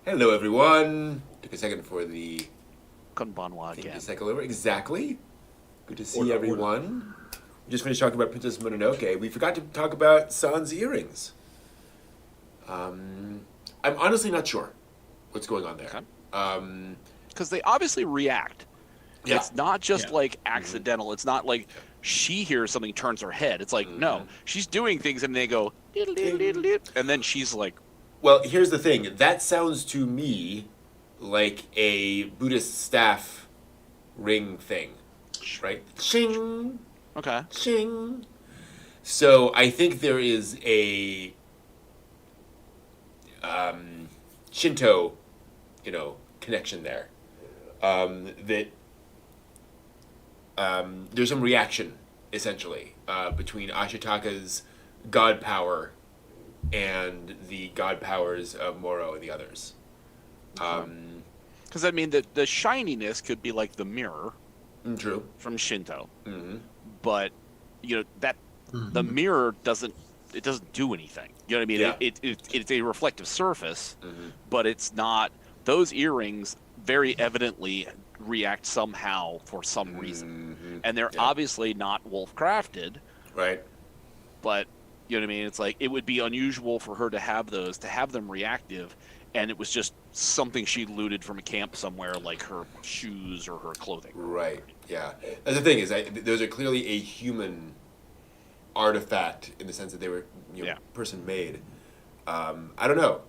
Hello, everyone. Took a second for the Konbanwa thing again. to cycle over. Exactly. Good to see everyone. We just finished talking about Princess Mononoke. We forgot to talk about San's earrings. I'm honestly not sure what's going on there. Because they obviously react. Yeah. It's not just like accidental. Mm-hmm. It's not like she hears something, turns her head. It's like, no, she's doing things and they go, and then she's like... Well, here's the thing. That sounds to me like a Buddhist staff ring thing, right? Ching. Okay. Ching. So I think there is a Shinto, connection there. That there's some reaction, essentially, between Ashitaka's god power and the god powers of Moro and the others. Because, the shininess could be like the mirror. True. From Shinto. Mm-hmm. But, that the mirror doesn't do anything. You know what I mean? Yeah. It's a reflective surface, but it's not... Those earrings very evidently react somehow for some reason. And they're obviously not wolf-crafted. Right. But, you know what I mean? It's like, it would be unusual for her to have them reactive, and it was just something she looted from a camp somewhere, like her shoes or her clothing. Right, yeah. That's the thing, is those are clearly a human artifact in the sense that they were person-made. I don't know.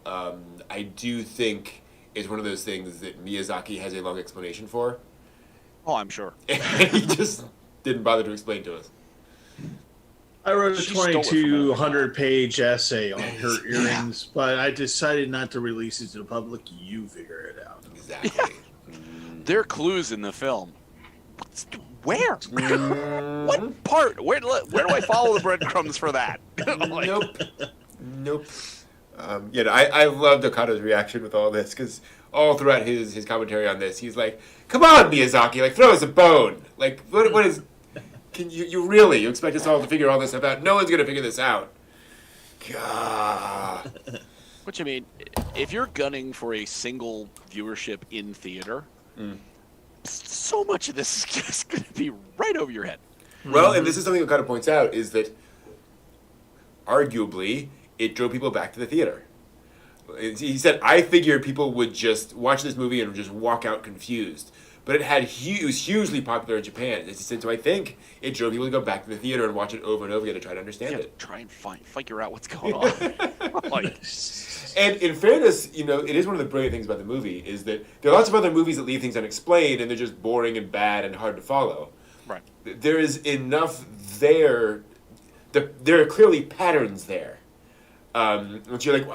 I do think it's one of those things that Miyazaki has a long explanation for. Oh, I'm sure. And he just didn't bother to explain to us. I wrote a 2,200-page essay on her earrings, but I decided not to release it to the public. You figure it out. Exactly. There are clues in the film. Where? What part? Where do I follow the breadcrumbs for that? Nope. I loved Okada's reaction with all this, because all throughout his commentary on this, he's like, "Come on, Miyazaki, throw us a bone. What is? Can you expect us all to figure all this stuff out? No one's gonna figure this out." God. Which if you're gunning for a single viewership in theater, so much of this is just gonna be right over your head. Well, and this is something Okada points out, is that arguably it drove people back to the theater. He said, "I figured people would just watch this movie and just walk out confused." But it was hugely popular in Japan. He said, so I think it drove people to go back to the theater and watch it over and over again to try to understand it. Try and figure out what's going on. And in fairness, it is one of the brilliant things about the movie is that there are lots of other movies that leave things unexplained and they're just boring and bad and hard to follow. Right. There is enough there. There are clearly patterns there. Which you're like,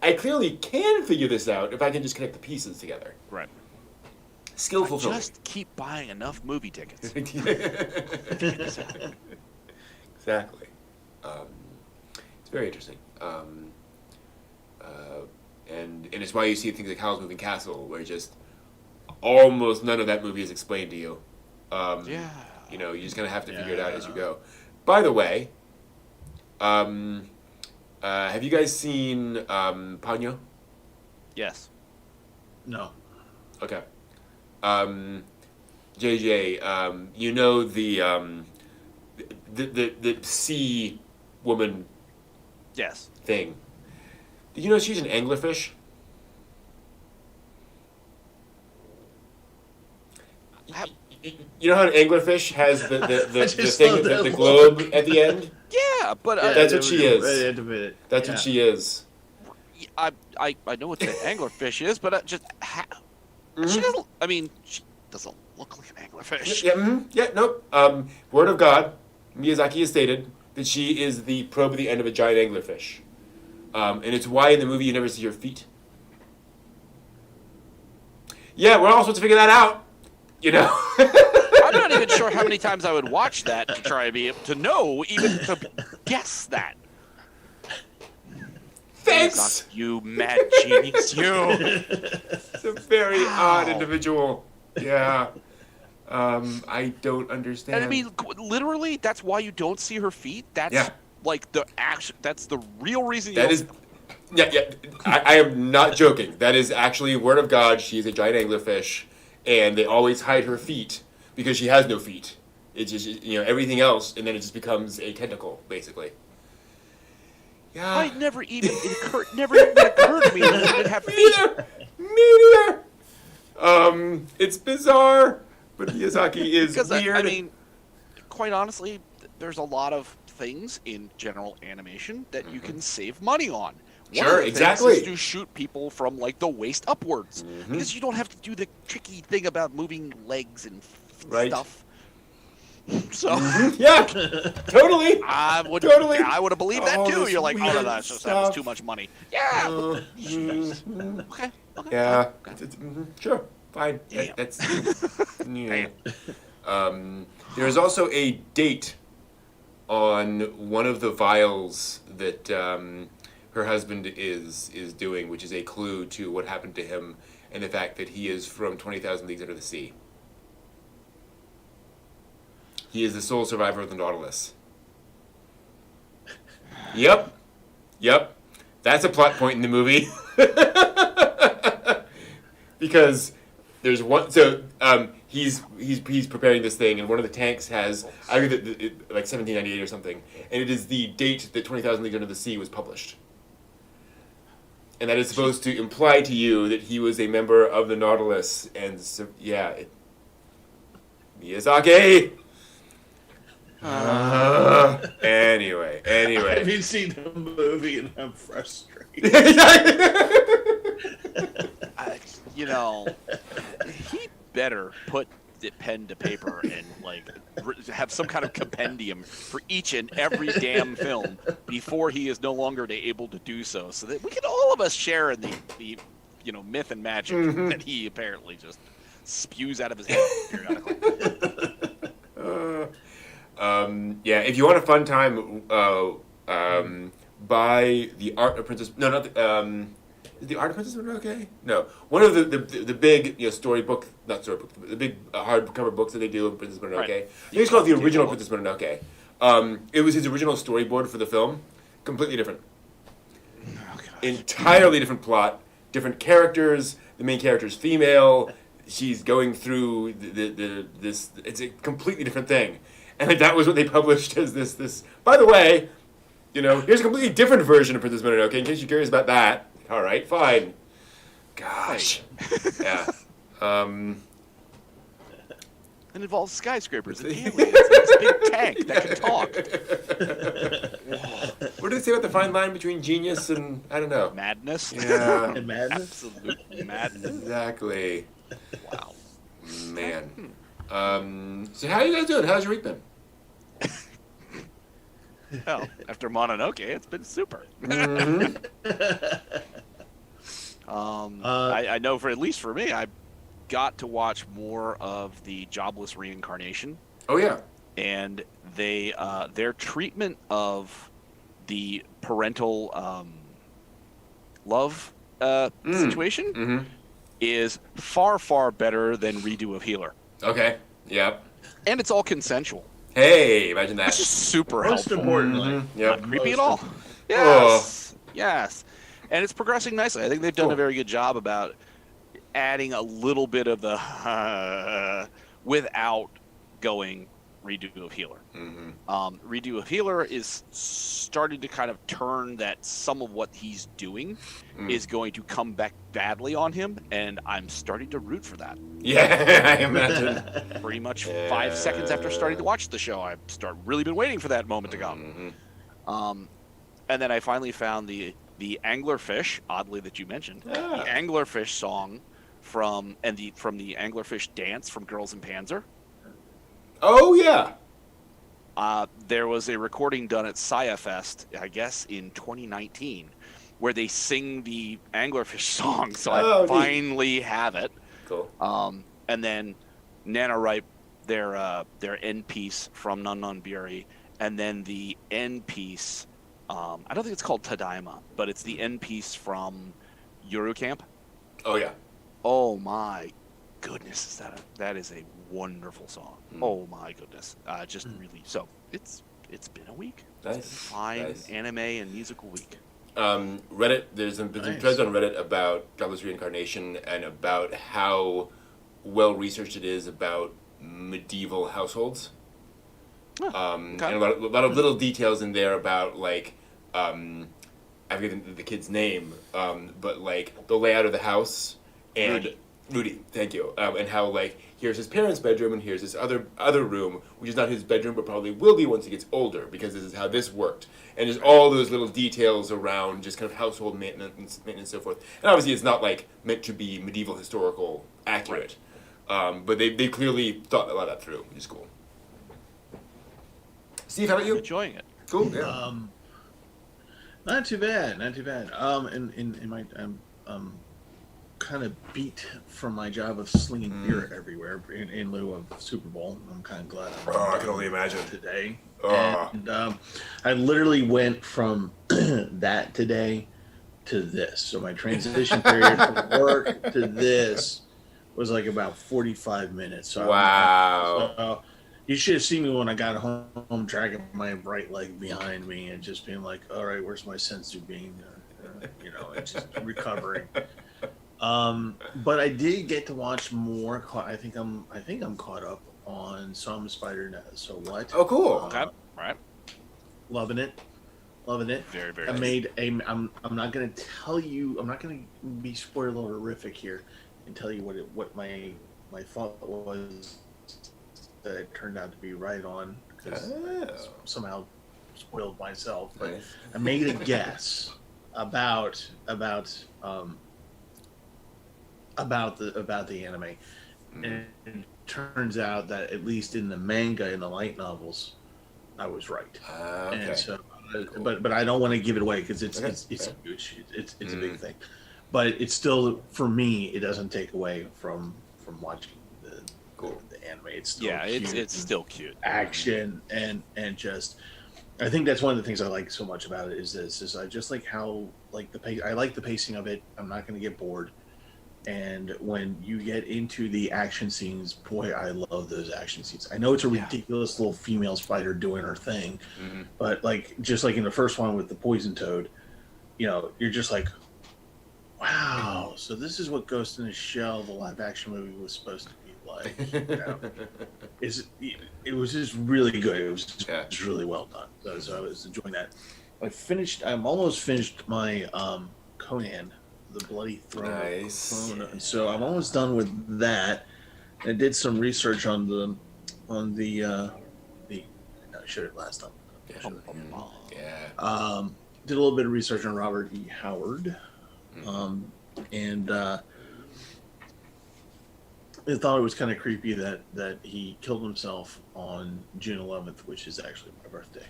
I clearly can figure this out if I can just connect the pieces together. Right. Skillful filming. Just keep buying enough movie tickets. Exactly. It's very interesting. And it's why you see things like Howl's Moving Castle, where just almost none of that movie is explained to you. You just kind of have to figure it out as you go. By the way, have you guys seen Ponyo? Yes. No. Okay. JJ, the sea woman thing. Did you know she's an anglerfish? You know how an anglerfish has the thing, the globe at the end? Yeah, but... that's what she is. That's what she is. I know what the anglerfish is, but she doesn't... she doesn't look like an anglerfish. Nope. Word of God, Miyazaki has stated that she is the probe at the end of a giant anglerfish. And it's why in the movie you never see her feet. Yeah, we're all supposed to figure that out. I'm not even sure how many times I would watch that to try to be able to know, even to guess that. Thanks! You mad genius, you! It's a very odd individual. Yeah. I don't understand. And literally, that's why you don't see her feet. That's like the action. That's the real reason. Yeah. I am not joking. That is actually word of God. She is a giant anglerfish, and they always hide her feet because she has no feet. It's just everything else, and then it just becomes a tentacle, basically. Yeah. It never even occurred to me that it didn't have feet. Meteor. It's bizarre, but Miyazaki is weird. I mean, quite honestly, there's a lot of things in general animation that you can save money on. Sure, exactly. Is to shoot people from like the waist upwards, because you don't have to do the tricky thing about moving legs and stuff. So yeah, totally. I would have believed that too. You're like, oh, that was too much money. Yeah. Okay. Yeah. Sure. Fine. That's. There's also a date on one of the vials that her husband is doing, which is a clue to what happened to him and the fact that he is from 20,000 Leagues Under the Sea. He is the sole survivor of the Nautilus. Yep. That's a plot point in the movie. Because there's one. So he's preparing this thing, and one of the tanks has like 1798 or something, and it is the date that 20,000 Leagues Under the Sea was published. And that is supposed to imply to you that he was a member of the Nautilus, and so, Miyazaki. Anyway. I haven't seen the movie and I'm frustrated. He better put the pen to paper and have some kind of compendium for each and every damn film before he is no longer able to do so that we can all of us share in the myth and magic that he apparently just spews out of his head periodically. If you want a fun time, buy The Art of Princess. No, not the. Is The Art of Princess Mononoke? No, one of the big storybook, not storybook, the big hardcover books that they do of Princess Mononoke. Right. I think it's called the original Princess Mononoke. It was his original storyboard for the film. Completely different. Oh, entirely different plot, different characters. The main character is female. She's going through this. It's a completely different thing. And that was what they published as this. By the way, here's a completely different version of Princess Mononoke. In case you're curious about that, all right, fine. Gosh, yeah. It involves skyscrapers and aliens. It's a big tank that can talk. What do they say about the fine line between genius and I don't know? Madness. Yeah, and madness. Absolute madness. Exactly. Wow, man. So how are you guys doing? How's your week been? Well, after Mononoke, it's been super. I know at least for me, I got to watch more of the Jobless Reincarnation. Oh yeah. And their treatment of the parental love situation is far, far better than Redo of Healer. Okay. Yep. And it's all consensual. Hey, imagine that. Which is super Most helpful. importantly. Yep. Not creepy at all. Yes. Oh. Yes. And it's progressing nicely. I think they've done a very good job about adding a little bit of the without going Redo of Healer. Redo of Healer is starting to kind of turn that some of what he's doing is going to come back badly on him, and I'm starting to root for that. Yeah, I imagine. Pretty much 5 seconds after starting to watch the show, I've really been waiting for that moment to come. And then I finally found the anglerfish, oddly that you mentioned, the anglerfish song from the anglerfish dance from Girls in Panzer. Oh yeah. There was a recording done at Saya Fest, I guess in 2019, where they sing the anglerfish song. So I finally have it. Cool. And then NaNoWriMo, their end piece from Nonburi, and then the end piece. I don't think it's called Tadaima, but it's the end piece from Yuru Camp. Oh yeah. Oh my goodness, that is a wonderful song. Oh my goodness, just really. So it's been a week. Nice. It's been a fine anime and musical week. Reddit. There's some threads on Reddit about godless reincarnation and about how well researched it is about medieval households. And a lot of little details in there about like I forget the kid's name, but like the layout of the house and Rudy, thank you, and how like here's his parents' bedroom and here's this other room, which is not his bedroom, but probably will be once he gets older because this is how this worked, and just all those little details around just kind of household maintenance and so forth. And obviously, it's not like meant to be medieval historical accurate, but they clearly thought a lot of that through, which is cool. Steve, how about you? Enjoying it. Cool. Yeah. Not too bad. In my I'm kind of beat from my job of slinging beer everywhere in lieu of Super Bowl. I'm kind of glad. I can only imagine today. And I literally went from that today to this. So my transition period from work to this was like about 45 minutes. So wow. You should have seen me when I got home, dragging my right leg behind me and just being like, "All right, where's my sensu being?" And just recovering. But I did get to watch more. I think I'm caught up on Some Spider Net. So what? Oh, cool. Okay. Right. Loving it. Very, very. I'm not gonna tell you. I'm not gonna be spoilerific here and tell you what my thought was. That it turned out to be right on because I somehow spoiled myself. But nice. I made a guess about the anime, and it turns out that at least in the manga and the light novels, I was right. Okay. And so, cool. but I don't want to give it away because it's huge. It's a big thing, but it's still, for me, it doesn't take away from watching the anime. It's still it's still cute. Action and just, I think that's one of the things I like so much about it is I just like how I like the pacing of it. I'm not going to get bored. And when you get into the action scenes, boy, I love those action scenes. I know it's a ridiculous little female spider doing her thing, but just like in the first one with the poison toad, you're just like, wow. So this is what Ghost in the Shell, the live action movie, was supposed to be like. It was just really good. It was just really well done. So I was enjoying that. I'm almost finished my Conan, the Bloody Throne. Nice. So I'm almost done with that. I did some research on the I showed it last time. Did a little bit of research on Robert E. Howard, and I thought it was kind of creepy that he killed himself on June 11th, which is actually my birthday.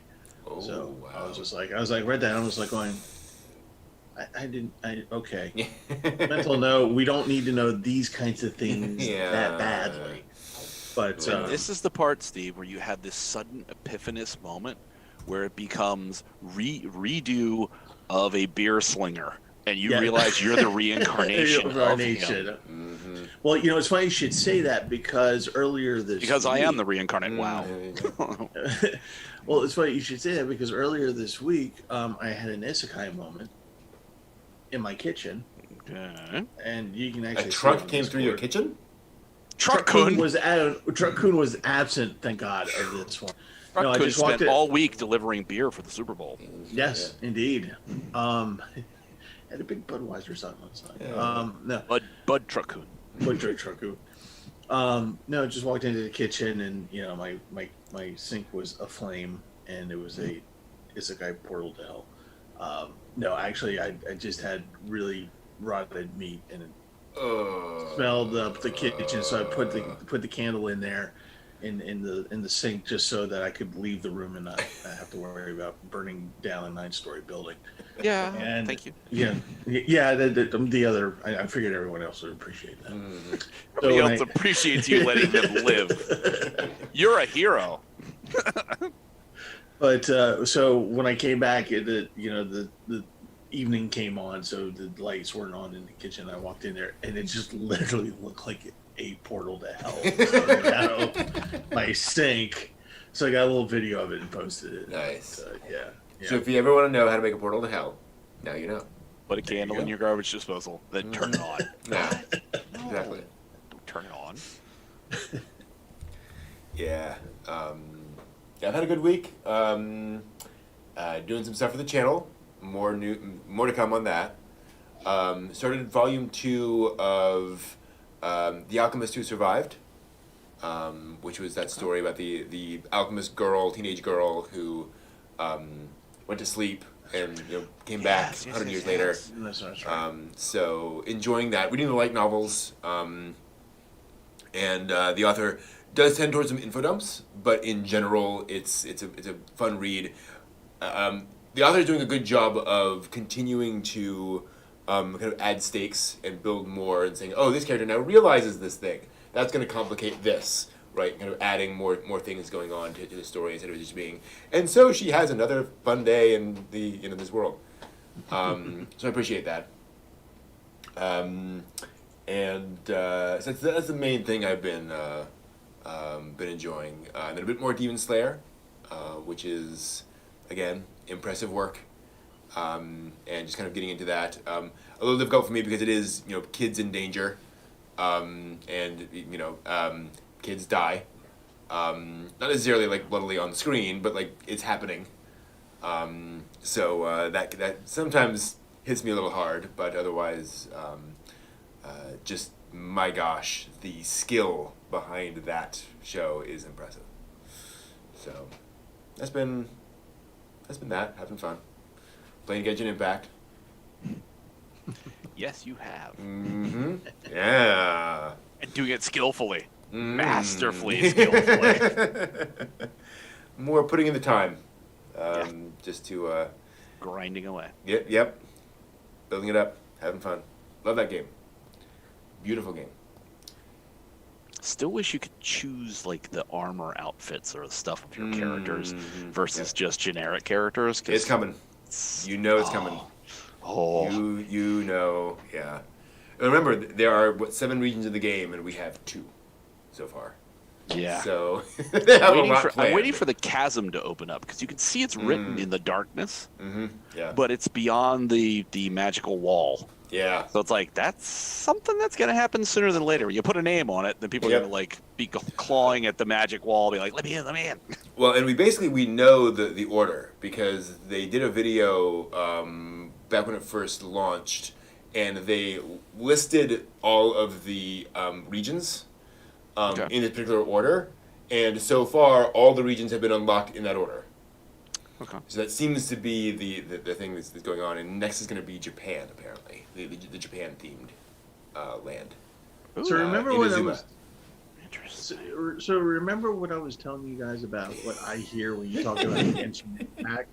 Oh, so wow. I was like read that. I was like going, okay. Mental note. We don't need to know these kinds of things that badly. But this is the part, Steve, where you had this sudden epiphanous moment where it becomes redo of a beer slinger, and you realize you're the reincarnation of him. Well, it's funny you should say that because earlier this week, I am the reincarnate. Wow. Well, it's funny you should say that because earlier this week, I had an isekai moment in my kitchen. Okay. And you can actually a truck came through your kitchen? Truck-kun was absent, thank God, of this one. I just spent all week delivering beer for the Super Bowl. Yes, indeed. Had a big Budweiser sign on the side. No. Bud Truck-kun. Bud Truck-kun. No, just walked into the kitchen and my sink was aflame and it was a isekai portal to hell. No, actually I just had really rotted meat and it smelled up the kitchen, so I put the candle in there in the sink just so that I could leave the room and not have to worry about burning down a 9-story building. Yeah, and thank you. The other, I figured everyone else would appreciate that. Nobody else appreciates you letting them live. You're a hero. But so when I came back, the evening came on, so the lights weren't on in the kitchen. I walked in there, and it just literally looked like a portal to hell out of my sink. So I got a little video of it and posted it. Nice. Yeah. So if you ever want to know how to make a portal to hell, Now you know. Put a candle in your garbage disposal, then turn it on. Yeah, exactly. Don't turn it on. Yeah. I've had a good week. Doing some stuff for the channel. More to come on that. Started volume 2 of The Alchemist Who Survived, which was that story about the alchemist teenage girl who went to sleep and came back 100 years later. That's right. So enjoying that, reading the light novels, and the author does tend towards some info dumps, but in general, it's a fun read. The author is doing a good job of continuing to kind of add stakes and build more, and saying, oh, this character now realizes this thing. That's going to complicate this, right? Kind of adding more things going on to the story instead of just being. And so she has another fun day in this world. So I appreciate that. So that's the main thing I've been enjoying. And then a bit more Demon Slayer, which is again impressive work. And just kind of getting into that. A little difficult for me because it is kids in danger. And kids die, not necessarily like bloodily on the screen, but like it's happening. So that sometimes hits me a little hard, but otherwise, just my gosh, the skill behind that show is impressive. So that's been having fun, playing Genshin Impact. Yes, you have. Mm-hmm. Yeah. And doing it skillfully. Masterfully skillfully. More putting in the time. Just to... grinding away. Yep. Building it up. Having fun. Love that game. Beautiful game. Still wish you could choose like the armor outfits or the stuff of your characters versus just generic characters. It's coming. You know it's coming. Oh. You know, yeah. And remember, there are 7 regions of the game, and we have 2 so far. Yeah. So I'm waiting for the chasm to open up because you can see it's written in the darkness. Mm-hmm. Yeah. But it's beyond the magical wall. Yeah. So it's like that's something that's gonna happen sooner than later. You put a name on it, then people are gonna like be clawing at the magic wall, be like, "Let me in, let me in." Well, and we know the order because they did a video back when it first launched, and they listed all of the regions in a particular order, and so far all the regions have been unlocked in that order. Okay. So that seems to be the thing that's going on, and next is going to be Japan, apparently, the Japan-themed land. So remember what I was. Interesting. So remember what I was telling you guys about what I hear when you talk about Genshin Impact,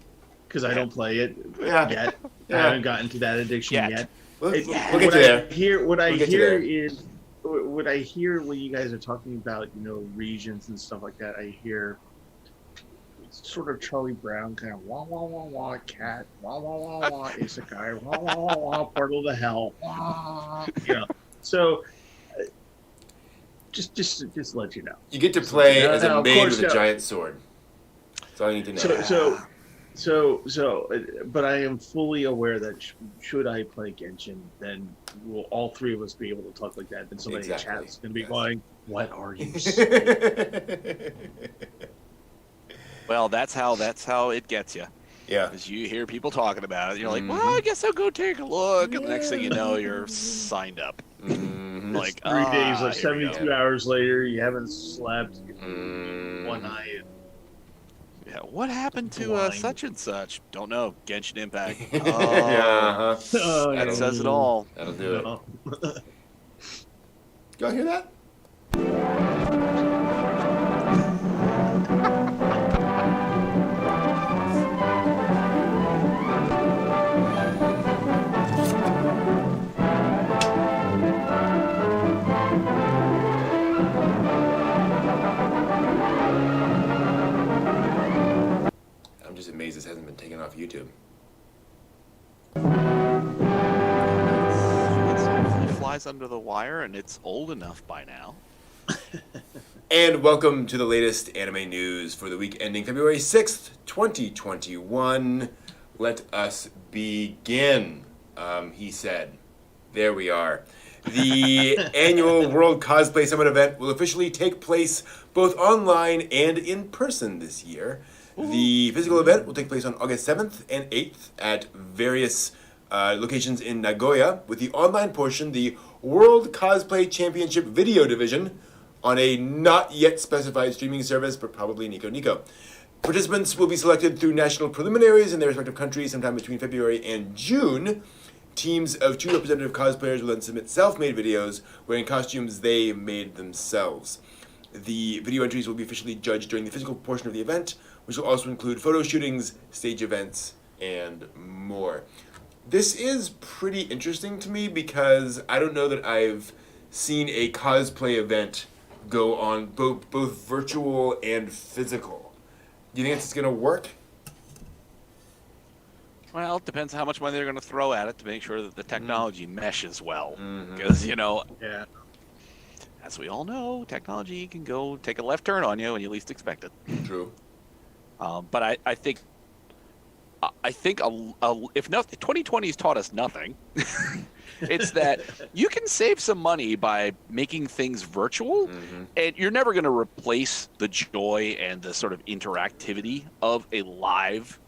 because I don't play it yet. I haven't gotten to that addiction yet. We'll get to there. What I hear is when you guys are talking about regions and stuff like that. I hear sort of Charlie Brown kind of wah wah wah wah cat wah wah wah wah isekai wah wah wah wah portal to hell wah, So just let you know. You get to play as a maid with a giant sword. That's all you need to know. So, but I am fully aware that should I play Genshin, then will all 3 of us be able to talk like that. Then somebody in chat is going to be going, "What are you saying?" Well, that's how it gets you. Yeah. Because you hear people talking about it, and you're like, well, I guess I'll go take a look. And the next thing you know, you're signed up. Like 3 days or 72 hours later, you haven't slept, one eye. Yeah, what happened to such and such? Don't know. Genshin Impact. That says it all. That'll do it. Y'all hear that? I'm just amazed this hasn't been taken off YouTube. It flies under the wire, and it's old enough by now. And welcome to the latest anime news for the week ending February 6th, 2021. Let us begin, he said. There we are. The annual World Cosplay Summit event will officially take place both online and in person this year. The physical event will take place on August 7th and 8th at various locations in Nagoya, with the online portion, the World Cosplay Championship Video Division, on a not yet specified streaming service, but probably Nico Nico. Participants will be selected through national preliminaries in their respective countries sometime between February and June. Teams of 2 representative cosplayers will then submit self-made videos wearing costumes they made themselves. The video entries will be officially judged during the physical portion of the event, which will also include photo shootings, stage events, and more. This is pretty interesting to me because I don't know that I've seen a cosplay event go on both virtual and physical. Do you think it's going to work? Well, it depends how much money they're going to throw at it to make sure that the technology meshes well. Because, as we all know, technology can go take a left turn on you when you least expect it. True. But I think if nothing, 2020 has taught us nothing. It's that you can save some money by making things virtual, and you're never going to replace the joy and the sort of interactivity of a live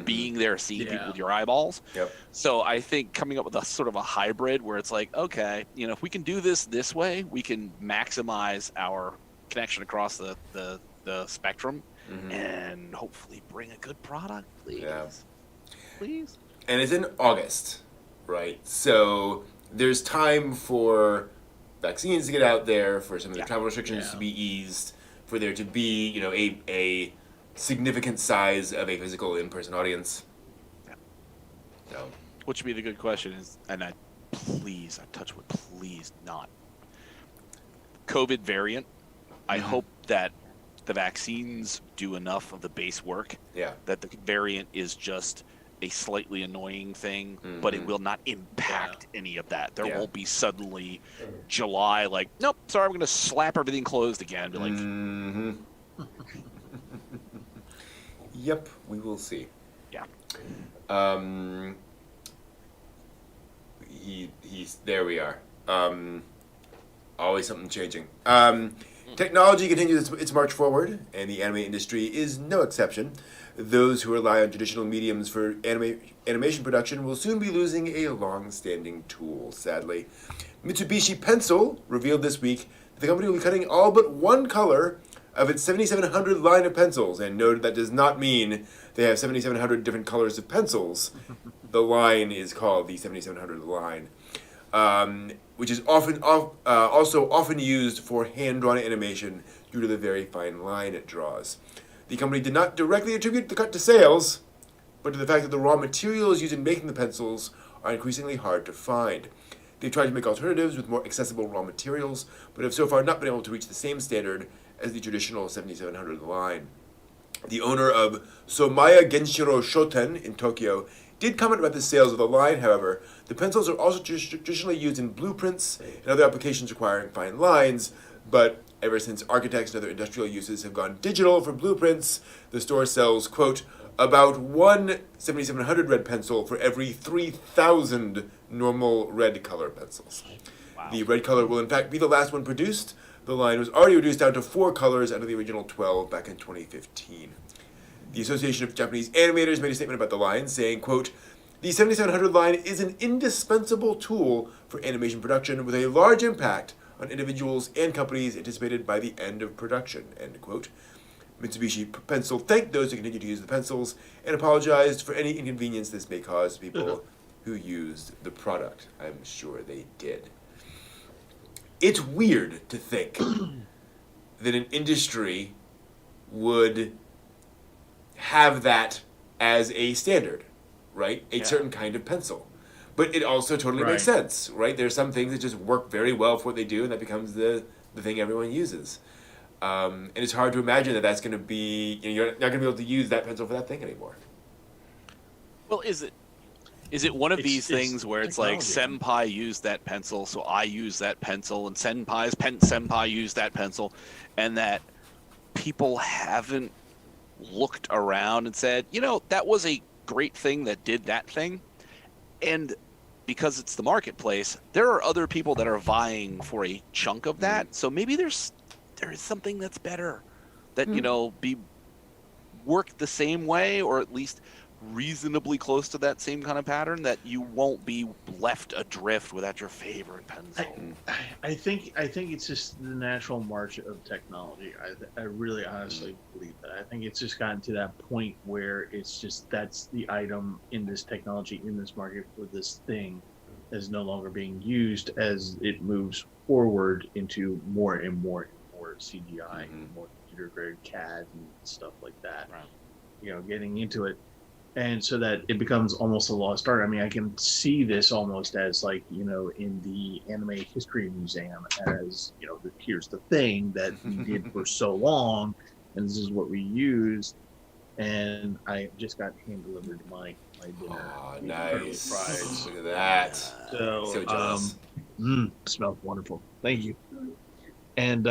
being there, seeing people with your eyeballs. Yep. So I think coming up with a sort of a hybrid where it's like, okay, if we can do this way, we can maximize our connection across the spectrum and hopefully bring a good product, please. Yeah. Please. And it's in August, right? So there's time for vaccines to get out there, for some of the travel restrictions to be eased, for there to be, a significant size of a physical in-person audience. Yeah. So. Which would be the good question is, and I touch wood, please not. COVID variant. I hope that the vaccines do enough of the base work. Yeah. That the variant is just a slightly annoying thing, but it will not impact any of that. There won't be suddenly July like, nope, sorry, I'm going to slap everything closed again. Be like, Yep, we will see. Yeah. He's there. We are. Always something changing. Technology continues its march forward, and the anime industry is no exception. Those who rely on traditional mediums for animation production will soon be losing a long-standing tool, sadly. Mitsubishi Pencil revealed this week that the company will be cutting all but one color of its 7700 line of pencils, and noted that does not mean they have 7700 different colors of pencils. The line is called the 7700 line, which is also often used for hand-drawn animation due to the very fine line it draws. The company did not directly attribute the cut to sales, but to the fact that the raw materials used in making the pencils are increasingly hard to find. They've tried to make alternatives with more accessible raw materials, but have so far not been able to reach the same standard as the traditional 7700 line. The owner of Somaya Genshiro Shoten in Tokyo did comment about the sales of the line, however. The pencils are also traditionally used in blueprints and other applications requiring fine lines, but ever since architects and other industrial uses have gone digital for blueprints, the store sells, quote, about one 7700 red pencil for every 3,000 normal red color pencils. Wow. The red color will in fact be the last one produced. The line was already reduced down to 4 colors out of the original 12 back in 2015. The Association of Japanese Animators made a statement about the line, saying, quote, the 7700 line is an indispensable tool for animation production with a large impact on individuals and companies anticipated by the end of production, end quote. Mitsubishi Pencil thanked those who continue to use the pencils and apologized for any inconvenience this may cause people who used the product. I'm sure they did. It's weird to think that an industry would have that as a standard, right? A certain kind of pencil. But it also totally makes sense, right? There's some things that just work very well for what they do, and that becomes the thing everyone uses. And it's hard to imagine that that's going to be, you're not going to be able to use that pencil for that thing anymore. Well, is it one of these things where it's like senpai used that pencil, so I use that pencil, and senpai used that pencil, and that people haven't looked around and said, that was a great thing that did that thing. And because it's the marketplace, there are other people that are vying for a chunk of that. So maybe there is something that's better that, be worked the same way, or at least reasonably close to that same kind of pattern, that you won't be left adrift without your favorite pencil. I think it's just the natural march of technology. I really honestly believe that. I think it's just gotten to that point where it's just that's the item in this technology, in this market, for this thing is no longer being used as it moves forward into more and more and more CGI, more computer grade CAD and stuff like that. Right. Getting into it. And so that it becomes almost a lost art. I mean, I can see this almost as like, in the Anime History Museum as, here's the thing that we did for so long, and this is what we used. And I just got hand-delivered my dinner. Oh, nice. Look at that. So jealous. Smells wonderful. Thank you. And,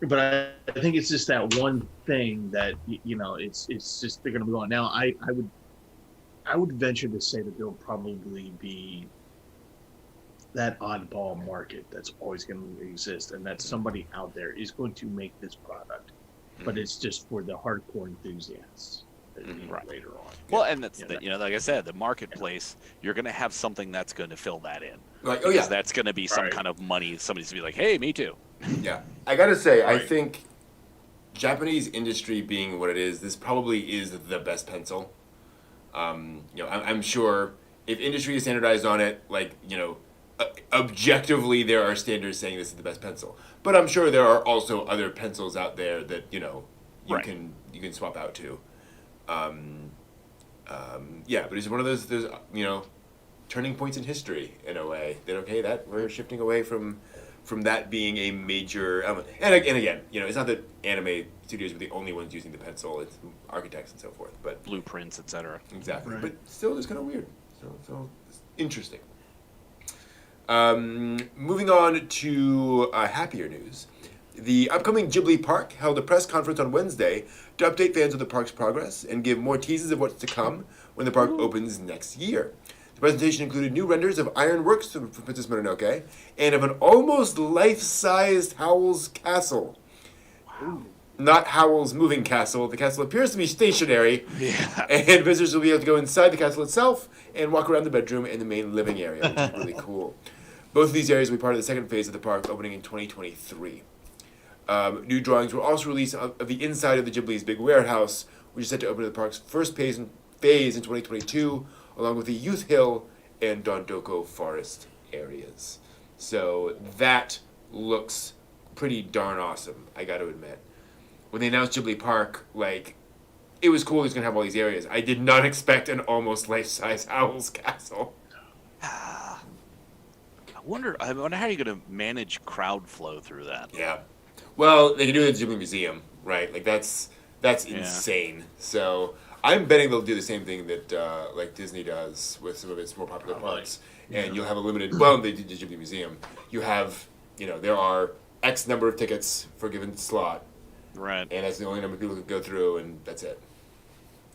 but I think it's just that one thing that it's just they're going to be on. Now I would venture to say that there'll probably be that oddball market that's always going to exist, and that somebody out there is going to make this product, but it's just for the hardcore enthusiasts. Right. Later on. Well, and that's like I said, the marketplace, you're going to have something that's going to fill that in. Like, because that's going to be some kind of money. Somebody's going to be like, hey, me too. Yeah. I got to say, I think Japanese industry being what it is, this probably is the best pencil. I'm sure if industry is standardized on it, objectively there are standards saying this is the best pencil. But I'm sure there are also other pencils out there that, you can swap out to. But it's one of those turning points in history in a way that we're shifting away from that being a major element. And again, it's not that anime studios were the only ones using the pencil. It's architects and so forth, but blueprints, etc. Exactly, right. But still, it's kind of weird. So it's interesting. Moving on to happier news. The upcoming Ghibli Park held a press conference on Wednesday to update fans of the park's progress and give more teases of what's to come when the park opens next year. The presentation included new renders of ironworks from Princess Mononoke and of an almost life-sized Howl's castle. Wow. Not Howl's moving castle. The castle appears to be stationary, and visitors will be able to go inside the castle itself and walk around the bedroom and the main living area, which is really cool. Both of these areas will be part of the second phase of the park, opening in 2023. New drawings were also released of the inside of the Ghibli's big warehouse, which is set to open in the park's first phase in 2022, along with the Youth Hill and Dondoko Forest areas. So that looks pretty darn awesome, I got to admit. When they announced Ghibli Park, it was cool it was going to have all these areas. I did not expect an almost life-size Howl's castle. I wonder how you're going to manage crowd flow through that. Yeah. Well, they can do it at the Ghibli Museum, right? That's insane. So I'm betting they'll do the same thing that Disney does with some of its more popular parks. And you'll have a limited. Well, they did the Ghibli Museum. You have, there are X number of tickets for a given slot, right? And that's the only number of people who can go through, and that's it.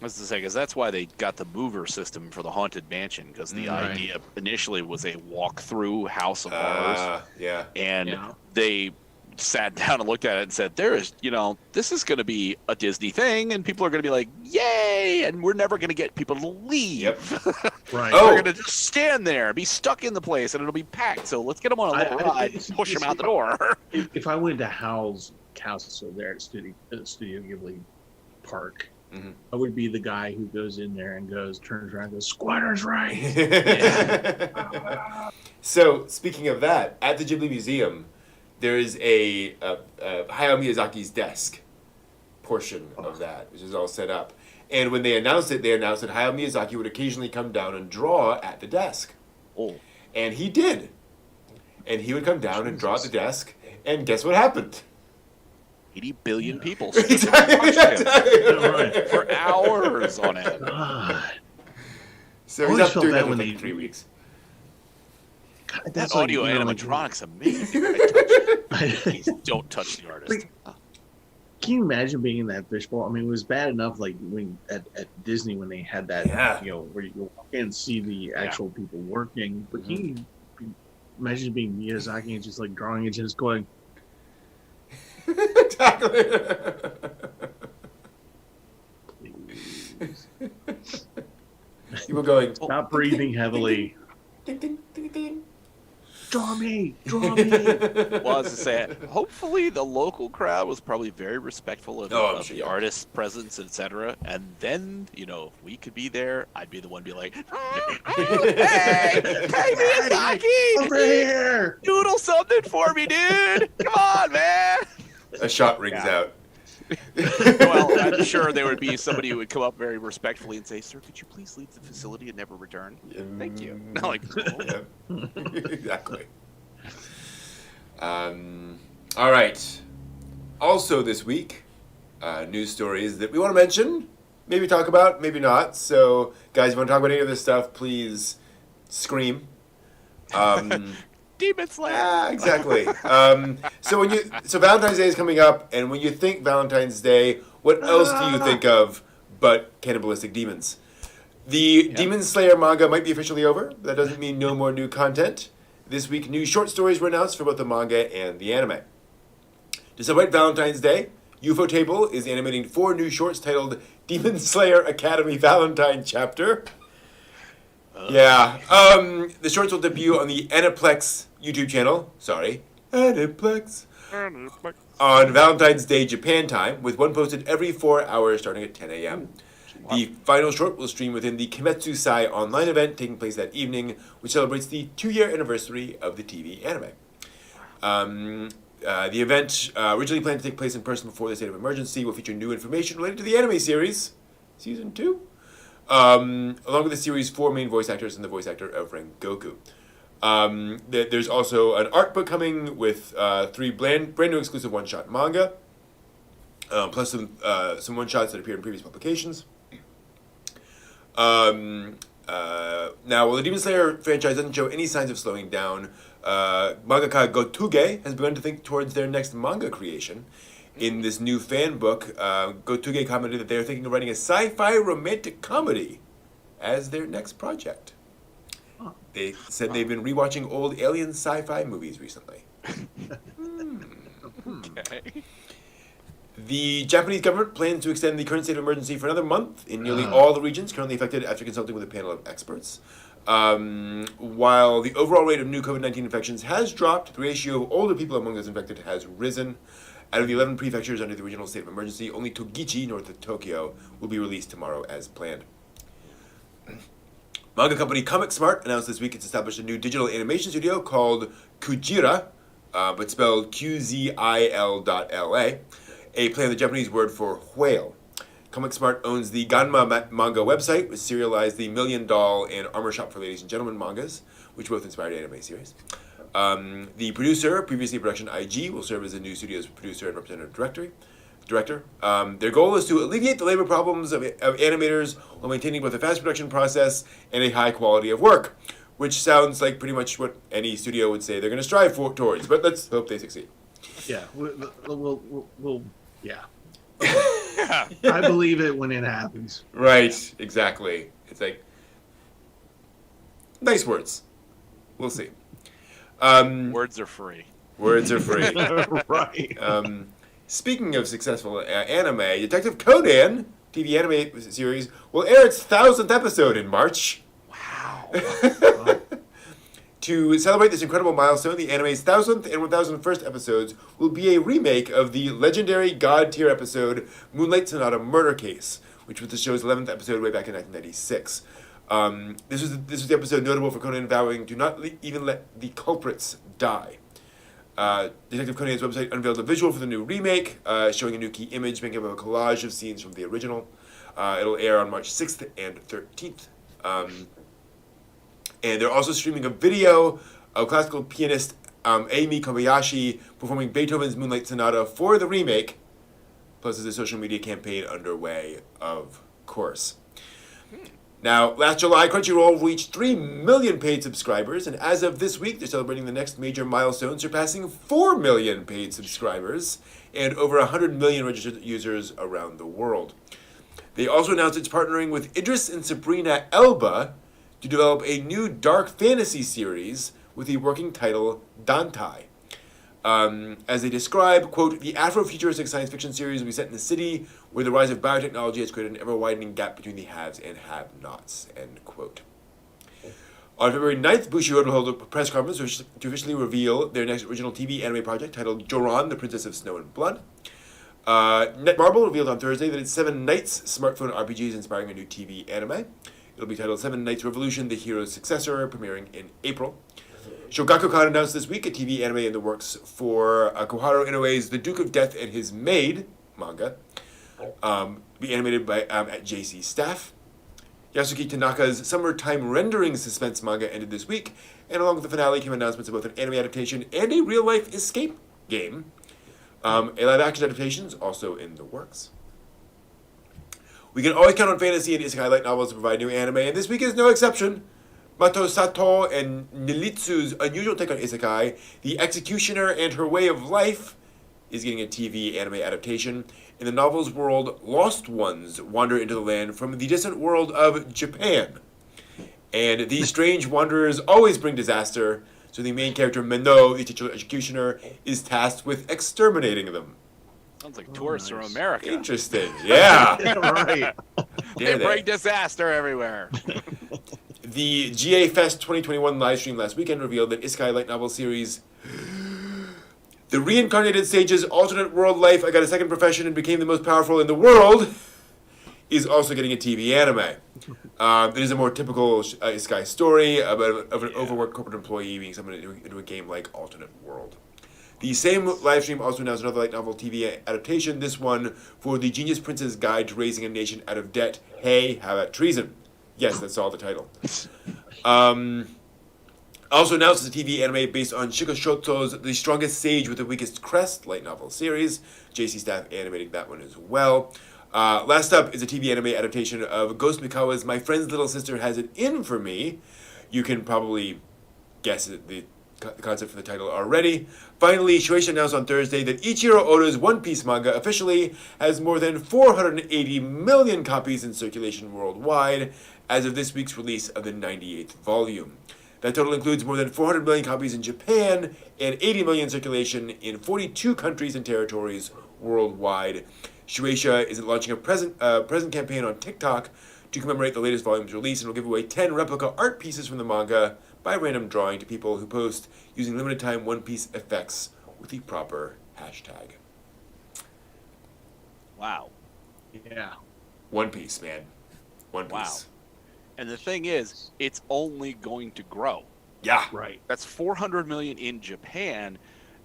I was to say, because that's why they got the mover system for the Haunted Mansion, because the idea initially was a walk-through House of Horrors. Yeah. And they sat down and looked at it and said, this is going to be a Disney thing, and people are going to be like, yay, and we're never going to get people to leave. Yep. Right. They're going to just stand there, be stuck in the place, and it'll be packed, so let's get them on a little ride and push them out the door. If I went to Howl's castle there at Studio Ghibli Park, I would be the guy who goes in there and turns around and goes, Squatter's right. So, speaking of that, at the Ghibli Museum, there is a Hayao Miyazaki's desk portion of that, which is all set up. And when they announced it, they announced that Hayao Miyazaki would occasionally come down and draw at the desk. Oh. And he did. And he would come down and draw at the desk, and guess what happened? 80 billion people Exactly. for hours on it. So he's up doing that in 3 weeks. God, that audio animatronic's amazing. Please don't touch the artist. Can you imagine being in that fishbowl? I mean, it was bad enough, like when at Disney when they had that, where you walk in and see the actual people working. But can you imagine being Miyazaki and just like drawing it, just going, exactly. You were going. Stop breathing heavily. Ding, ding, ding, ding. Draw me, draw me. Well, as I say, hopefully the local crowd was probably very respectful of the artist's presence, etc. And then, if we could be there, I'd be the one to be like, hey, Miyazaki! Over here! Doodle something for me, dude! Come on, man! A shot rings out. Well, I'm sure there would be somebody who would come up very respectfully and say, "Sir, could you please leave the facility and never return?" Thank you. Exactly. All right. Also this week, news stories that we want to mention, maybe talk about, maybe not. So, guys, if you want to talk about any of this stuff, please scream. Demon Slayer. Yeah, exactly. So Valentine's Day is coming up, and when you think Valentine's Day, what else do you think of but cannibalistic demons? The Demon Slayer manga might be officially over. That doesn't mean no more new content. This week, new short stories were announced for both the manga and the anime. To celebrate Valentine's Day, UFO Table is animating 4 new shorts titled Demon Slayer Academy Valentine Chapter. The shorts will debut on the Aniplex YouTube channel. Aniplex. On Valentine's Day Japan time, with one posted every 4 hours starting at 10 a.m. The final short will stream within the Kimetsu Sai online event taking place that evening, which celebrates the 2-year anniversary of the TV anime. The event, originally planned to take place in person before the state of emergency, will feature new information related to the anime series, Season 2, along with the series' 4 main voice actors and the voice actor of Rengoku. There's also an art book coming with 3 brand new exclusive one-shot manga, plus some one-shots that appeared in previous publications. Now, while the Demon Slayer franchise doesn't show any signs of slowing down, mangaka Gotuge has begun to think towards their next manga creation. In this new fan book, Gotuge commented that they are thinking of writing a sci-fi romantic comedy as their next project. They said they've been rewatching old alien sci-fi movies recently. Okay. The Japanese government plans to extend the current state of emergency for another month in nearly all the regions currently affected after consulting with a panel of experts. While the overall rate of new COVID-19 infections has dropped, the ratio of older people among those infected has risen. Out of the 11 prefectures under the regional state of emergency, only Togichi, north of Tokyo, will be released tomorrow as planned. Manga company Comic Smart announced this week it's established a new digital animation studio called Kujira, but spelled QZIL.LA, a play on the Japanese word for whale. Comic Smart owns the Ganma manga website, which serialized the Million Doll and Armor Shop for Ladies and Gentlemen mangas, which both inspired anime series. The producer, previously production IG, will serve as the new studio's producer and representative director. Their goal is to alleviate the labor problems of animators while maintaining both a fast production process and a high quality of work, which sounds like pretty much what any studio would say they're going to strive towards, but let's hope they succeed. Yeah, we'll yeah. I believe it when it happens. Right, exactly. It's like, nice words. We'll see. Words are free. Words are free. Right. Speaking of successful anime, Detective Conan TV anime series will air its 1000th episode in March. Wow. To celebrate this incredible milestone, the anime's 1000th and 1001st episodes will be a remake of the legendary god-tier episode Moonlight Sonata Murder Case, which was the show's 11th episode way back in 1996. This was the episode notable for Conan vowing to not even let the culprits die. Detective Conan's website unveiled a visual for the new remake, showing a new key image making up a collage of scenes from the original. It'll air on March 6th and 13th. And they're also streaming a video of classical pianist Amy Kobayashi performing Beethoven's Moonlight Sonata for the remake. Plus, there's a social media campaign underway, of course. Now, last July, Crunchyroll reached 3 million paid subscribers, and as of this week, they're celebrating the next major milestone, surpassing 4 million paid subscribers and over 100 million registered users around the world. They also announced it's partnering with Idris and Sabrina Elba to develop a new dark fantasy series with the working title Dantai. As they describe, quote, the Afrofuturistic science fiction series will be set in a city where the rise of biotechnology has created an ever-widening gap between the haves and have-nots, end quote. On February 9th, Bushiroad will hold a press conference to officially reveal their next original TV anime project titled Joran, the Princess of Snow and Blood. Netmarble revealed on Thursday that its 7 Nights smartphone RPG is inspiring a new TV anime. It'll be titled 7 Nights Revolution, the Hero's Successor, premiering in April. Shogakukan announced this week a TV anime in the works for Koharu Inoue's The Duke of Death and His Maid manga, be animated by at JC Staff. Yasuki Tanaka's Summertime Rendering suspense manga ended this week, and along with the finale came announcements of both an anime adaptation and a real-life escape game. A live-action adaptation is also in the works. We can always count on fantasy and isekai light novels to provide new anime, and this week is no exception. Mato Sato and Nilitsu's unusual take on isekai, The Executioner and Her Way of Life, is getting a TV anime adaptation. In the novel's world, lost ones wander into the land from the distant world of Japan. And these strange wanderers always bring disaster, so the main character, Meno, the titular executioner, is tasked with exterminating them. Sounds like tourists from America. Interesting, yeah. Right. They bring disaster everywhere. The GA Fest 2021 livestream last weekend revealed that isekai light novel series The Reincarnated Sage's Alternate World Life, I Got a Second Profession and Became the Most Powerful in the World is also getting a TV anime. It is a more typical isekai story about an overworked corporate employee being summoned into a game like Alternate World. The same livestream also announced another light novel TV adaptation, this one for The Genius Prince's Guide to Raising a Nation Out of Debt. Hey, how about treason? Yes, that's all the title. Also announced as a TV anime based on Shikoshoto's The Strongest Sage with the Weakest Crest light novel series. JC Staff animating that one as well. Last up is a TV anime adaptation of Ghost Mikawa's My Friend's Little Sister Has It In For Me. You can probably guess the concept for the title already. Finally, Shueisha announced on Thursday that Ichiro Oda's One Piece manga officially has more than 480 million copies in circulation worldwide as of this week's release of the 98th volume. That total includes more than 400 million copies in Japan and 80 million circulation in 42 countries and territories worldwide. Shueisha is launching a present campaign on TikTok to commemorate the latest volume's release and will give away 10 replica art pieces from the manga by random drawing to people who post using limited time One Piece effects with the proper hashtag. Wow. Yeah. One Piece, man. One Piece. Wow. And the thing is, it's only going to grow. Yeah. Right. That's 400 million in Japan,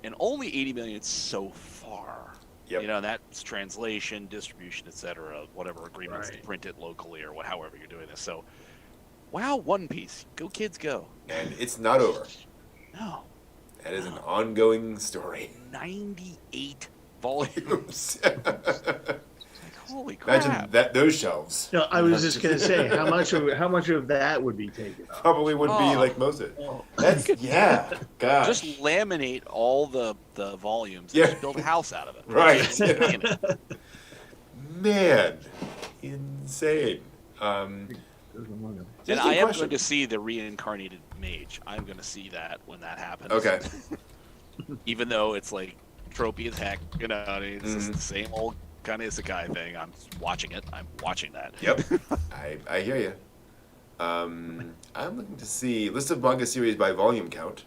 and only 80 million so far. Yep. You know, that's translation, distribution, etc., whatever agreements to print it locally or however you're doing this. So, wow, One Piece. Go, kids, go. And it's not over. No. That is an ongoing story. 98 volumes. Holy crap. Imagine those shelves. No, I was just gonna say how much of that would be taken up. Probably wouldn't be like most of it. That's gosh. Just laminate all the volumes and just build a house out of it. Right. Man. Insane. And I am going to see the reincarnated mage. I'm going to see that when that happens. Okay. Even though it's like tropey as heck, you know, it's just the same old kind of isekai thing. I'm watching it. I'm watching that. Yep. I hear you. I'm looking to see list of manga series by volume count.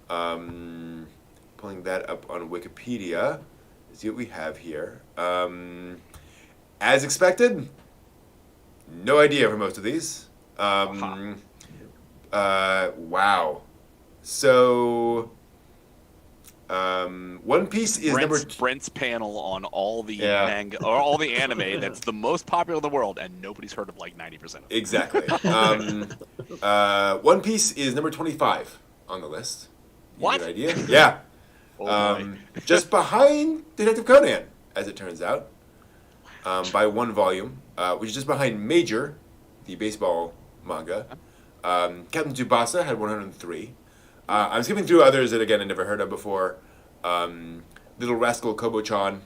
Pulling that up on Wikipedia. Let's see what we have here. As expected, no idea for most of these. Wow. So, One Piece is Brent's panel on all the manga or all the anime that's the most popular in the world, and nobody's heard of like 90% of it. Exactly. One Piece is number 25 on the list. What? Good idea? Yeah. Just behind Detective Conan, as it turns out, by one volume, which is just behind Major, the baseball manga. Captain Tsubasa had 103. I'm skipping through others that, again, I never heard of before. Little Rascal Kobo-chan,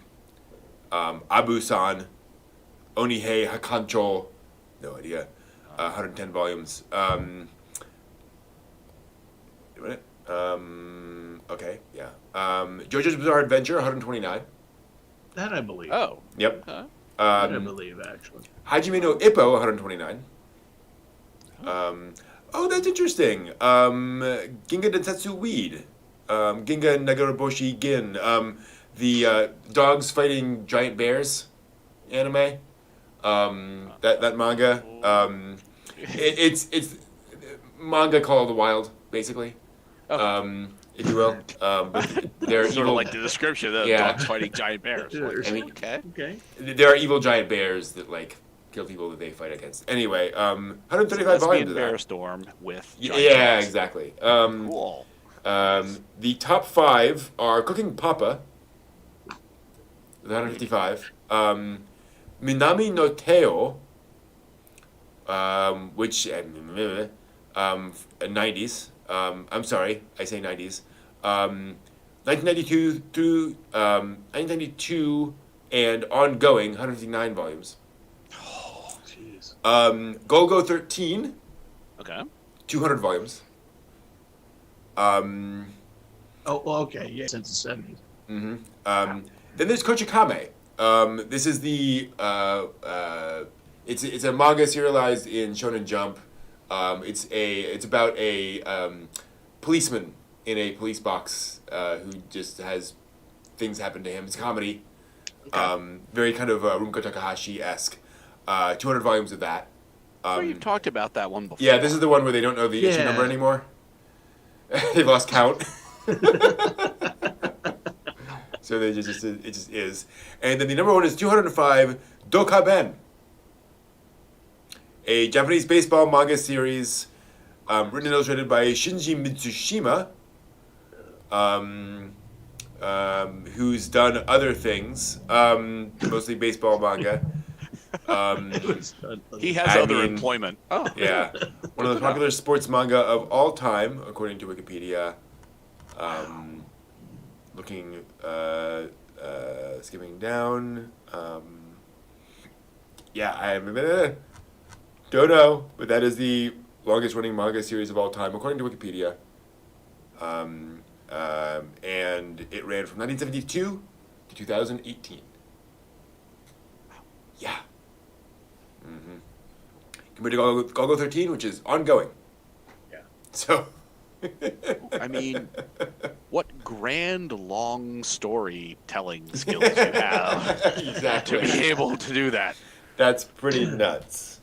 Abu-san, Onihei Hakancho, no idea, 110 volumes. Wait a minute. Okay, yeah. JoJo's Bizarre Adventure, 129. That I believe. Oh. Yep. That I believe, actually. Hajime no Ippo, 129. Oh, that's interesting. Ginga Densetsu Weed. Ginga Nagaraboshi Gin. The dogs fighting giant bears anime. That manga. It's manga Call of the Wild, basically. If you will. But they're sort evil, of like the description of dogs fighting giant bears. Like, I mean, okay. There are evil giant bears that like kill people that they fight against. Anyway, 135 volumes of that. Bear Storm with giant yeah, bears. exactly. Cool. The top 5 are Cooking Papa, with 155. Minami no Teo, which 90s. I'm sorry, I say 90s. 1992 through 1992 and ongoing, 159 volumes. Oh, jeez. Go 13. Okay. 200 volumes. Oh, well, okay. Yeah, since the 70s. Mm-hmm. Then there's Kochikame. This is the it's a manga serialized in Shonen Jump. It's about a policeman in a police box who just has things happen to him. It's a comedy. Okay. Very kind of Rumiko Takahashi-esque. 200 volumes of that. You've talked about that one before. Yeah, this is the one where they don't know the issue number anymore. They've lost count. So it just is. And then the number 1 is 205 Dokaben, a Japanese baseball manga series written and illustrated by Shinji Mitsushima, who's done other things, mostly baseball manga. He has other employment. Oh. Yeah. One of the popular sports manga of all time, according to Wikipedia. Looking, skipping down. Yeah, I don't know, but that is the longest running manga series of all time, according to Wikipedia. And it ran from 1972 to 2018. Yeah. Mm-hmm. Compared to Golgo 13, which is ongoing. Yeah. So. I mean, what grand long storytelling skills you have Exactly. to be able to do that. That's pretty nuts.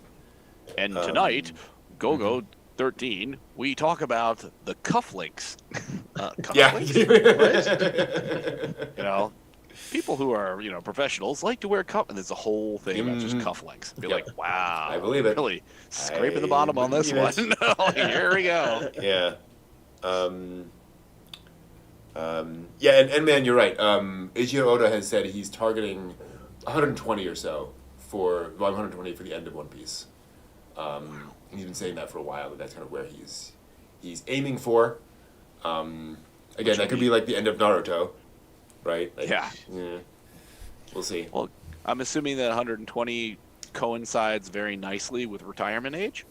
And tonight, Go-Go 13, we talk about the cufflinks. Cufflinks? You know, people who are, professionals like to wear cuff, and there's a whole thing about just cufflinks. Be like, wow. I believe it. Really scraping the bottom on this one. Here we go. Yeah. Yeah, and man, you're right. Eiichiro Oda has said he's targeting 120 or so for 120 for the end of One Piece. And he's been saying that for a while. That's kind of where he's aiming for. Again, that could be like the end of Naruto, right? Like, yeah. We'll see. Well, I'm assuming that 120 coincides very nicely with retirement age.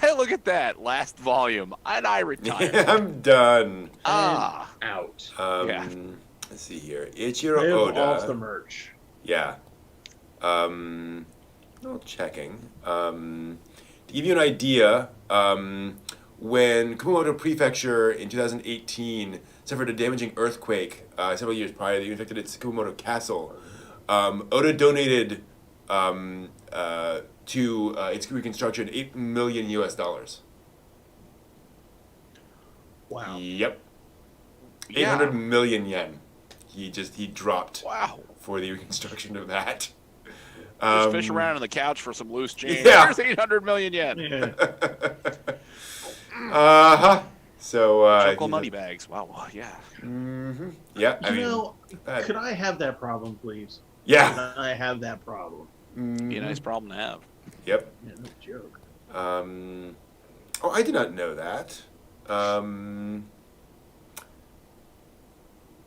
Hey, look at that last volume, and I retired. I'm done. Out. Yeah. Let's see here. Eiichiro Live Oda. off the merch. Yeah. No checking. To give you an idea, when Kumamoto Prefecture in 2018 suffered a damaging earthquake several years prior that affected its Kumamoto Castle, Oda donated to its reconstruction $8 million. Wow. Yep. Yeah. 800 million yen. He dropped for the reconstruction of that. Just fish around on the couch for some loose change. Yeah. There's 800 million yen. Yeah. So Chuckle money bags. Wow. Yeah. Mm-hmm. Yeah. Could I have that problem, please? Yeah. Could I have that problem? Be a nice problem to have. Yep. Yeah, no joke. Oh, I did not know that.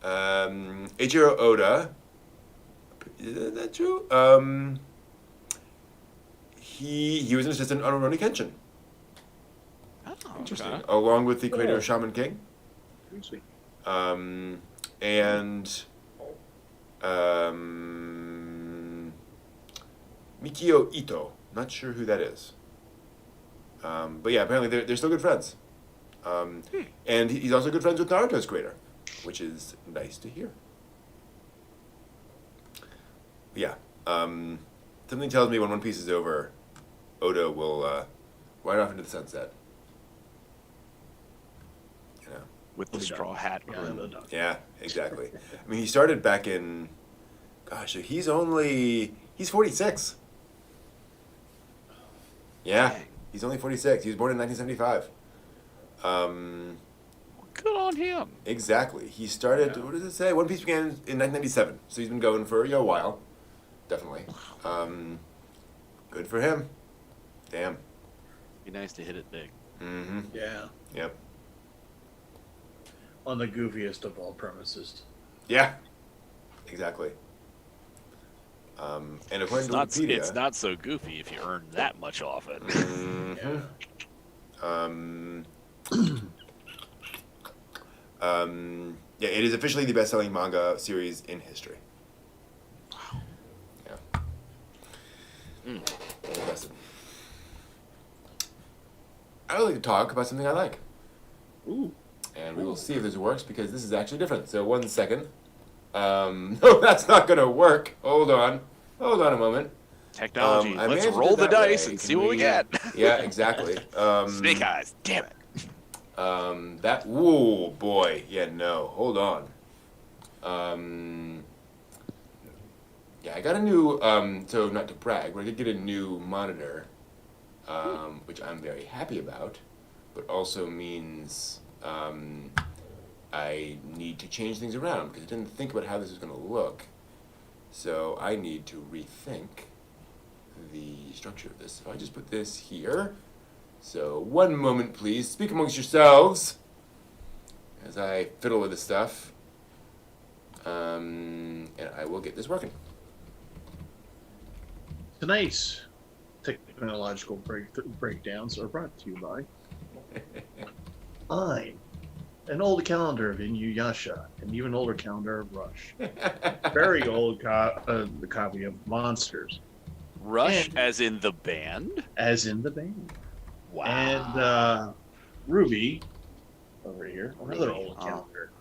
Eiichiro Oda. Is that true? He was an assistant on Rurouni Kenshin. Oh, Interesting. okay. Along with the creator of Shaman King. Sweet. And Mikio Ito. Not sure who that is. But yeah, apparently they're still good friends. And he's also good friends with Naruto's creator, which is nice to hear. Yeah. Something tells me when One Piece is over, Oda will ride off into the sunset. You know. With the straw hat crew. Yeah, exactly. I mean, he started back in, gosh, he's 46. Yeah, Dang. he's only 46. He was born in 1975. Good on him. Exactly. He started, what does it say? One Piece began in 1997. So he's been going for a while. Definitely. Good for him. Damn. Be nice to hit it big. Mm-hmm. Yeah. Yep. On the goofiest of all premises. Yeah. Exactly. And according to Wikipedia... It's not so goofy if you earn that much off it. Mm-hmm. Yeah, it is officially the best-selling manga series in history. Wow. Yeah. Impressive. I would like to talk about something I like. Ooh. And we will see if this works, because this is actually different. So 1 second. No, that's not going to work. Hold on a moment. Technology. I Let's managed to roll do the it that dice way. and Can see what we get. Yeah, exactly. Snake eyes. Damn it. Ooh, boy. Yeah, no. Hold on. Yeah, I got a new, so not to brag, but I did get a new monitor, which I'm very happy about, but also means I need to change things around because I didn't think about how this is going to look. So I need to rethink the structure of this. If I just put this here. So 1 moment, please. Speak amongst yourselves as I fiddle with this stuff. And I will get this working. Tonight's technological breakdowns are brought to you by an old calendar of Inuyasha, an even older calendar of Rush, very old the copy of Monsters, Rush, and, as in the band? as in the band, Wow. and Ruby, over here, another Ruby, old calendar.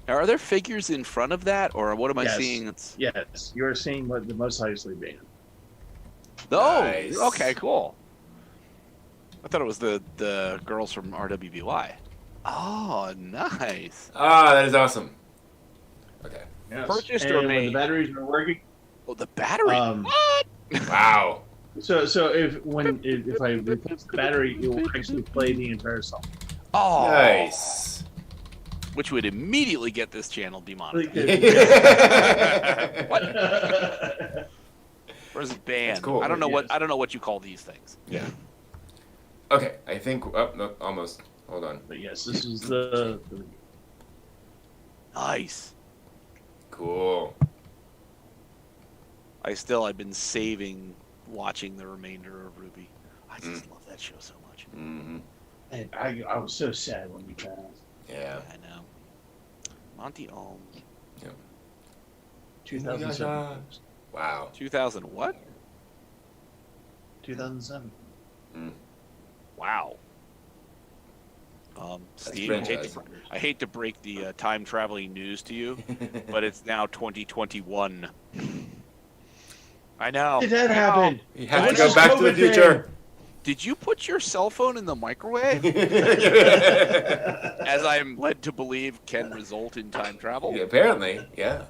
Now, are there figures in front of that, or what am I seeing? It's... Yes, you are seeing what the Most Highly band. Oh, Nice. okay, cool. I thought it was the girls from RWBY. Oh, nice. Ah, that is awesome. Okay. Yes. Purchased and or when made? the batteries are working. Oh, the battery. What? Wow. So if I replace the battery, it will actually play the entire song. Oh, Nice. Which would immediately get this channel demonetized. What? Where's it banned? That's cool. I don't know Yes. I don't know what you call these things. Yeah. Okay, I think. Oh, no, almost. Hold on. But yes, this is the Nice. Cool. I've been saving watching the remainder of Ruby. I just love that show so much. Mm-hmm. and I was so sad when you passed. Yeah. I know. Monty Alm. 2007. Wow. 2000 what? 2007. Wow. Steve, franchise. I hate to break the time traveling news to you, but it's now 2021. I know. Did that happen? You have to What's go this back to the COVID thing? future. Did you put your cell phone in the microwave? As I'm led to believe can result in time travel. Yeah, apparently, yeah.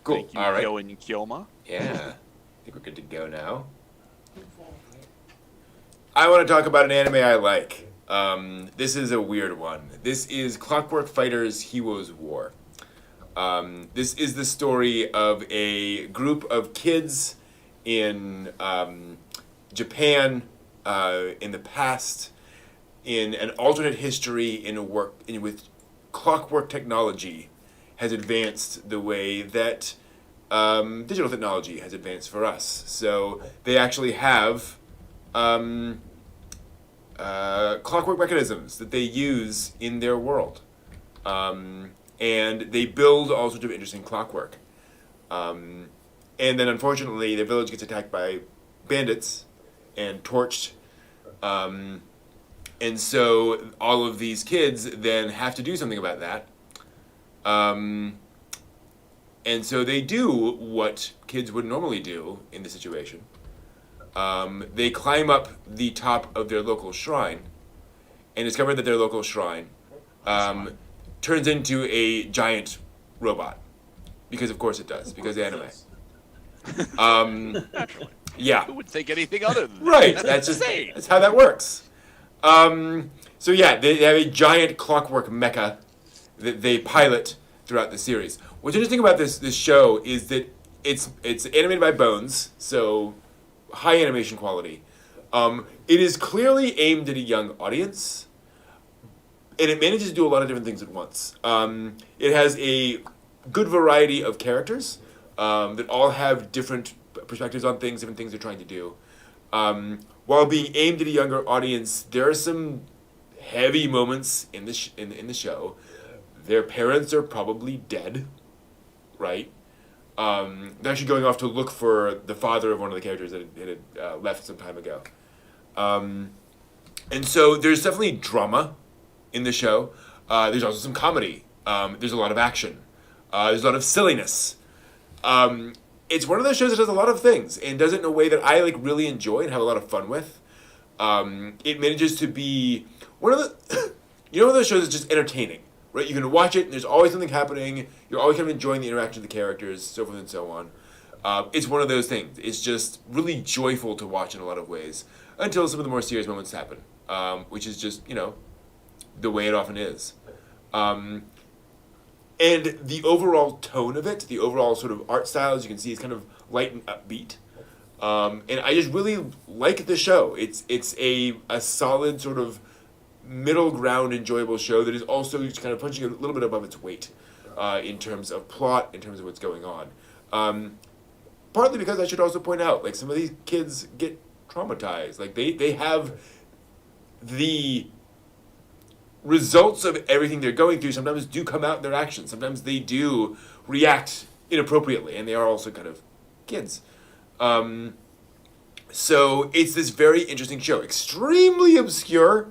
Cool. Thank you, All right. Yo and Kyoma. Yeah. I think we're good to go now. I want to talk about an anime I like. This is a weird one. This is Clockwork Fighters Heroes War. This is the story of a group of kids in Japan in the past, in an alternate history, with clockwork technology has advanced the way that digital technology has advanced for us. So they actually have clockwork mechanisms that they use in their world. And they build all sorts of interesting clockwork. And then unfortunately, their village gets attacked by bandits and torched. And so all of these kids then have to do something about that. And so they do what kids would normally do in this situation. They climb up the top of their local shrine and discover that their local shrine turns into a giant robot. Because of course it does, because anime. Naturally. Yeah. Who would think anything other than that? Right. That's insane. That's how that works. So yeah, they have a giant clockwork mecha that they pilot throughout the series. What's interesting about this show is that it's animated by Bones, so high animation quality. It is clearly aimed at a young audience, and it manages to do a lot of different things at once. It has a good variety of characters that all have different perspectives on things, different things they're trying to do. While being aimed at a younger audience, there are some heavy moments in the in the show. Their parents are probably dead, right? They're actually going off to look for the father of one of the characters that had left some time ago. And so there's definitely drama in the show. There's also some comedy. There's a lot of action. There's a lot of silliness. It's one of those shows that does a lot of things and does it in a way that I really enjoy and have a lot of fun with. It manages to be one of the one of those shows that's just entertaining, right? You can watch it and there's always something happening. You're always kind of enjoying the interaction of the characters, so forth and so on. It's one of those things. It's just really joyful to watch in a lot of ways until some of the more serious moments happen, which is just the way it often is. And the overall tone of it, the overall sort of art style, as you can see, is kind of light and upbeat. And I just really like the show. It's a solid sort of middle ground, enjoyable show that is also just kind of punching a little bit above its weight in terms of plot, in terms of what's going on. Partly because I should also point out, some of these kids get traumatized. They have the results of everything they're going through sometimes do come out in their actions. Sometimes they do react inappropriately, and they are also kind of kids. So it's this very interesting show. Extremely obscure.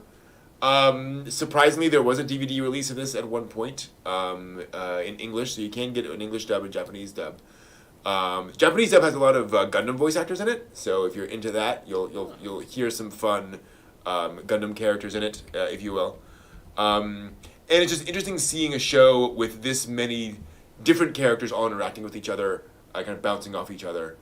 Surprisingly, there was a DVD release of this at one point in English, so you can get an English dub and Japanese dub. Japanese dub has a lot of Gundam voice actors in it, so if you're into that, you'll hear some fun Gundam characters in it, if you will. And it's just interesting seeing a show with this many different characters all interacting with each other, kind of bouncing off each other.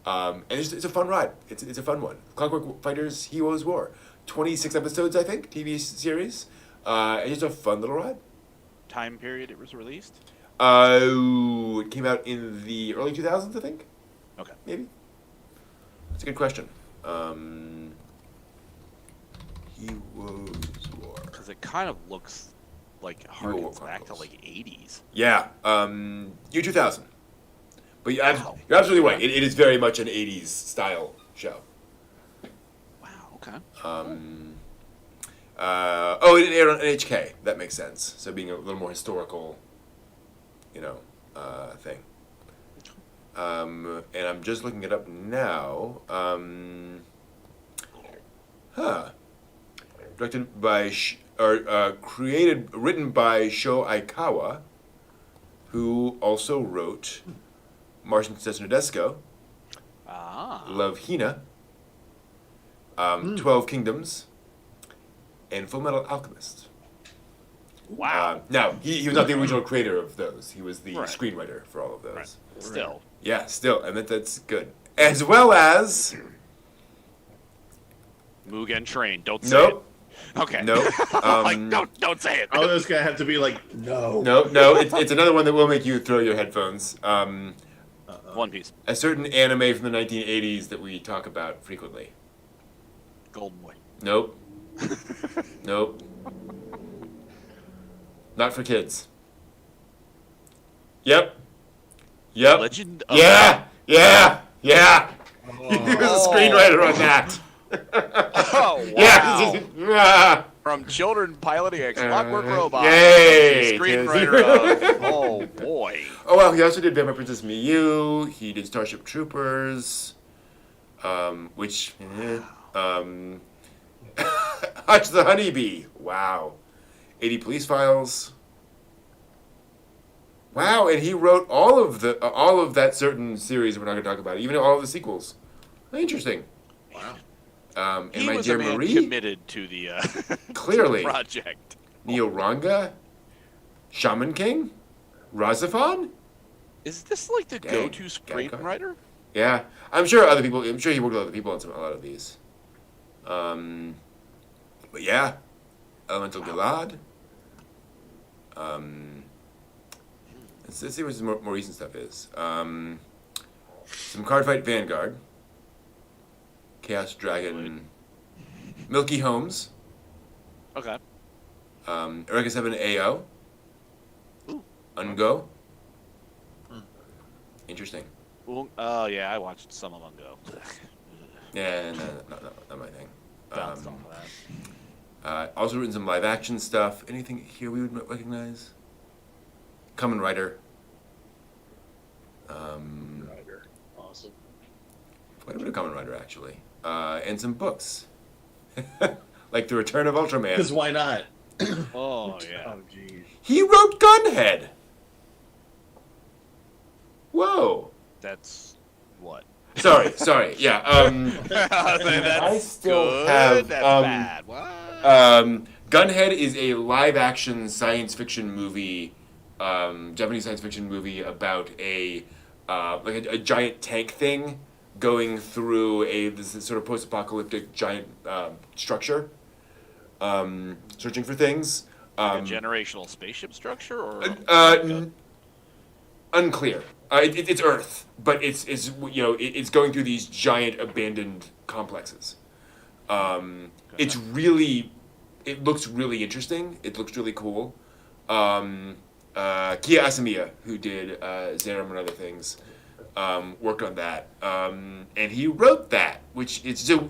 And it's a fun ride. It's a fun one. Clockwork Fighters Heroes War. 26 episodes, I think, TV series. It's just a fun little ride. Time period it was released? It came out in the early 2000s, I think. Okay. Maybe. That's a good question. Heroes War. Because it kind of looks like it harkens back to 80s. Yeah. Year 2000. But you're absolutely right. It is very much an 80s style show. Wow, okay. It aired on NHK. That makes sense. So being a little more historical, thing. And I'm just looking it up now. Directed by, written by Sho Aikawa, who also wrote Martian Princess Nadesico, Love Hina, 12 Kingdoms, and Fullmetal Alchemist. Wow. Now, he was not the original creator of those. He was the screenwriter for all of those. Right. Still. Yeah, still. And that's good. As well as... Mugen Train. Don't say Nope. it. Okay. Nope. Don't say it. I was going to have to be like, no. No. It's another one that will make you throw your headphones. One Piece. A certain anime from the 1980s that we talk about frequently. Golden Boy. Nope. Nope. Not for kids. Yep. Legend of Yeah! He was a screenwriter on that. Oh, wow. Yeah. From children piloting a clockwork robot. Yay! Screenwriter of... Oh, boy. Oh, well, he also did Vampire Princess Miyu. He did Starship Troopers. Which... Hutch the Honeybee. Wow. 80 Police Files. Wow, and he wrote all of that certain series we're not going to talk about, even all of the sequels. Interesting. Wow. And He My was Dear a man Marie, committed to the clearly to the project. Neoranga, Shaman King, Razafon. Is this like the Dang. go-to Gangcon. screenwriter? Yeah, I'm sure he worked with other people on a lot of these. But yeah, Elemental Galad. Let's see what some more recent stuff is. Some Cardfight Vanguard, Chaos Dragon, Milky Holmes, Okay. Eureka 7 AO, Ungo. Interesting. Well, oh yeah, I watched some of them go. Yeah, no, not my thing. Bounced off of that. Also written some live action stuff. Anything here we would recognize? Kamen Rider. Rider. Awesome. Quite a bit of Kamen Rider, actually. And some books. Like The Return of Ultraman. Because why not? Oh yeah. Oh, geez. He wrote Gunhead! Whoa. That's what. Sorry, yeah. That's I still good. have, That's bad. What? Gunhead is a live-action science fiction movie, Japanese science fiction movie about a giant tank thing going through this sort of post-apocalyptic giant structure, searching for things. Like a generational spaceship structure, or Unclear. It's Earth, but it's going through these giant abandoned complexes. It looks really interesting. It looks really cool. Kia Asamiya, who did Zerum and other things, worked on that, and he wrote that, which is so.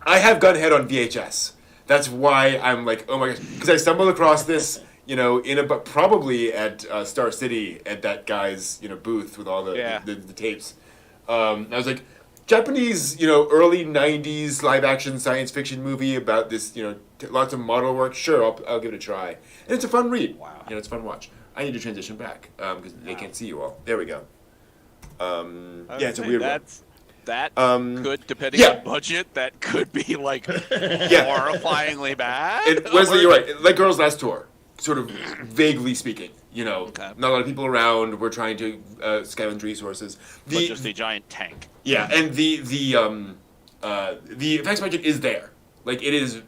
I have Gunhead on VHS. That's why I'm like, oh my gosh, because I stumbled across this. Probably at Star City at that guy's booth with all the tapes. I was like, Japanese early '90s live action science fiction movie about this lots of model work. Sure, I'll give it a try, and it's a fun read. Wow, it's a fun watch. I need to transition back because they can't see you all. There we go. It's a weird one. That could, depending on budget, that could be like horrifyingly bad. Wesley, you're right. Like Girls Last Tour. Sort of vaguely speaking, not a lot of people around. We're trying to scavenge resources. But just a giant tank. Yeah, and the effects budget is there. Like, it is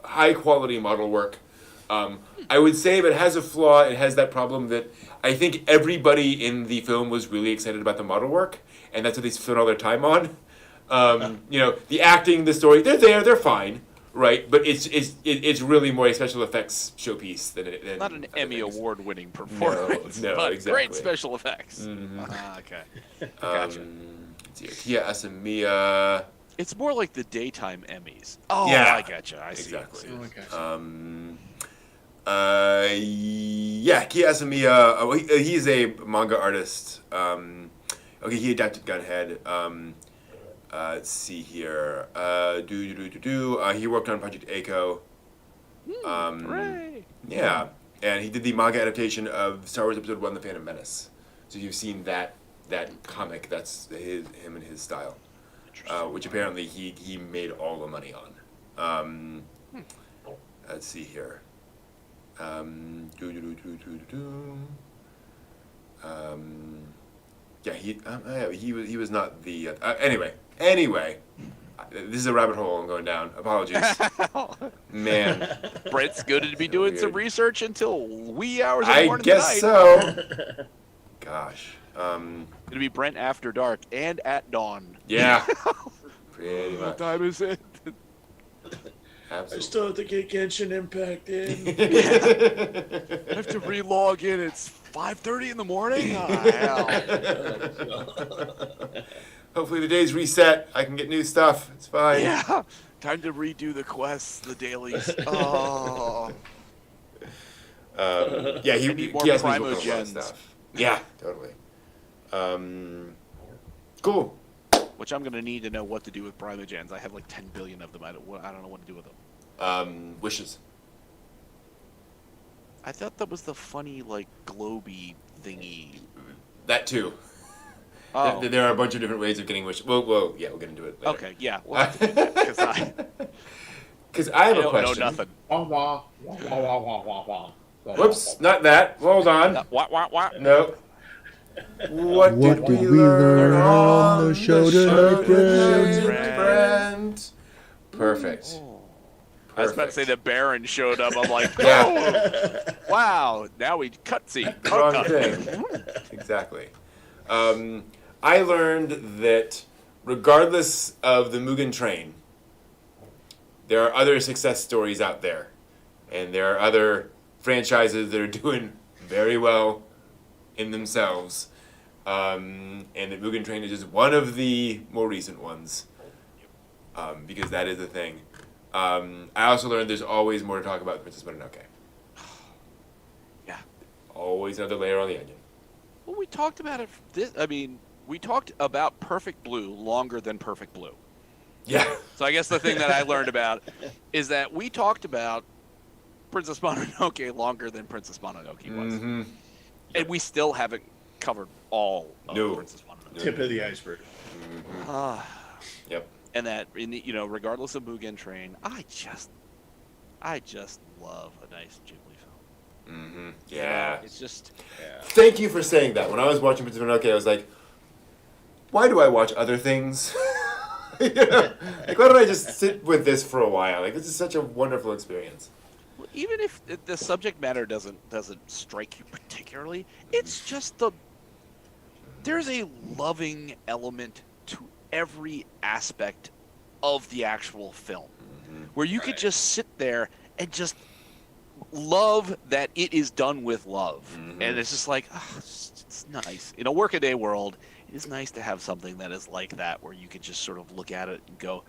high quality model work. I would say if it has a flaw, it has that problem that I think everybody in the film was really excited about the model work, and that's what they spent all their time on. The acting, the story, they're fine. Right, but it's really more a special effects showpiece than not an Emmy award-winning performance. No, but exactly. Great special effects. Mm-hmm. Okay, gotcha. Let's see here. Kia Asamiya. It's more like the daytime Emmys. Oh, yeah, I gotcha. I see. Exactly. See. Kia Asamiya. He's a manga artist. He adapted Gunhead. Let's see here. He worked on Project Echo. Hooray! Yeah, and he did the manga adaptation of Star Wars Episode 1: The Phantom Menace. So if you've seen that comic, that's him and his style, which apparently he made all the money on. Let's see here. He was not the Anyway, this is a rabbit hole I'm going down. Apologies. Man. Brent's good to be doing some research until wee hours of the morning I guess tonight. so. Gosh. It'll be Brent After Dark and at dawn. Yeah. Pretty much. What time is it? Absolutely. I still have to get Genshin Impact in. I have to re-log in. It's 5:30 in the morning? Oh, hell. Hopefully the day's reset. I can get new stuff. It's fine. Yeah. Time to redo the quests, the dailies. Oh. Yeah, I need more he has me looking at a lot of primogens. stuff. Yeah, totally. Cool. Which I'm going to need to know what to do with primogens. I have like 10 billion of them. I don't know what to do with them. Wishes. I thought that was the funny, like, globy thingy. That too. Oh. There are a bunch of different ways of getting wishes. Well, yeah, we'll get into it later. Okay, yeah. Well, because I have a don't question. know nothing. Whoops, not that. Hold on. What? No. What did we learn on the show tonight, Brent? Perfect. I was about to say the Baron showed up. I'm like, Yeah. oh, wow. Now we cutscene. Wrong thing. Exactly. I learned that regardless of the Mugen Train, there are other success stories out there. And there are other franchises that are doing very well in themselves. And that Mugen Train is just one of the more recent ones. Because that is the thing. I also learned there's always more to talk about with Princess Mononoke. Yeah. Always another layer on the onion. Well, we talked about it. We talked about Perfect Blue longer than Perfect Blue. Yeah. So I guess the thing that I learned about is that we talked about Princess Mononoke longer than Princess Mononoke was. Mm-hmm. And we still haven't covered all of Princess Mononoke. Tip of the iceberg. Mm-hmm. Yep. And that, regardless of Mugen Train, I just love a nice Ghibli film. Mm-hmm. Yeah. It's just. Yeah. Thank you for saying that. When I was watching Princess Mononoke, I was like, why do I watch other things? Like, why don't I just sit with this for a while? Like, this is such a wonderful experience. Well, even if the subject matter doesn't strike you particularly, it's just there's a loving element to every aspect of the actual film, where you could just sit there and just love that it is done with love. And it's just like, it's nice. In a workaday world, it is nice to have something that is like that, where you could just sort of look at it and go,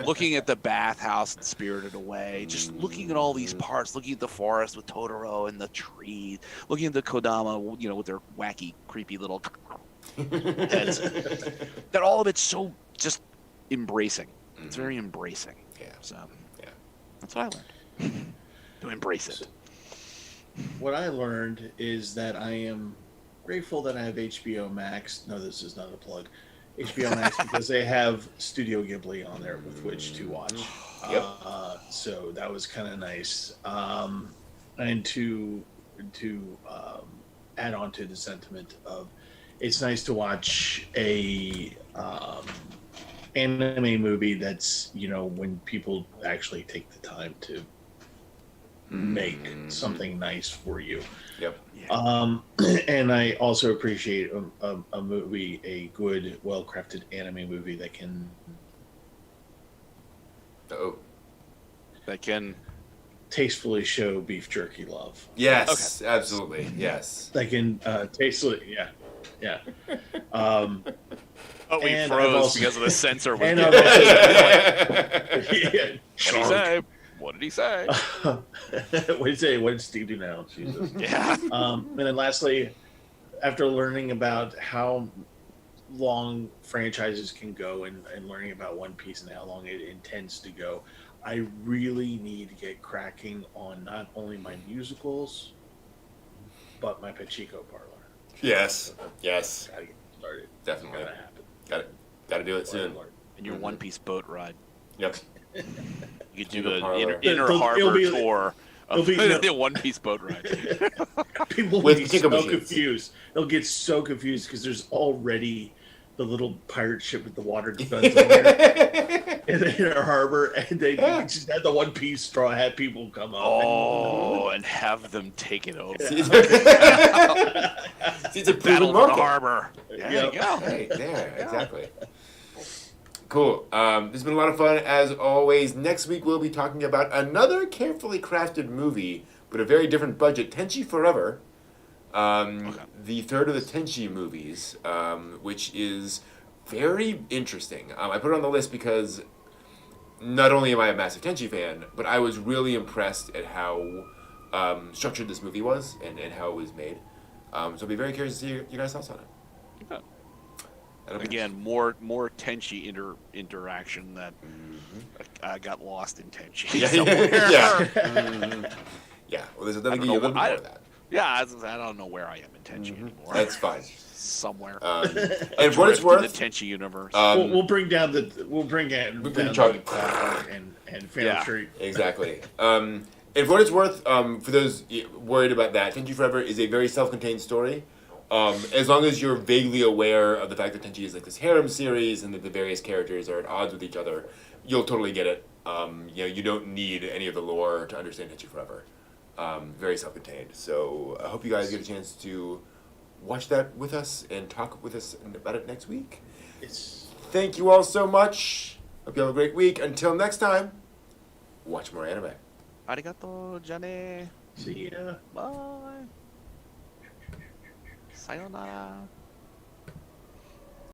looking at the bathhouse and Spirited Away, just looking at all these parts, looking at the forest with Totoro and the trees, looking at the Kodama, with their wacky, creepy little heads. That all of it's so just embracing. It's very embracing. Yeah. So, that's what I learned. To embrace it. What I learned is that I am grateful that I have HBO Max. No, this is not a plug. HBO Max because they have Studio Ghibli on there with which to watch. Yep. So that was kind of nice. And to add on to the sentiment of, it's nice to watch a anime movie that's, when people actually take the time to make something nice for you. Yep. And I also appreciate a movie, a good, well-crafted anime movie that can tastefully show beef jerky love. Yes, absolutely. Yes. That can tastefully, yeah. We froze because of the censor. And What did he say? What did he say? What did Steve do now? Jesus. Yeah. And then lastly, after learning about how long franchises can go and learning about One Piece and how long it intends to go, I really need to get cracking on not only my musicals, but my Pachinko parlor. Yes. Gotta get started. Definitely. Gotta happen. Got to do it soon. And your One Piece boat ride. Yep. You could do an inner It'll harbor be- tour of the One Piece boat ride. People will With be Pachinko so machines. confused. They'll get so confused because there's already the little pirate ship with the water guns on there in a harbor, and they just had the one piece straw hat people come up and have them take it over. It's a Battle proven of the market. harbor. There you go. Right there, exactly. Cool. This has been a lot of fun as always. Next week we'll be talking about another carefully crafted movie, but a very different budget. Tenchi Forever. The third of the Tenchi movies, which is very interesting. I put it on the list because not only am I a massive Tenchi fan, but I was really impressed at how structured this movie was and how it was made. So I'll be very curious to see your guys' thoughts on it. Yeah. Again, more Tenchi interaction that I got lost in Tenchi. Yeah. Well, there's another you'll never know that. Yeah, I don't know where I am in Tenchi anymore. That's fine. Somewhere. And for what it's worth, in the Tenchi universe. We'll bring Charlie and Phantom Street. Exactly. And for what it's worth, for those worried about that, Tenchi Forever is a very self-contained story. As long as you're vaguely aware of the fact that Tenchi is like this harem series and that the various characters are at odds with each other, you'll totally get it. You don't need any of the lore to understand Tenchi Forever. Very self-contained. So I hope you guys get a chance to watch that with us and talk with us about it next week. Thank you all so much. Hope you have a great week. Until next time, watch more anime. Arigato, Jane. See ya. Bye. Sayonara.